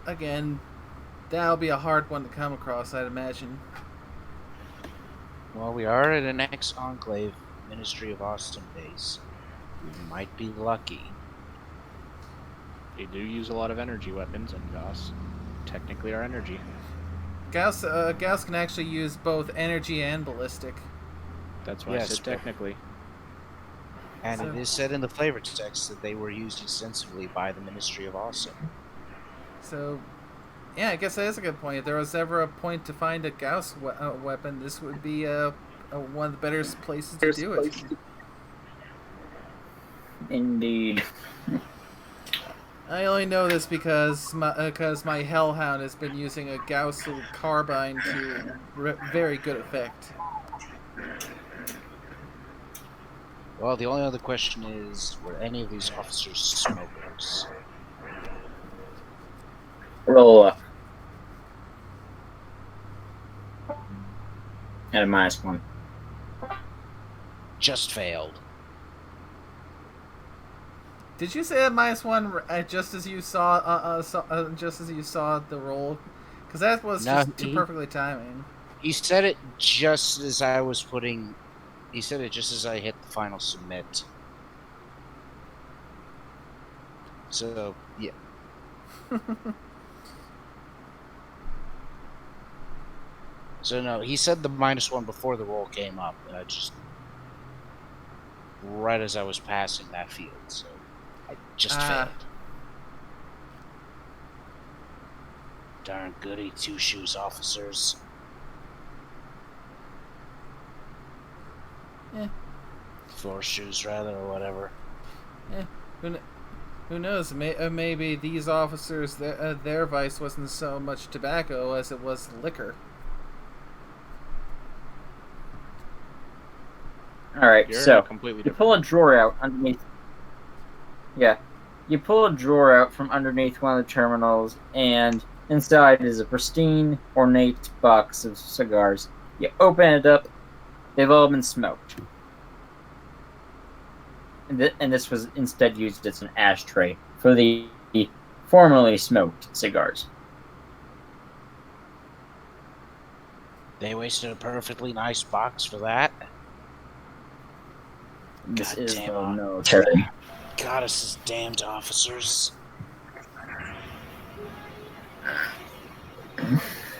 again, that'll be a hard one to come across, I'd imagine. Well, we are at an enclave Ministry of Austin base. We might be lucky. They do use a lot of energy weapons, and Gauss technically are energy. Gauss can actually use both energy and ballistic. That's why I said technically. And it is said in the flavor text that they were used extensively by the Ministry of Awesome. So, yeah, I guess that is a good point. If there was ever a point to find a Gauss weapon, this would be one of the better places to do it. Indeed. I only know this because my Hellhound has been using a Gauss carbine to very good effect. Well, the only other question is, were any of these officers smokers? Roll up. At a -1. Just failed. Did you say that -1 just as you saw the roll? Because that was just too perfectly timing. He said it just as I was putting. He said it just as I hit the final submit. So yeah. So no, he said the -1 before the roll came up, just right as I was passing that field. So I just failed. Darn goody two-shoes officers. Eh. Four shoes, rather, or whatever. Who knows? Maybe these officers, their vice wasn't so much tobacco as it was liquor. Alright, You're so completely you different. pull a drawer out underneath. Yeah. You pull a drawer out from underneath one of the terminals, and inside is a pristine, ornate box of cigars. You open it up, they've all been smoked. And this was instead used as an ashtray for the formerly smoked cigars. They wasted a perfectly nice box for that. This is the Goddamn. military. Goddesses, damned officers.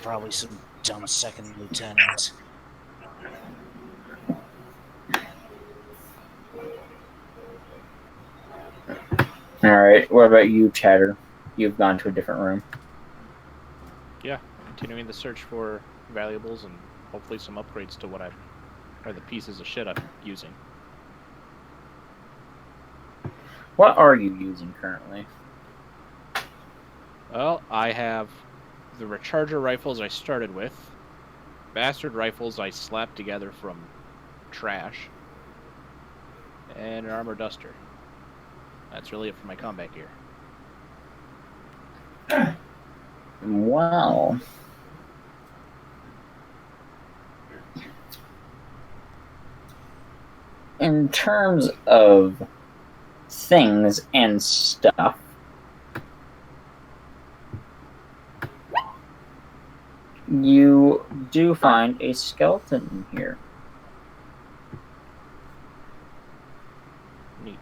Probably some dumb second lieutenant. Alright, what about you, Chatter? You've gone to a different room. Yeah, continuing the search for valuables and hopefully some upgrades to what or the pieces of shit I'm using. What are you using currently? Well, I have the recharger rifles I started with, bastard rifles I slapped together from trash, and an armor duster. That's really it for my combat gear. Wow. In terms of things and stuff, you do find a skeleton in here. Neat.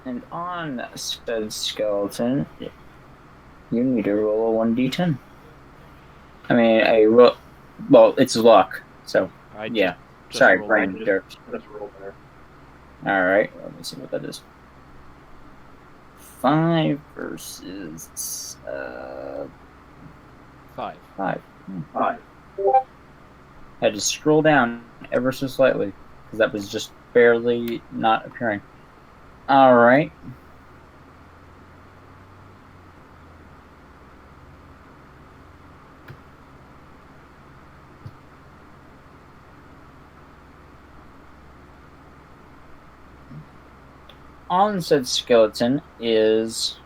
And on said skeleton, you need to roll a 1d10. I mean, well, it's luck, so, yeah. Just Sorry, rolled brain it. dirt. Alright, let me see what that is. 5 versus 5. 5. Had to scroll down ever so slightly, because that was just barely not appearing. Alright. On said skeleton is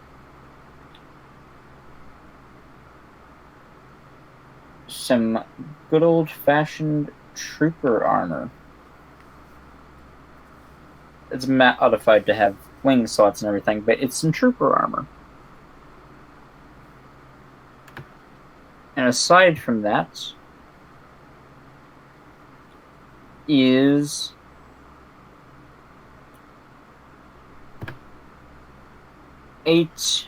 some good old-fashioned trooper armor. It's modified to have wing slots and everything, but it's some trooper armor. And aside from that is eight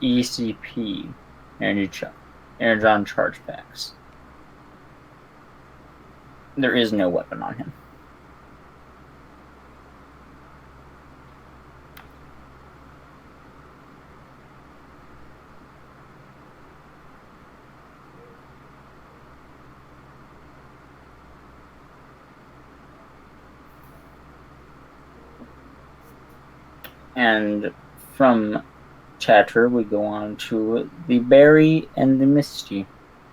ECP energon charge packs. There is no weapon on him. And from Chatter, we go on to the Barry and the Misty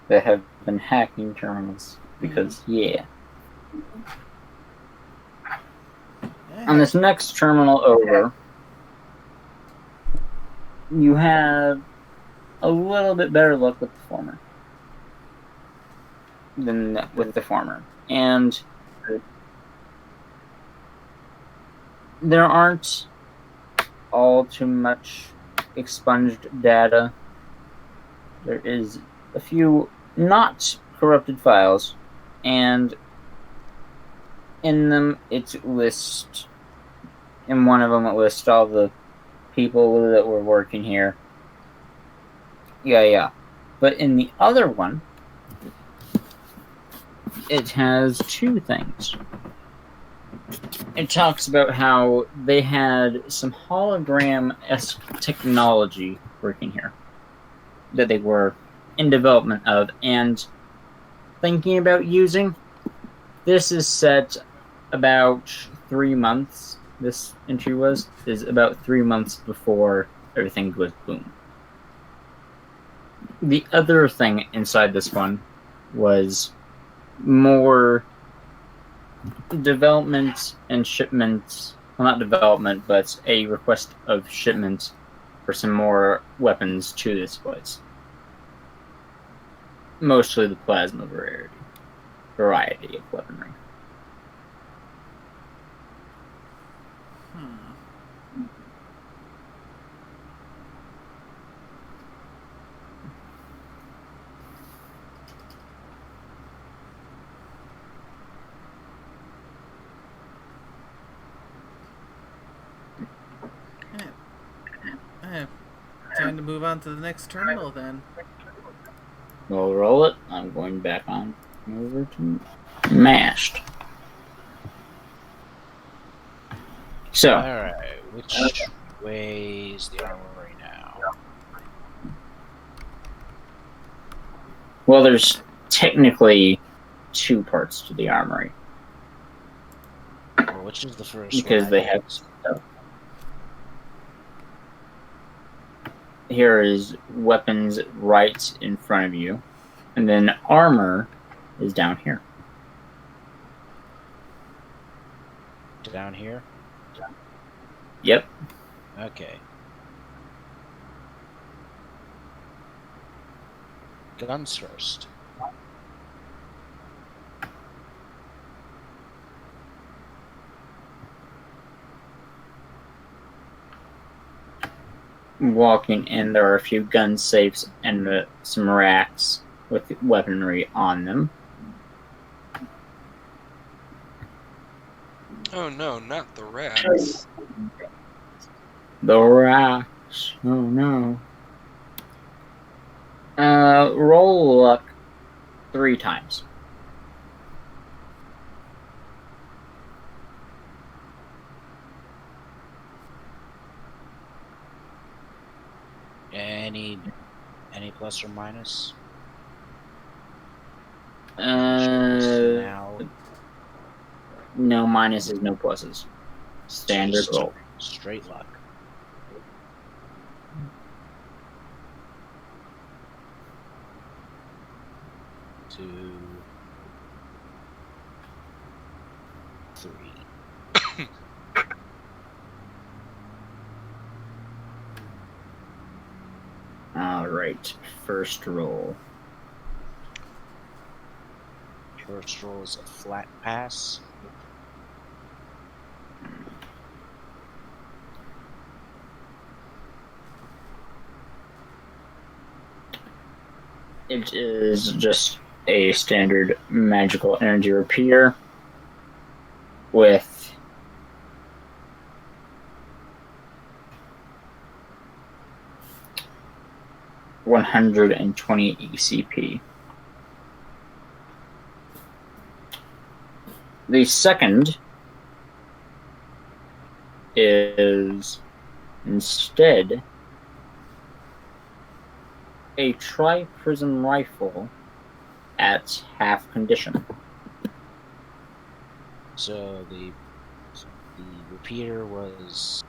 that have been hacking terminals. Because, yeah. On this next terminal over, you have a little bit better luck with the former than with the former. And there aren't all too much expunged data. There is a few not corrupted files, and in them it lists, in one of them it lists all the people that were working here. Yeah. But in the other one, it has two things. it talks about how they had some hologram-esque technology working here that they were in development of and thinking about using. This is set about 3 months. This entry is about 3 months before everything goes boom. The other thing inside this one was more development and shipment. Well, not development, but a request of shipment for some more weapons to this place. Mostly the plasma variety of weaponry. Time to move on to the next terminal then. We'll roll it. I'm going back on over to mashed. So, Alright, which way is the armory now? well, there's technically 2 parts to the armory Well, which is the first because one? they have. Here is weapons right in front of you, and then armor is down here. Down here? Yep. Okay. Guns first. Walking in, there are a few gun safes and some racks with weaponry on them. Oh no, not the rats. The racks. Oh no. Roll luck 3 times. Any plus or minus? No minuses, no pluses. Standard roll. Straight luck. Two, 3. Alright, first roll. First roll is a flat pass. It is just a standard magical energy repeater with 120 ECP. The second is instead a tri-prism rifle at half condition. So the repeater was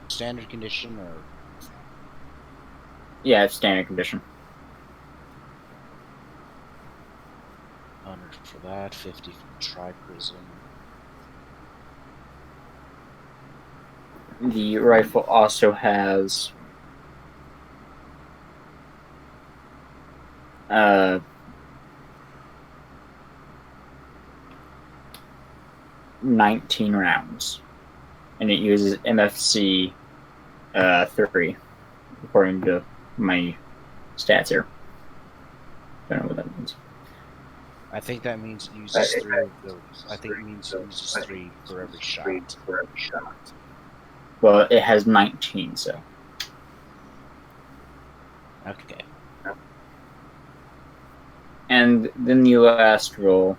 standard condition or Yeah, it's standard condition. 100 for that, 50 for tri-prism. The rifle also has 19 rounds, and it uses MFC 3, according to my stats here. Don't know what that means. I think that means it uses 3 of those. I think it means it uses 3 for every shot. Well, it has 19, so. Okay. And then the last roll,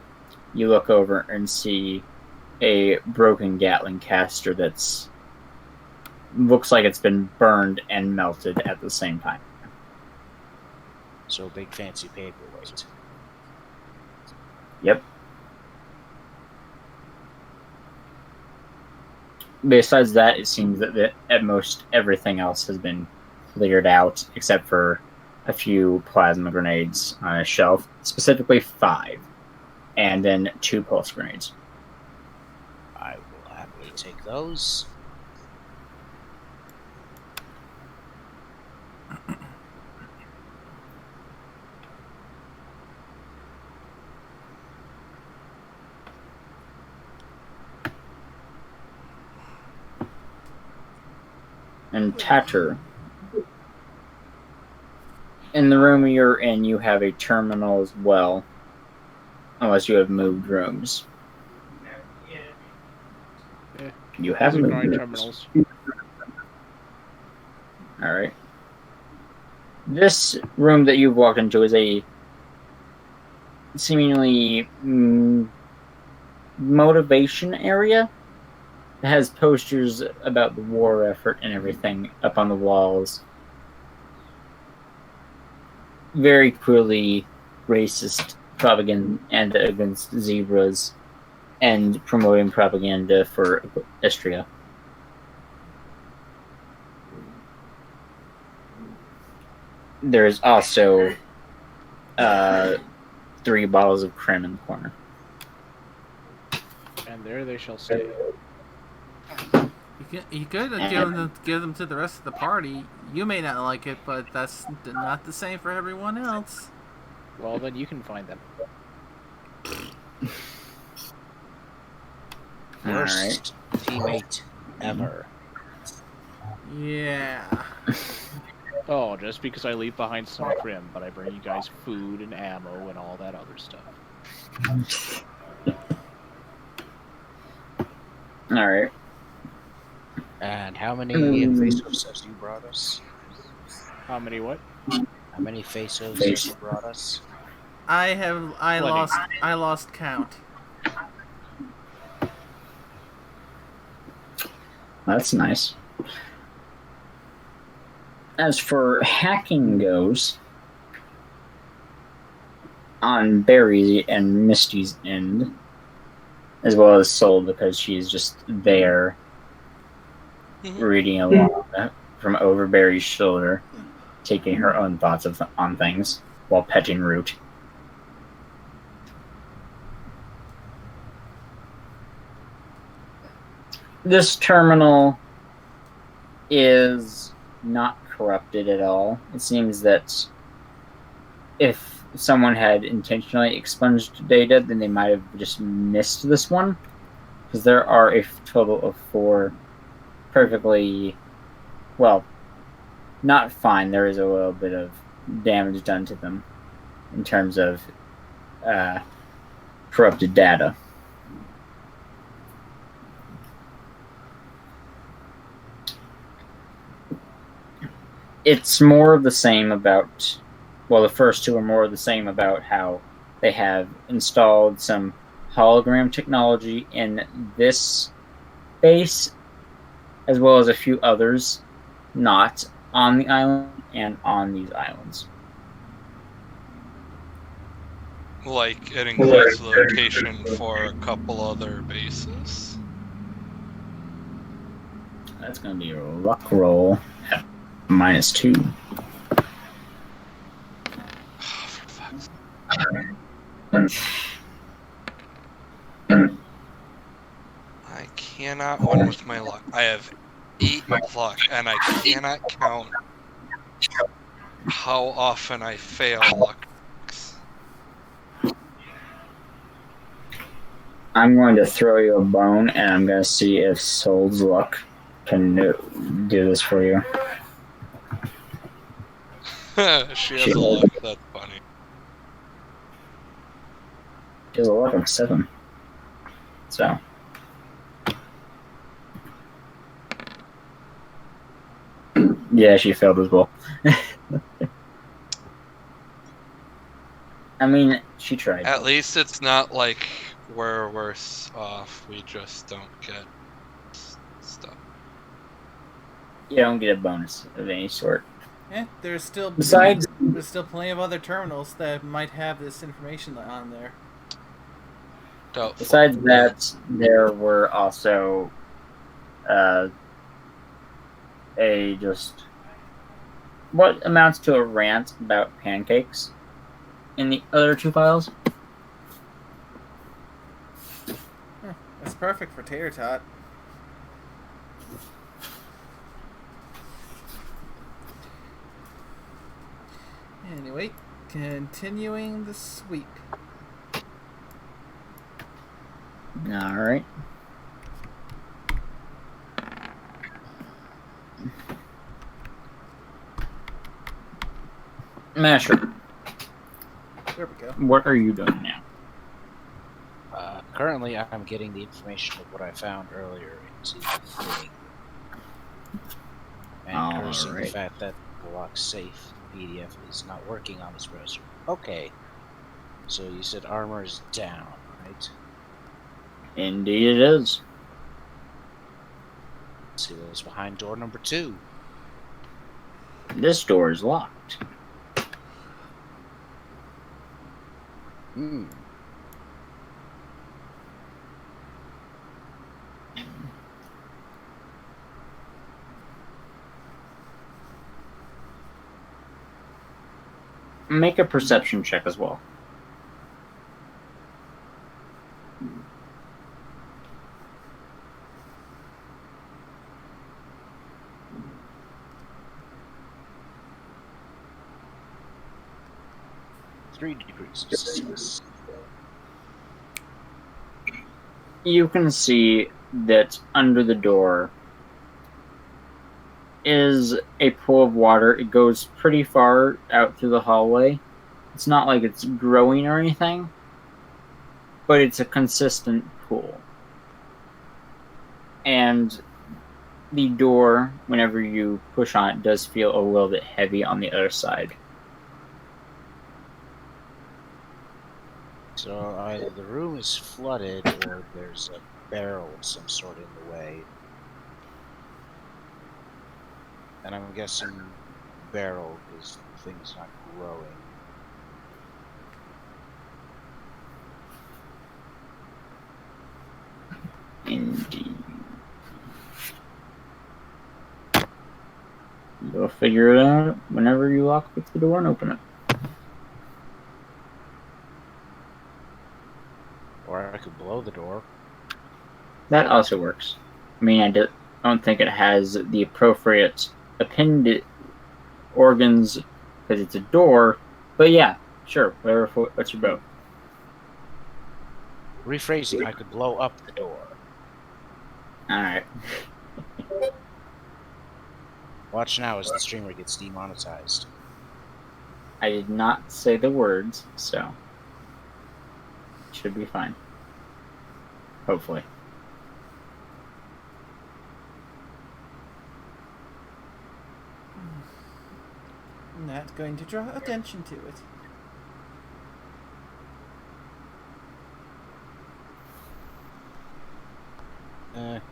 you look over and see a broken Gatling caster that's looks like it's been burned and melted at the same time. So big fancy paperweight. Yep. Besides that, it seems that at most everything else has been cleared out, except for a few plasma grenades on a shelf, specifically 5, and then 2 pulse grenades. I will happily take those. And Tatter, in the room you're in, you have a terminal as well, unless you have moved rooms. Yeah. You have moved ignoring rooms. terminals. Alright. This room that you've walked into is a seemingly motivation area. It has posters about the war effort and everything up on the walls. Very clearly racist propaganda against zebras and promoting propaganda for Equestria. There's also 3 bottles of Crim in the corner. And there they shall stay. You could give them to the rest of the party. You may not like it, but that's not the same for everyone else. Well, then you can find them. Worst teammate ever. Yeah. Oh, just because I leave behind some Crim, but I bring you guys food and ammo and all that other stuff. Alright. And how many pesos has you brought us? How many what? How many pesos has you brought us? I Plenty. lost count. That's nice. As for hacking goes, on Barry and Misty's end, as well as Soul, because she's just there reading along from over Barry's shoulder, taking her own thoughts on things while petting Root. This terminal is not corrupted at all. It seems that if someone had intentionally expunged data, then they might have just missed this one, because there are a total of 4 perfectly, well, not fine. There is a little bit of damage done to them in terms of corrupted data. It's more of the same about, well, the first 2 are more of the same about how they have installed some hologram technology in this base, as well as a few others not on the island and on these islands. Like, it includes the location for a couple other bases. That's going to be a luck roll at -2. For fuck's I cannot win with my luck. I have 8 luck, and I cannot count how often I fail luck. I'm going to throw you a bone, and I'm going to see if Soul's luck can do this for you. She has a luck, that's funny. She has a luck of 7. So. Yeah, she failed as well. I mean, she tried. At least it's not like we're worse off. We just don't get stuff. You don't get a bonus of any sort. There's still Besides, plenty of other terminals that might have this information on there. Doubtful. besides that, there were also a just what amounts to a rant about pancakes in the other two files. That's perfect for tater tot. Anyway, continuing the sweep. All right. Masher, There we go. what are you doing now? Currently, I'm getting the information of what I found earlier into the thing. And cursing the Alright. fact that the lock safe PDF is not working on this browser. Okay. So you said armor is down, right? Indeed, it is. Let's see what's behind door number 2. This door is locked. Hmm. Make a perception check as well. Three degrees. You can see that under the door is a pool of water. It goes pretty far out through the hallway. It's not like it's growing or anything, but it's a consistent pool. And the door, whenever you push on it, does feel a little bit heavy on the other side. So either the room is flooded or there's a barrel of some sort in the way. And I'm guessing barrel because the thing's not growing. Indeed. You'll figure it out whenever you lockpick the door and open it. Or I could blow the door. That also works. I mean, I don't think it has the appropriate appended organs because it's a door, but yeah, sure, whatever. What's your vote? Rephrasing, I could blow up the door. Alright. Watch now as the streamer gets demonetized. I did not say the words, so should be fine. Hopefully. Not going to draw attention to it.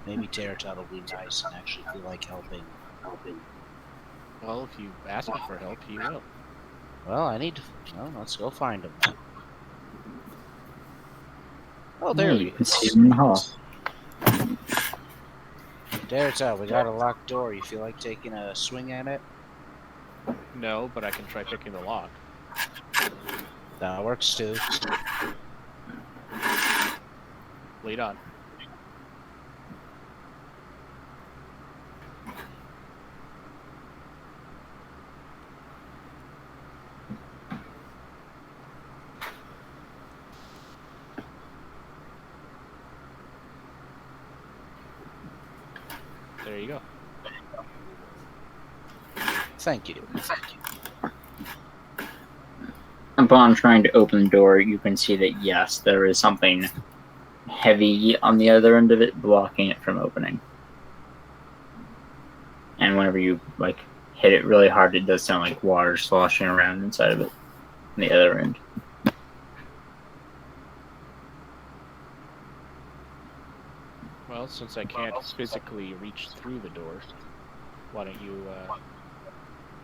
Maybe Terratot will be nice and actually feel like helping. Well, if you ask him for help, he will. Well, I need to. Well, let's go find him. Oh, there he You can is. see him in the hall. Terratot, we got a locked door. You feel like taking a swing at it? No, but I can try picking the lock. That works too. Lead on. There you go. Thank you. Upon trying to open the door, you can see that yes, there is something heavy on the other end of it, blocking it from opening. And whenever you hit it really hard, it does sound like water sloshing around inside of it on the other end. Well, since I can't physically reach through the door, why don't you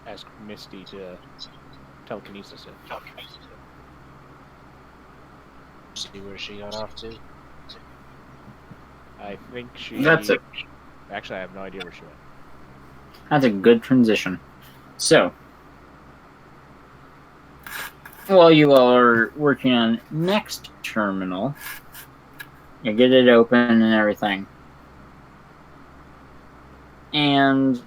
ask Misty to telekinesis it? See where she got off to. I think she... Actually, I have no idea where she went. That's a good transition. So, while you all are working on next terminal, you get it open and everything. And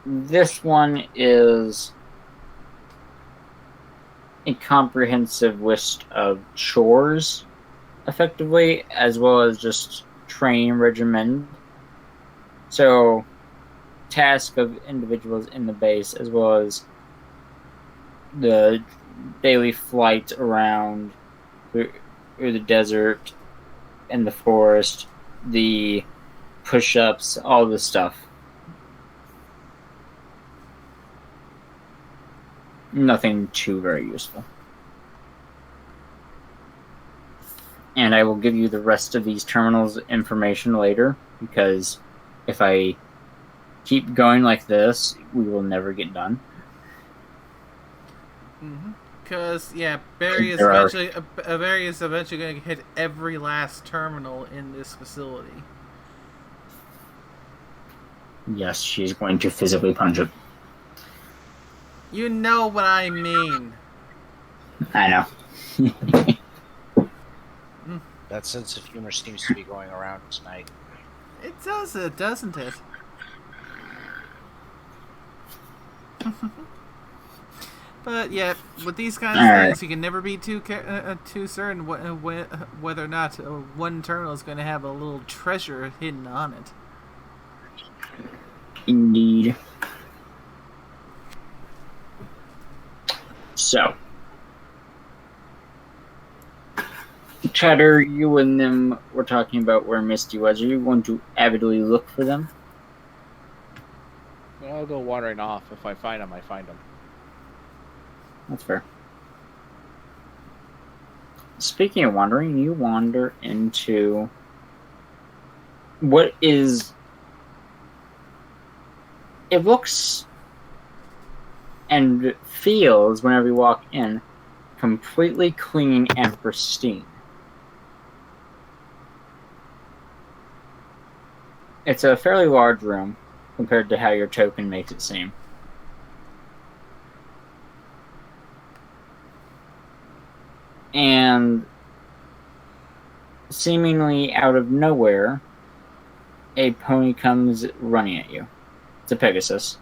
this one is a comprehensive list of chores, effectively, as well as just train regimen. So, task of individuals in the base, as well as the daily flight around through the desert and the forest, the push-ups, all this stuff. Nothing too very useful. And I will give you the rest of these terminals information later, because if I keep going like this, we will never get done. Because, yeah, Barry is eventually going to hit every last terminal in this facility. Yes, she's going to physically punch it. You know what I mean. I know. That sense of humor seems to be going around tonight. It does it, doesn't it? But yeah, with these kinds of things, you can never be too certain whether or not one terminal is going to have a little treasure hidden on it. Indeed. So, Chatter, you and them were talking about where Misty was. Are you going to avidly look for them? I'll go wandering off. If I find them, I find them. That's fair. Speaking of wandering, you wander into what is... It looks and feels, whenever you walk in, completely clean and pristine. It's a fairly large room compared to how your token makes it seem. And seemingly out of nowhere, a pony comes running at you. It's a Pegasus.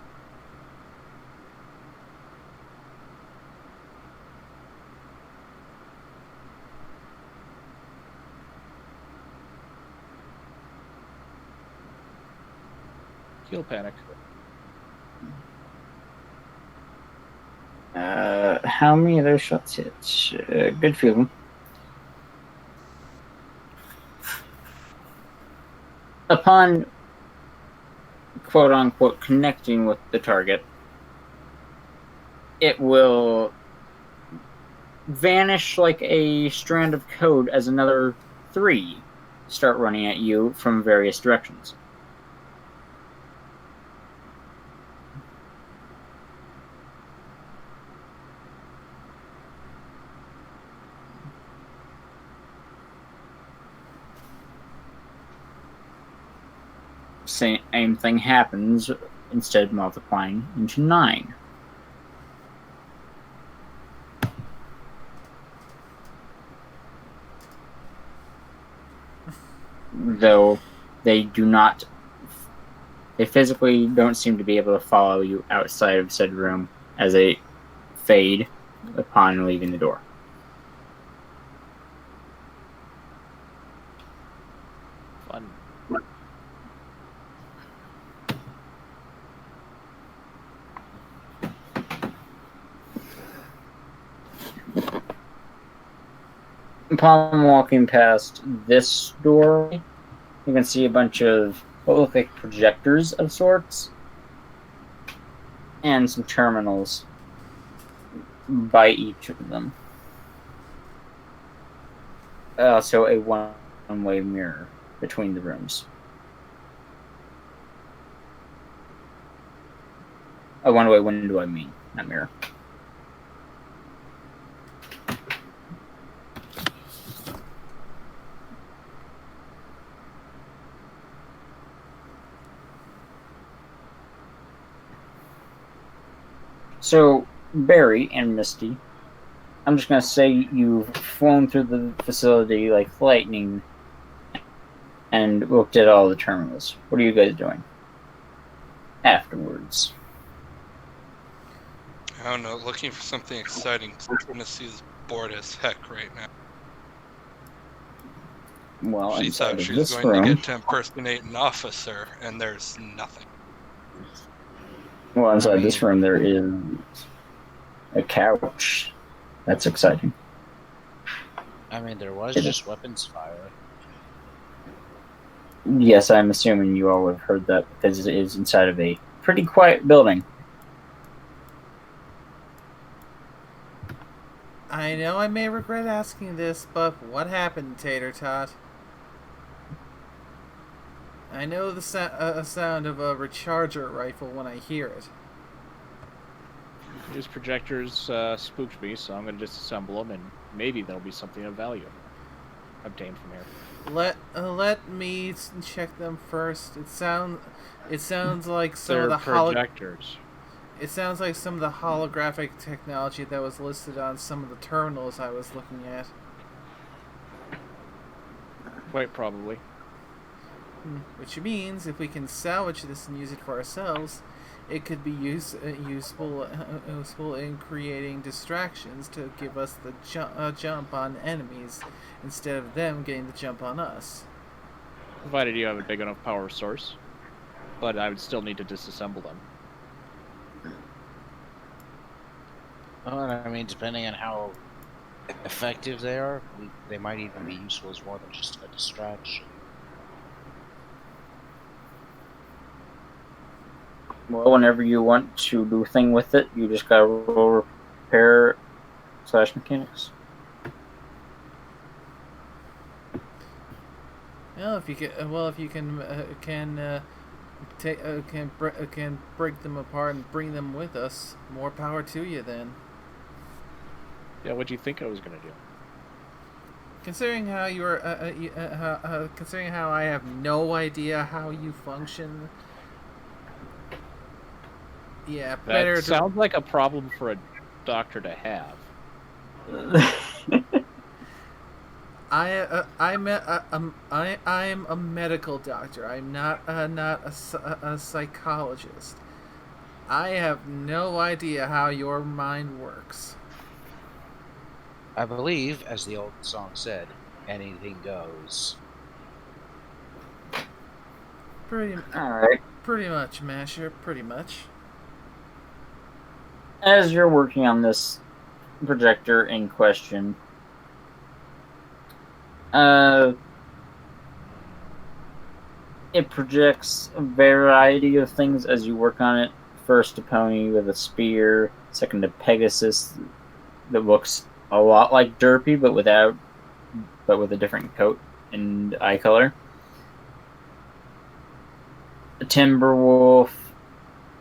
He'll panic. How many of those shots hit? Good feeling. Upon quote-unquote connecting with the target, it will vanish like a strand of code as another 3 start running at you from various directions. Same thing happens, instead multiplying into 9. Though they physically don't seem to be able to follow you outside of said room as they fade upon leaving the door. Fun. Upon walking past this door, you can see a bunch of what look like projectors of sorts and some terminals by each of them. Also, a one one-way mirror between the rooms. A one-way window, I mean, not mirror. So, Barry and Misty, I'm just going to say you've flown through the facility like lightning and looked at all the terminals. What are you guys doing afterwards? I don't know, looking for something exciting. Tennessee is bored as heck right now. Well, She inside thought of she was this going room, to get to impersonate an officer, and there's nothing. well, inside this room there is a couch. That's exciting. I mean, there was just weapons fire. Yes, I'm assuming you all have heard that because it is inside of a pretty quiet building. I know I may regret asking this, but what happened, Tater Tot? I know the sound of a recharger rifle when I hear it. His projectors spooked me, so I'm going to disassemble them, and maybe there'll be something of value obtained from here. Let me check them first. It sounds like some They're of the projectors. It sounds like some of the holographic technology that was listed on some of the terminals I was looking at. Quite probably. Which means, if we can salvage this and use it for ourselves, it could be useful in creating distractions to give us the jump on enemies, instead of them getting the jump on us. Provided you have a big enough power source. But I would still need to disassemble them. Well, I mean, depending on how effective they are, they might even be useful as more than just a distraction. Well, whenever you want to do a thing with it, you just gotta roll repair / mechanics. Well, if you can break them apart and bring them with us, more power to you then. Yeah, what do you think I was going to do? Considering how considering how I have no idea how you function, yeah, better. That sounds like a problem for a doctor to have. I'm a medical doctor. I'm not a psychologist. I have no idea how your mind works. I believe, as the old song said, anything goes. Pretty much, Masher. Pretty much. As you're working on this projector in question, it projects a variety of things as you work on it. First, a pony with a spear. Second, a Pegasus that looks a lot like Derpy, but with a different coat and eye color. A Timberwolf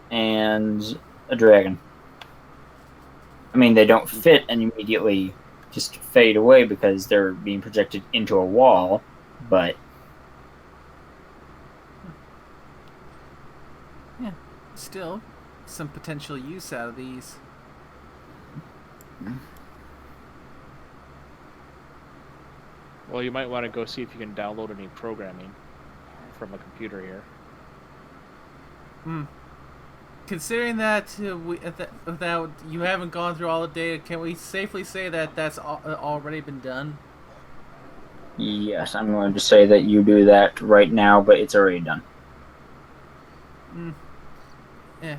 and a dragon. I mean, they don't fit and immediately just fade away because they're being projected into a wall, but yeah, still some potential use out of these. Well, you might want to go see if you can download any programming from a computer here. Considering that without you haven't gone through all the data, can we safely say that that's already been done? yes, I'm going to say that you do that right now, but it's already done. Yeah.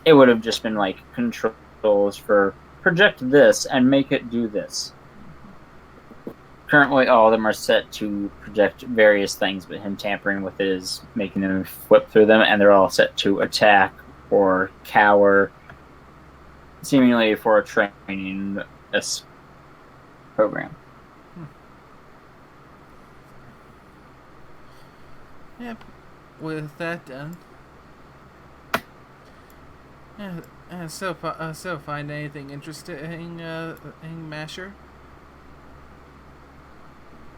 It would have just been like controls for project this and make it do this. Currently, all of them are set to project various things, but him tampering with it is making them flip through them, and they're all set to attack or cower, seemingly for a training this program. Yep. With that done. So find anything interesting, Masher?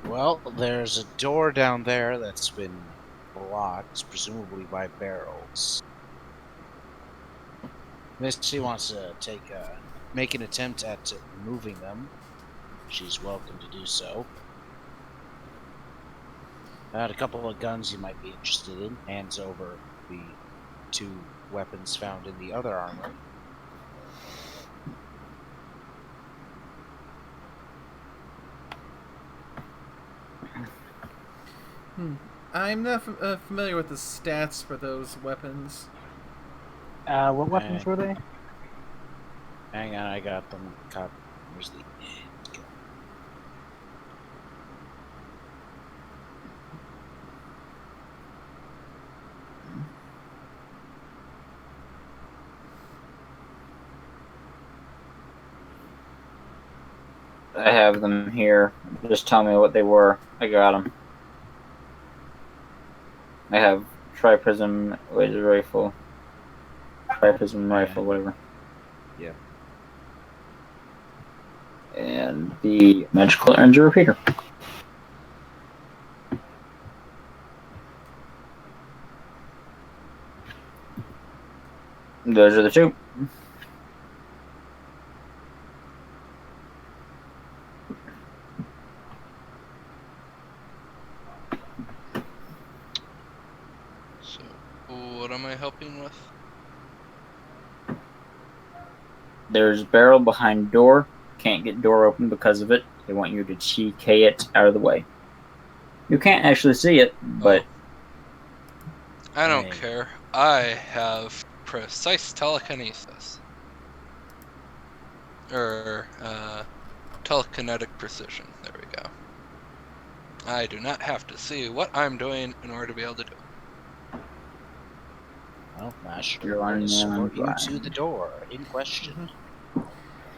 Well, there's a door down there that's been blocked, presumably by barrels. Misty wants to make an attempt at moving them. She's welcome to do so. I had a couple of guns you might be interested in. Hands over the 2 weapons found in the other armor. I'm not familiar with the stats for those weapons. What weapons were they? Hang on, I got them. Where's the... I have them here. Just tell me what they were. I got them. I have tri-prism laser rifle, tri-prism rifle, whatever. Yeah. And the magical energy repeater. Those are the 2. So, what am I helping with? There's a barrel behind door. Can't get door open because of it. They want you to TK it out of the way. You can't actually see it, but... I don't care. I have precise telekinesis. Or, telekinetic precision. There we go. I do not have to see what I'm doing in order to be able to do it. Well, Mash, You're on escort you line. to the door in question.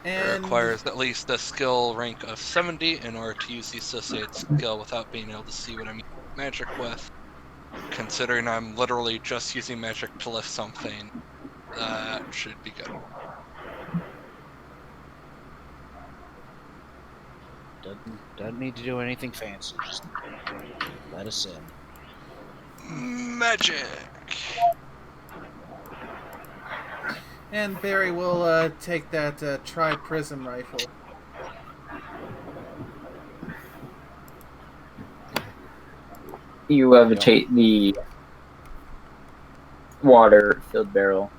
It requires at least a skill rank of 70 in order to use the associated skill without being able to see what I'm using magic with. Considering I'm literally just using magic to lift something, that should be good. Doesn't need to do anything fancy. Just let us in. Magic! And Barry will take that tri-prism rifle. You levitate the water-filled barrel,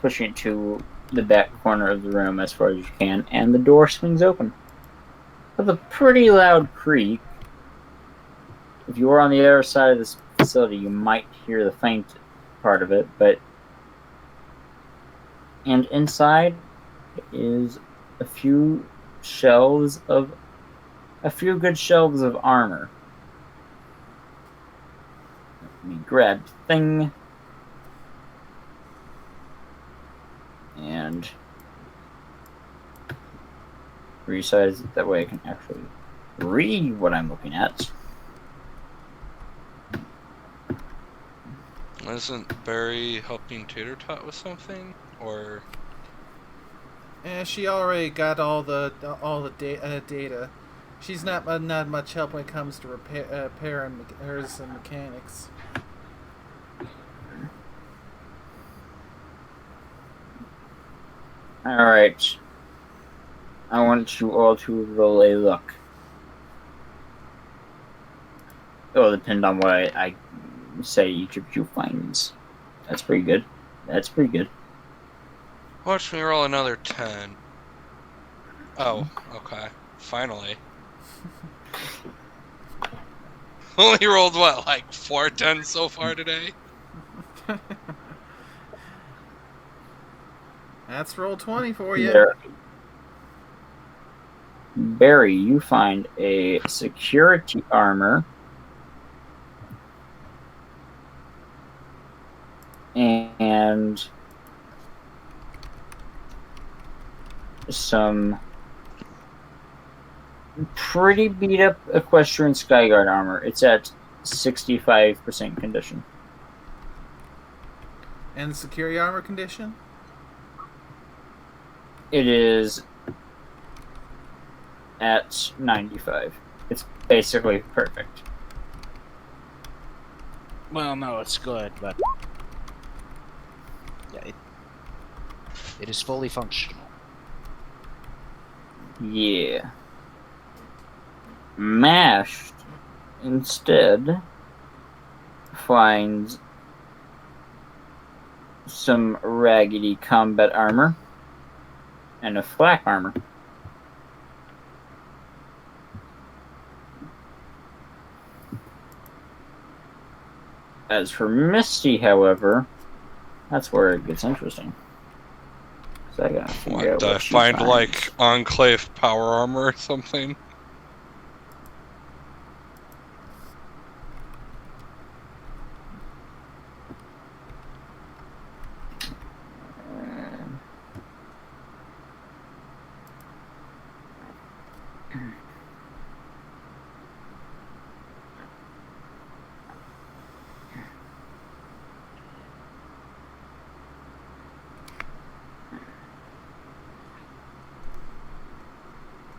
pushing it to the back corner of the room as far as you can, and the door swings open. With a pretty loud creak. If you were on the other side of this facility, you might hear the faint part of it, but... And inside is a few good shelves of armor. Let me grab the thing. And resize it that way I can actually read what I'm looking at. Isn't Barry helping Tater Tot with something? Or... She already got all the data. She's not much help when it comes to repair and repairs and mechanics. Alright. I want you all to roll a luck. It'll depend on what I say each of you finds. That's pretty good. That's pretty good. Watch me roll another 10. Oh, okay. Finally. Only rolled what, like 4 10s so far today? That's roll 20 for you. Barry, you find a security armor and some pretty beat up Equestrian Skyguard armor. It's at 65% condition. And security armor condition? It is at 95. It's basically perfect. Well, no, it's good, but yeah, it is fully functional. Yeah. Mashed instead finds some raggedy combat armor and a flak armor. As for Misty, however, that's where it gets interesting. So I gotta figure out What, what she find finds. like enclave power armor or something?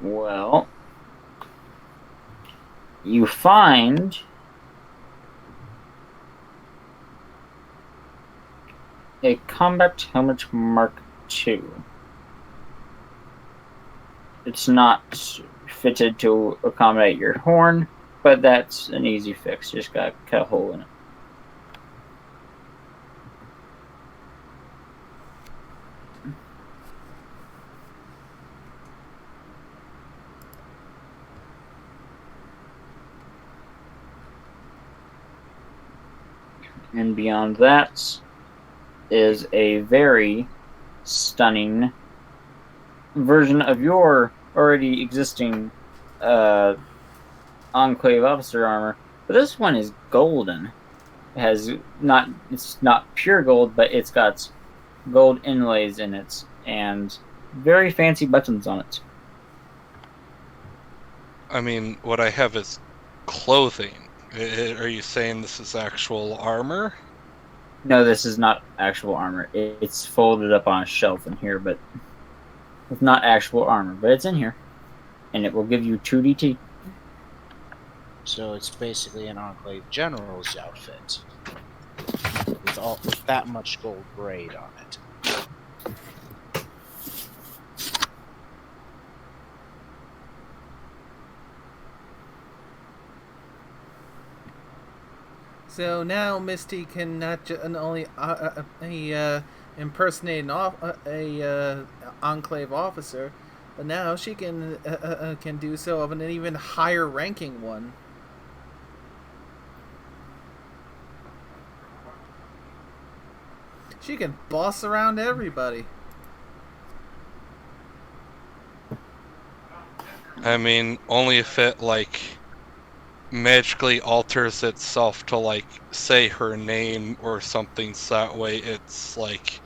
Well, you find a combat helmet Mark II. It's not fitted to accommodate your horn, but that's an easy fix. Just gotta cut a hole in it. And beyond that is a very stunning version of your already existing Enclave officer armor. But this one is golden. It's not pure gold, but it's got gold inlays in it and very fancy buttons on it. I mean, what I have is clothing. Are you saying this is actual armor? No, this is not actual armor. It's folded up on a shelf in here, but it's not actual armor. But it's in here, and it will give you 2 DT. So it's basically an Enclave General's outfit with that much gold braid on it. So now Misty can not only impersonate an Enclave officer, but now she can do so of an even higher ranking one. She can boss around everybody. I mean, only if it, like, magically alters itself to, like, say her name or something, so that way it's like,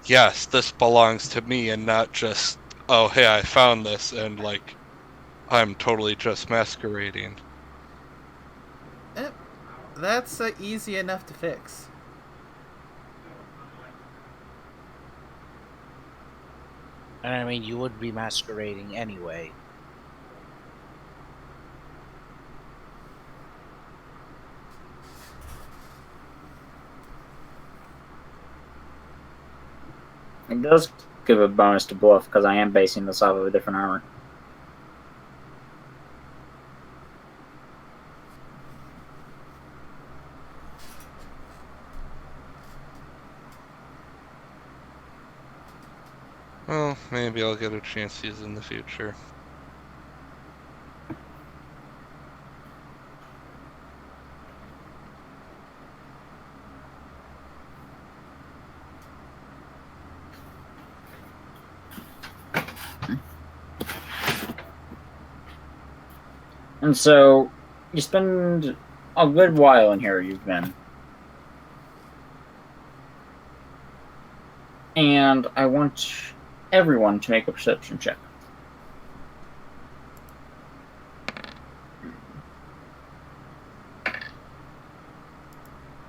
yes, this belongs to me, and not just, oh, hey, I found this, and, like, I'm totally just masquerading. That's easy enough to fix. And I mean, you would be masquerading anyway. It does give a bonus to bluff because I am basing this off of a different armor. Well, maybe I'll get a chance to use it in the future. And so, you spend a good while in here, you've been. And I want everyone to make a perception check.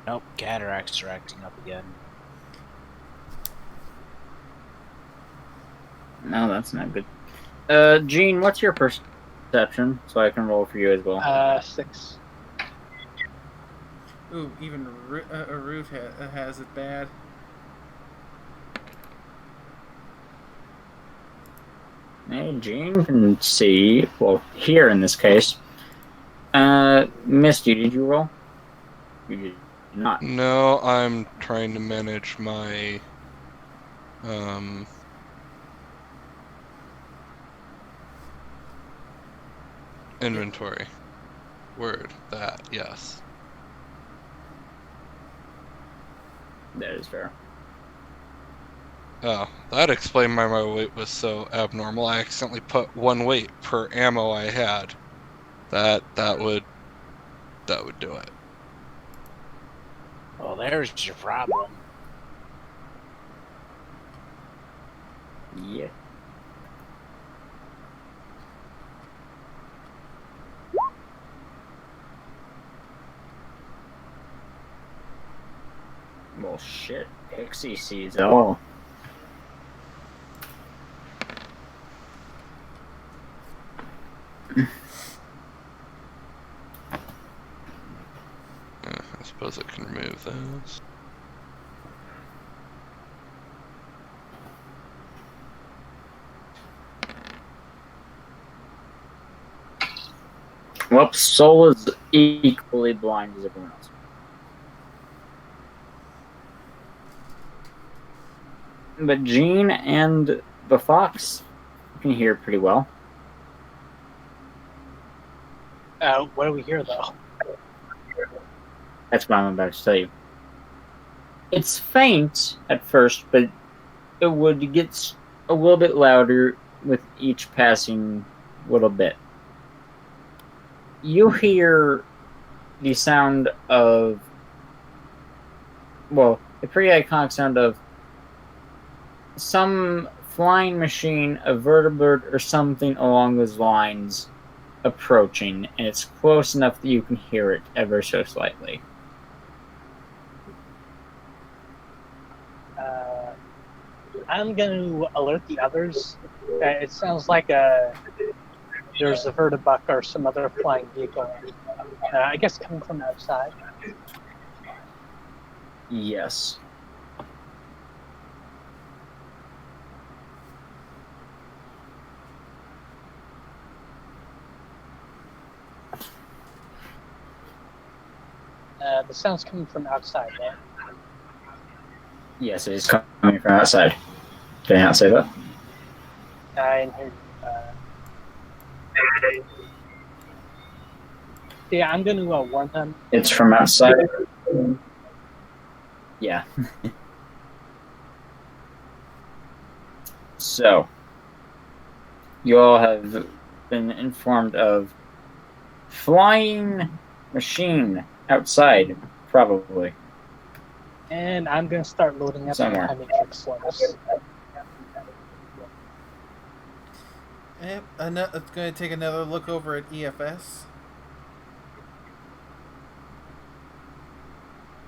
Nope, cataracts are acting up again. No, that's not good. Gene, what's your perception? So I can roll for you as well. 6. Ooh, even Root has it bad. Hey, Gene can see, well, here in this case. Misty, did you roll? You did not. No, I'm trying to manage my inventory. Word, that, yes. That is fair. Oh, that explained why my weight was so abnormal. I accidentally put 1 weight per ammo I had. That would do it. Well, there's your problem. Yeah. Well, shit. Pixie sees it all. I suppose I can remove those. Well, Soul is equally blind as everyone else. But Gene and the fox can hear pretty well. What do we hear, though? That's what I'm about to tell you. It's faint at first, but it would get a little bit louder with each passing little bit. You hear the sound of, well, the pretty iconic sound of some flying machine, a vertebrate, or something along those lines approaching, and it's close enough that you can hear it ever so slightly. I'm going to alert the others. It sounds like there's a vertibuck or some other flying vehicle. I guess coming from outside. Yes. The sound's coming from outside, right? Yes, it is coming from outside. Did I not say that? I didn't hear you. Yeah, I'm going to warn them. It's from outside. Yeah. So, you all have been informed of flying machine outside, probably. And I'm going to start loading up Somewhere. my matrix slugs. Yep, it's going to take another look over at EFS.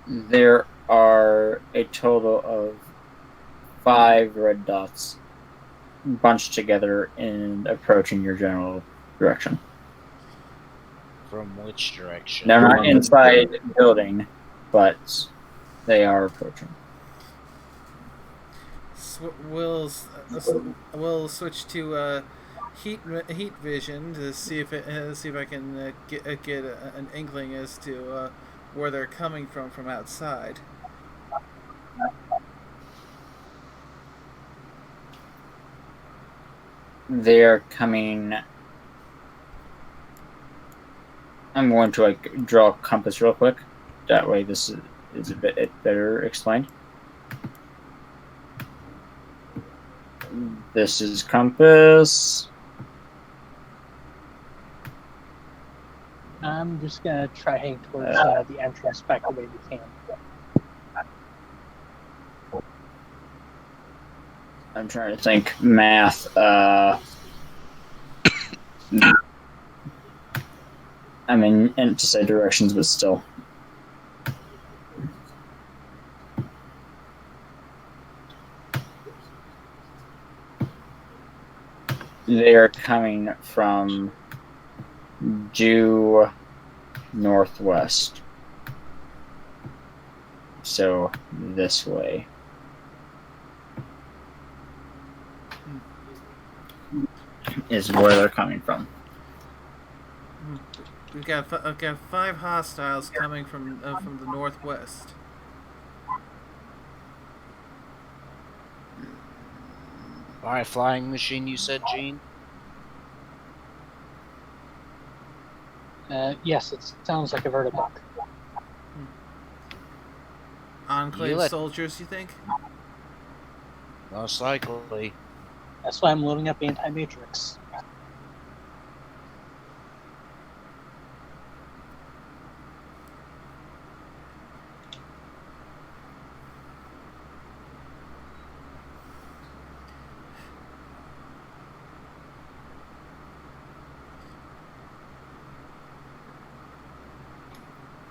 There are a total of 5 red dots bunched together and approaching your general direction. From which direction? They're not inside the building, but they are approaching. We'll switch to heat vision to see if I can get an inkling as to where they're coming from outside. They're coming. I'm going to draw a compass real quick. That way, this is a bit better explained. This is compass. I'm just going to try heading towards the entrance back the way we can. I'm trying to think math. I mean, and to say directions, but still. They're coming from due northwest. So this way. Is where they're coming from. We've got 5 hostiles coming from the northwest. Alright, flying machine, you said, Gene? Yes, it sounds like a vertibug. Enclave let- soldiers, you think? Most likely. That's why I'm loading up anti-matrix.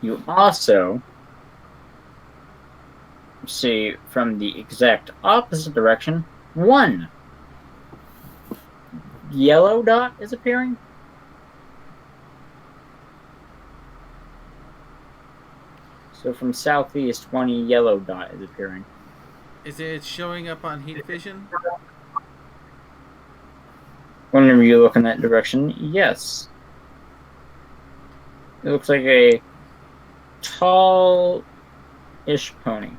You also see from the exact opposite direction, one yellow dot is appearing. So from southeast, one yellow dot is appearing. Is it showing up on heat vision? Whenever you look in that direction, yes. It looks like a tall-ish pony.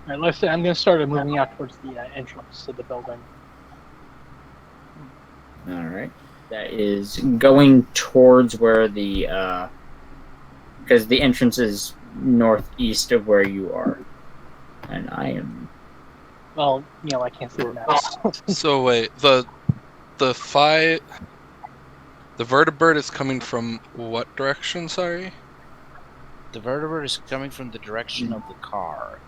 Alright, let's say I'm going to start moving out towards the entrance to the building. Alright. That is going towards where the, because the entrance is northeast of where you are. And I am... Well, I can't see the maps. So wait, the vertibird is coming from what direction? Sorry. The vertibird is coming from the direction of the car.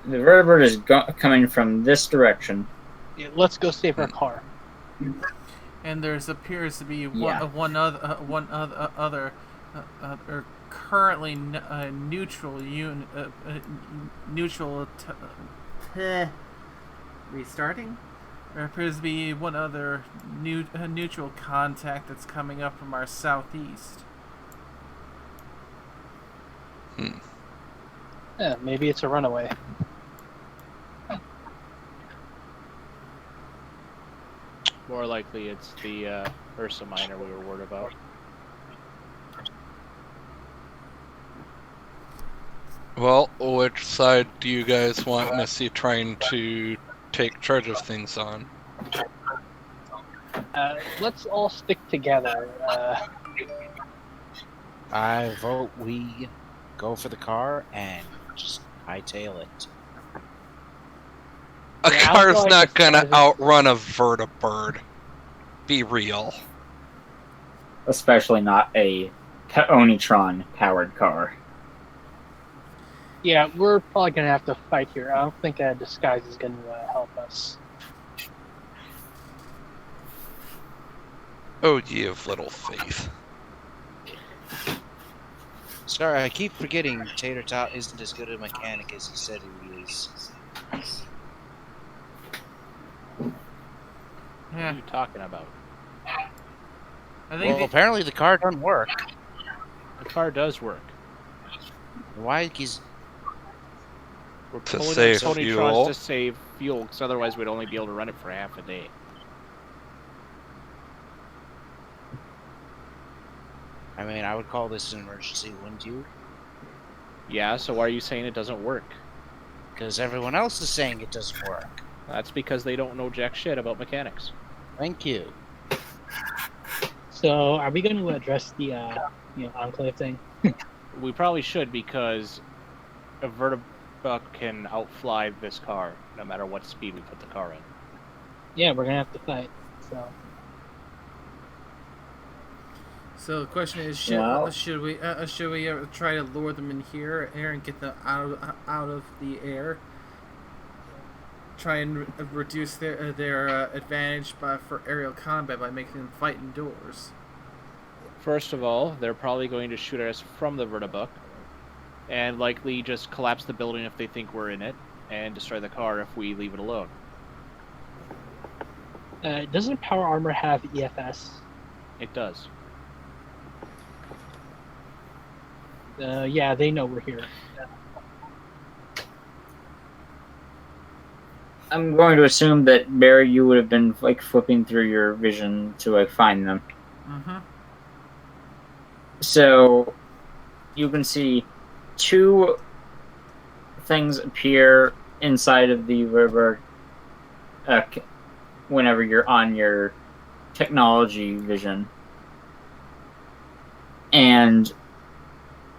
The vertibird is coming from this direction. Yeah, let's go save our car. And there's appears to be Yeah. one other currently neutral restarting. There appears to be one other neutral contact that's coming up from our southeast. Yeah, maybe it's a runaway. More likely it's the Ursa Minor we were worried about. Well, which side do you guys want Missy trying to take charge of things on? Let's all stick together. I vote we go for the car and just hightail it. A Yeah, I car's feel like not it's gonna private. outrun a vertibird. Be real. Especially not a Onitron powered car. Yeah, we're probably going to have to fight here. I don't think a disguise is going to help us. Oh, ye of little faith. Sorry, I keep forgetting Tater Tot isn't as good a mechanic as he said he is. What are Yeah, you talking about? I think Well, apparently the car doesn't work. The car does work. Why he's... We're To pulling save Tony fuel. Trons to save fuel, because otherwise we'd only be able to run it for half a day. I mean, I would call this an emergency, wouldn't you? Yeah, so why are you saying it doesn't work? Because everyone else is saying it doesn't work. That's because they don't know jack shit about mechanics. Thank you. So, are we going to address the enclave thing? We probably should, because a vertibird can outfly this car, no matter what speed we put the car in. Yeah, we're going to have to fight. so. The question is, Well- should we try to lure them in here and get them out of the air? Try and reduce their advantage for aerial combat by making them fight indoors. First of all, they're probably going to shoot at us from the vertibird. and likely just collapse the building if they think we're in it, and destroy the car if we leave it alone. Doesn't power armor have EFS? It does. Yeah, they know we're here. I'm going to assume that, Barry, you would have been like flipping through your vision to like find them. Mm-hmm. So you can see two things appear inside of the river whenever you're on your technology vision, and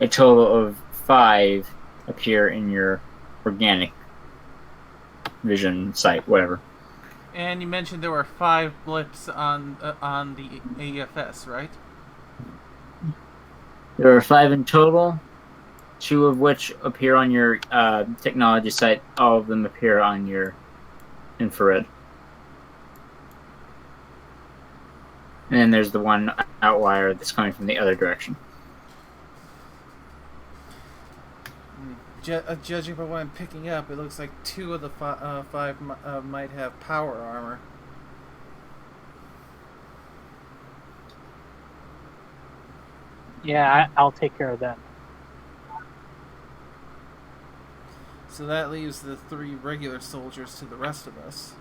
a total of 5 appear in your organic vision sight, whatever. And you mentioned there were 5 blips on the AFS, right? There are 5 in total, 2 of which appear on your technology site. All of them appear on your infrared. And then there's the one outlier that's coming from the other direction. Judging by what I'm picking up, it looks like 2 of the 5 might have power armor. Yeah, I'll take care of them. So that leaves the 3 regular soldiers to the rest of us.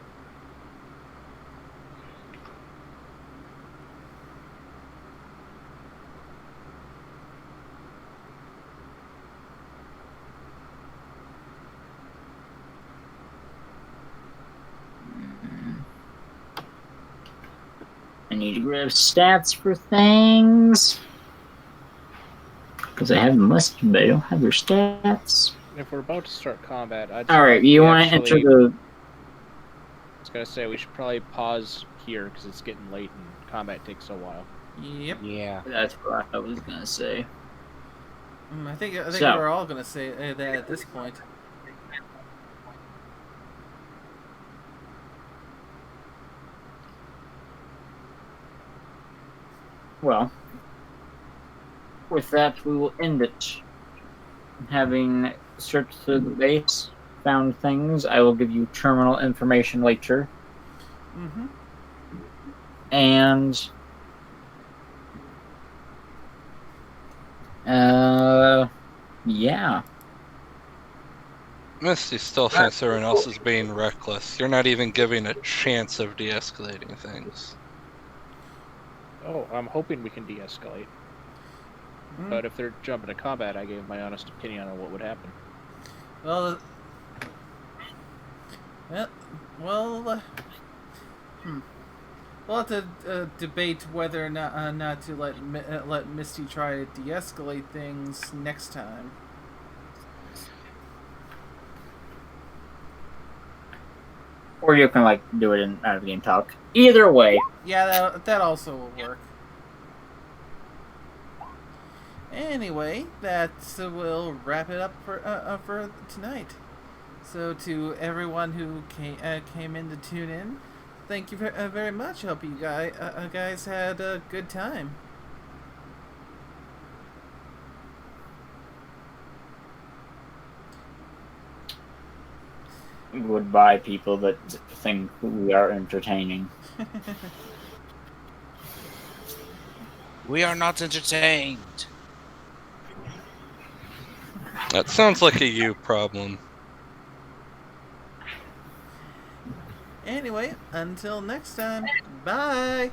I need to grab stats for things. Because I have them listed, but I don't have their stats. If we're about to start combat, Alright, you want to enter the... I was going to say, we should probably pause here, because it's getting late and combat takes a while. Yep. Yeah. That's what I was going to say. I think So. we're all going to say that at this point. Well, with that, we will end it. Having searched through the base, found things, I will give you terminal information later. Mm-hmm. And... yeah. Misty still thinks everyone else is being reckless. You're not even giving a chance of de-escalating things. Oh, I'm hoping we can de-escalate. But if they're jumping to combat, I gave my honest opinion on what would happen. Well, we'll have to debate whether or not to let Misty try to de-escalate things next time. Or you can, like, do it in out-of-game talk. Either way. Yeah, that also will work. Anyway, that will wrap it up for tonight. So to everyone who came in to tune in, thank you very much. Hope you guys had a good time. Goodbye, people that think we are entertaining. We are not entertained. That sounds like a you problem. Anyway, until next time, bye!